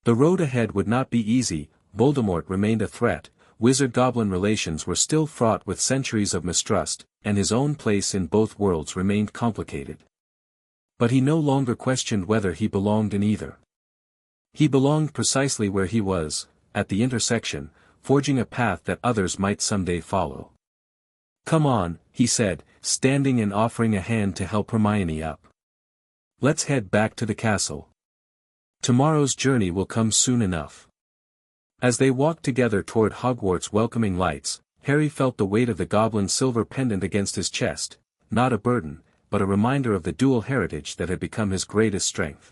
The road ahead would not be easy, Voldemort remained a threat, wizard-goblin relations were still fraught with centuries of mistrust, and his own place in both worlds remained complicated. But he no longer questioned whether he belonged in either. He belonged precisely where he was, at the intersection, forging a path that others might someday follow. "Come on," he said, standing and offering a hand to help Hermione up. "Let's head back to the castle. Tomorrow's journey will come soon enough." As they walked together toward Hogwarts' welcoming lights, Harry felt the weight of the goblin's silver pendant against his chest, not a burden, but a reminder of the dual heritage that had become his greatest strength.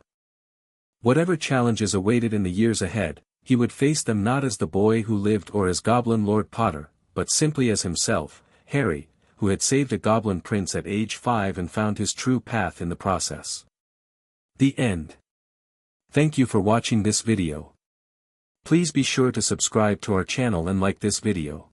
Whatever challenges awaited in the years ahead, he would face them not as the boy who lived or as Goblin Lord Potter, but simply as himself, Harry, who had saved a goblin prince at age 5 and found his true path in the process. The end. Thank you for watching this video. Please be sure to subscribe to our channel and like this video.